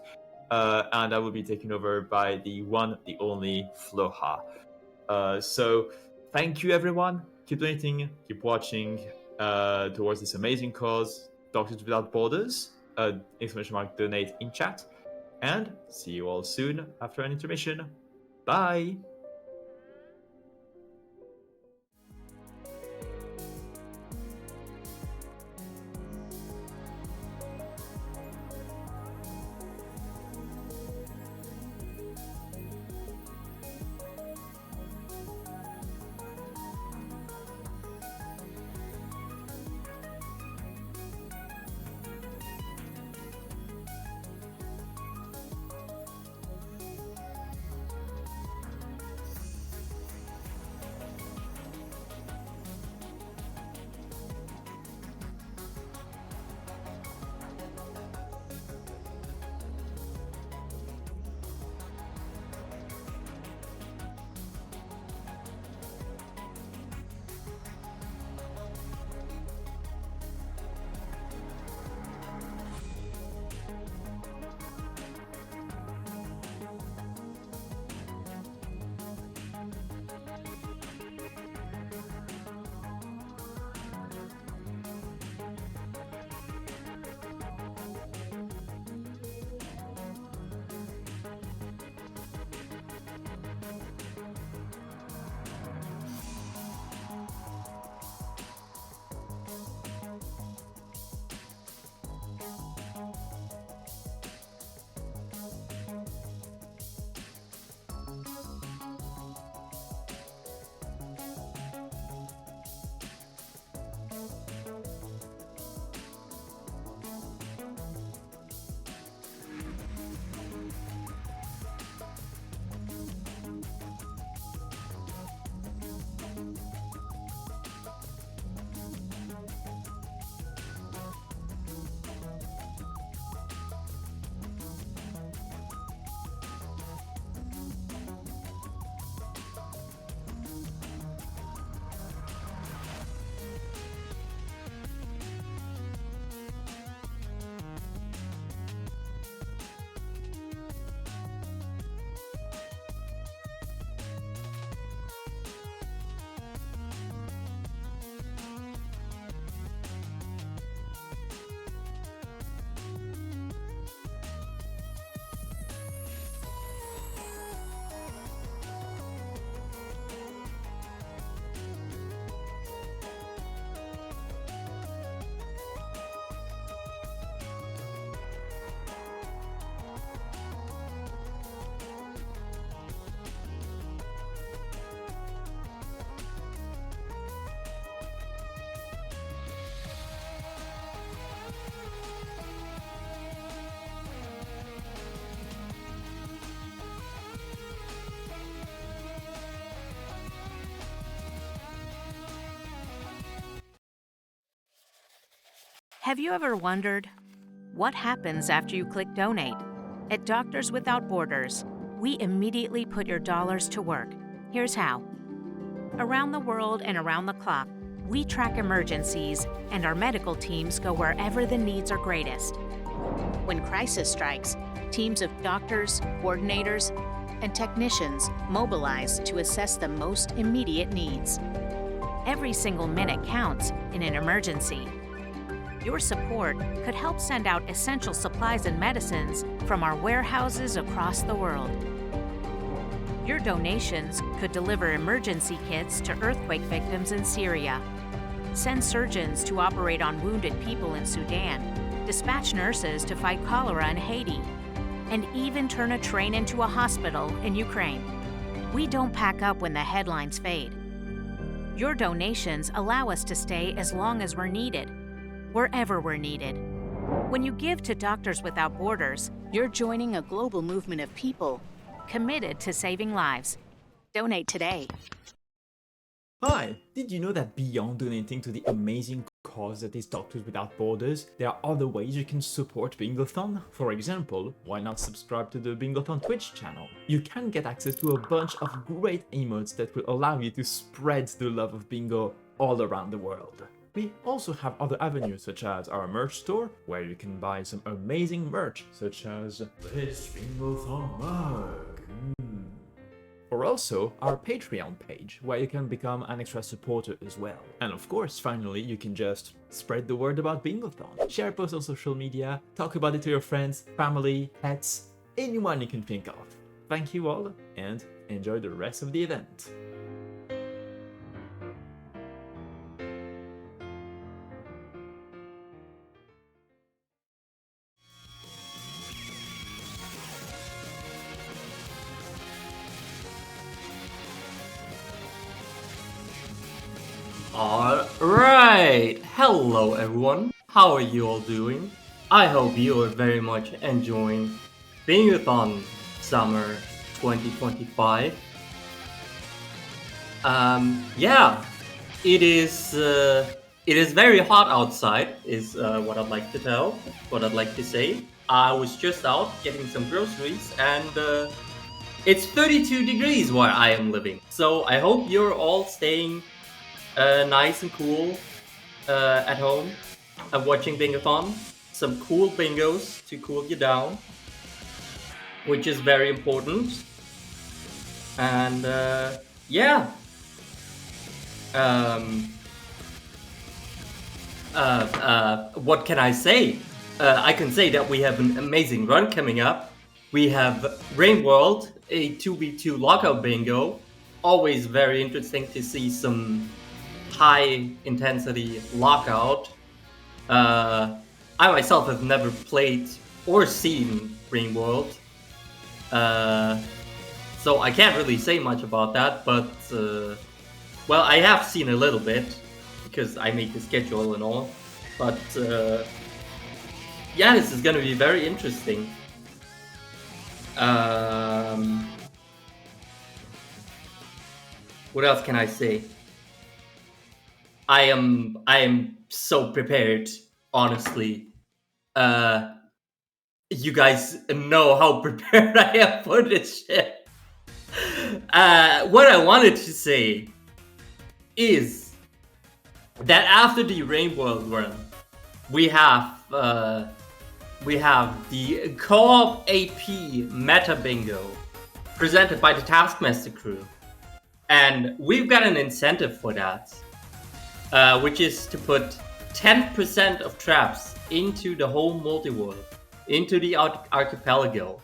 And I will be taken over by the one, the only Floha. So thank you, everyone. Keep donating, keep watching towards this amazing cause, Doctors Without Borders. Exclamation mark donate in chat. And see you all soon after an intermission. Bye. Have you ever wondered what happens after you click donate? At Doctors Without Borders, we immediately put your dollars to work. Here's how. Around the world and around the clock, we track emergencies, and our medical teams go wherever the needs are greatest. When crisis strikes, teams of doctors, coordinators, and technicians mobilize to assess the most immediate needs. Every single minute counts in an emergency. Your support could help send out essential supplies and medicines from our warehouses across the world. Your donations could deliver emergency kits to earthquake victims in Syria, send surgeons to operate on wounded people in Sudan, dispatch nurses to fight cholera in Haiti, and even turn a train into a hospital in Ukraine. We don't pack up when the headlines fade. Your donations allow us to stay as long as we're needed, wherever we're needed. When you give to Doctors Without Borders, you're joining a global movement of people committed to saving lives. Donate today. Hi! Did you know that beyond donating to the amazing cause that is Doctors Without Borders, there are other ways you can support Bingothon? For example, why not subscribe to the Bingothon Twitch channel? You can get access to a bunch of great emotes that will allow you to spread the love of bingo all around the world. We also have other avenues such as our merch store, where you can buy some amazing merch such as this Bingothon mug. Or also our Patreon page, where you can become an extra supporter as well. And of course, finally, you can just spread the word about Bingothon. Share posts on social media, talk about it to your friends, family, pets, anyone you can think of. Thank you all, and enjoy the rest of the event. Alright, hello everyone, how are you all doing? I hope you are very much enjoying Bingothon Summer 2025. Yeah, it is very hot outside, is what I'd like to say. I was just out getting some groceries and it's 32 degrees where I am living. So I hope you're all staying nice and cool at home and watching Bingothon. Some cool bingos to cool you down, which is very important. And yeah. What can I say? I can say that we have an amazing run coming up. We have Rain World, a 2v2 lockout bingo. Always very interesting to see some high intensity lockout. I myself have never played or seen Rain World, so I can't really say much about that, but well, I have seen a little bit because I made the schedule and all, but yeah, this is gonna be very interesting. What else can I say? I am so prepared, honestly. You guys know how prepared I am for this shit. What I wanted to say is that after the Rain World run, we have the co-op AP Meta Bingo presented by the Taskmaster crew, and we've got an incentive for that. Which is to put 10% of traps into the whole multi-world, into the archipelago.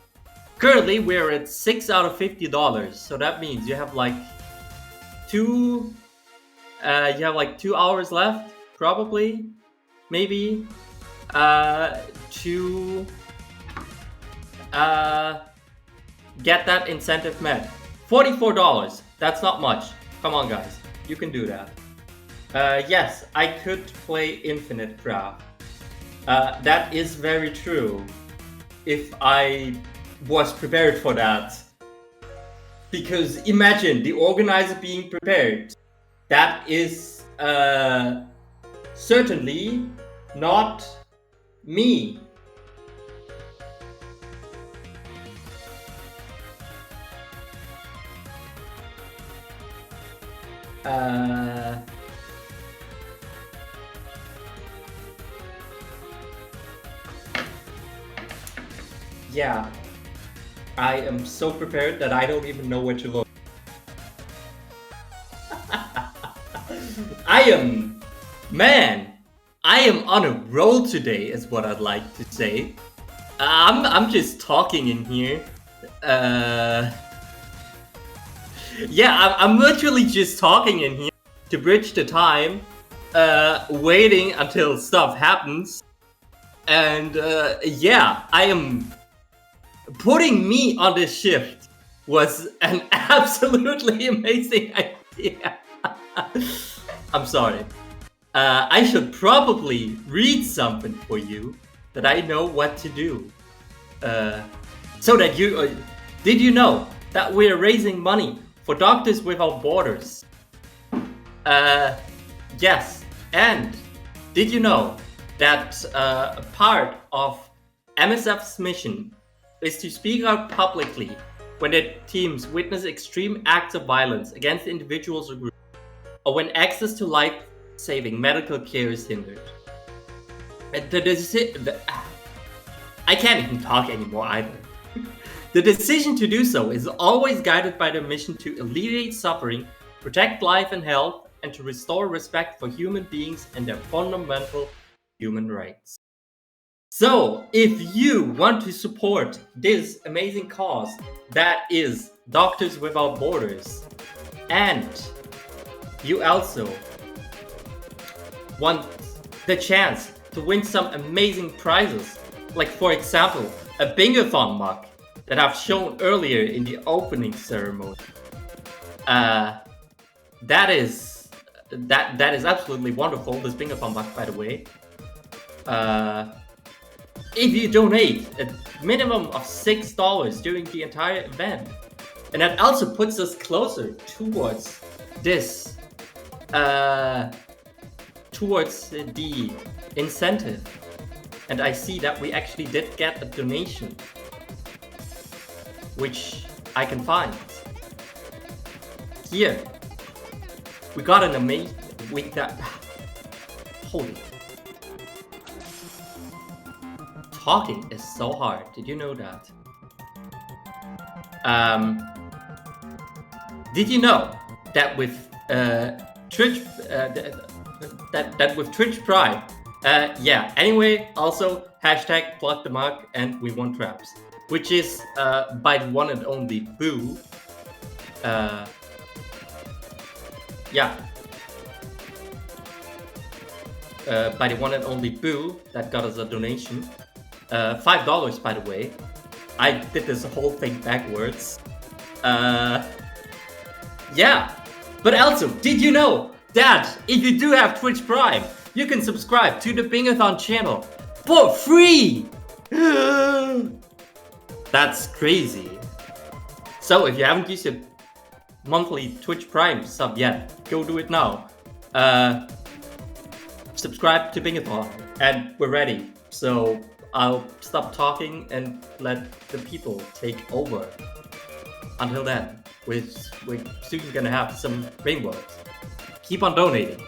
Currently, we're at $6 out of $50, so that means you have like 2 hours left, probably, maybe, to get that incentive met. $44, that's not much. Come on, guys, you can do that. Yes, I could play Infinite Craft. That is very true. If I was prepared for that. Because imagine the organizer being prepared. That is certainly not me. Yeah, I am so prepared that I don't even know where to look. I am on a roll today, is what I'd like to say. I'm just talking in here. Yeah, I'm literally just talking in here to bridge the time, waiting until stuff happens. And yeah, I am putting me on this shift was an absolutely amazing idea. I'm sorry. I should probably read something for you that I know what to do. So that you did you know that we're raising money for Doctors Without Borders? Yes. And did you know that a part of MSF's mission is to speak out publicly when their teams witness extreme acts of violence against individuals or groups, or when access to life-saving medical care is hindered? I can't even talk anymore either. The decision to do so is always guided by the mission to alleviate suffering, protect life and health, and to restore respect for human beings and their fundamental human rights. So, if you want to support this amazing cause that is Doctors Without Borders, and you also want the chance to win some amazing prizes, like for example, a Bingothon mug that I've shown earlier in the opening ceremony. That is absolutely wonderful, this Bingothon mug, by the way. If you donate a minimum of $6 during the entire event, and that also puts us closer towards this, towards the incentive. And I see that we actually did get a donation, which I can find here. We got an amazing, holy. Talking is so hard. Did you know that? Did you know that with Twitch, that with Twitch Prime, yeah. Anyway, also hashtag plug the mug and we want traps, which is by the one and only Boo. Yeah. By the one and only Boo that got us a donation. $5, by the way. I did this whole thing backwards. Yeah. But also, did you know that if you do have Twitch Prime, you can subscribe to the Bingothon channel for free? That's crazy. So if you haven't used your monthly Twitch Prime sub yet, go do it now. Subscribe to Bingothon, and we're ready. So I'll stop talking and let the people take over. Until then, we're soon gonna have some rainbows. Keep on donating.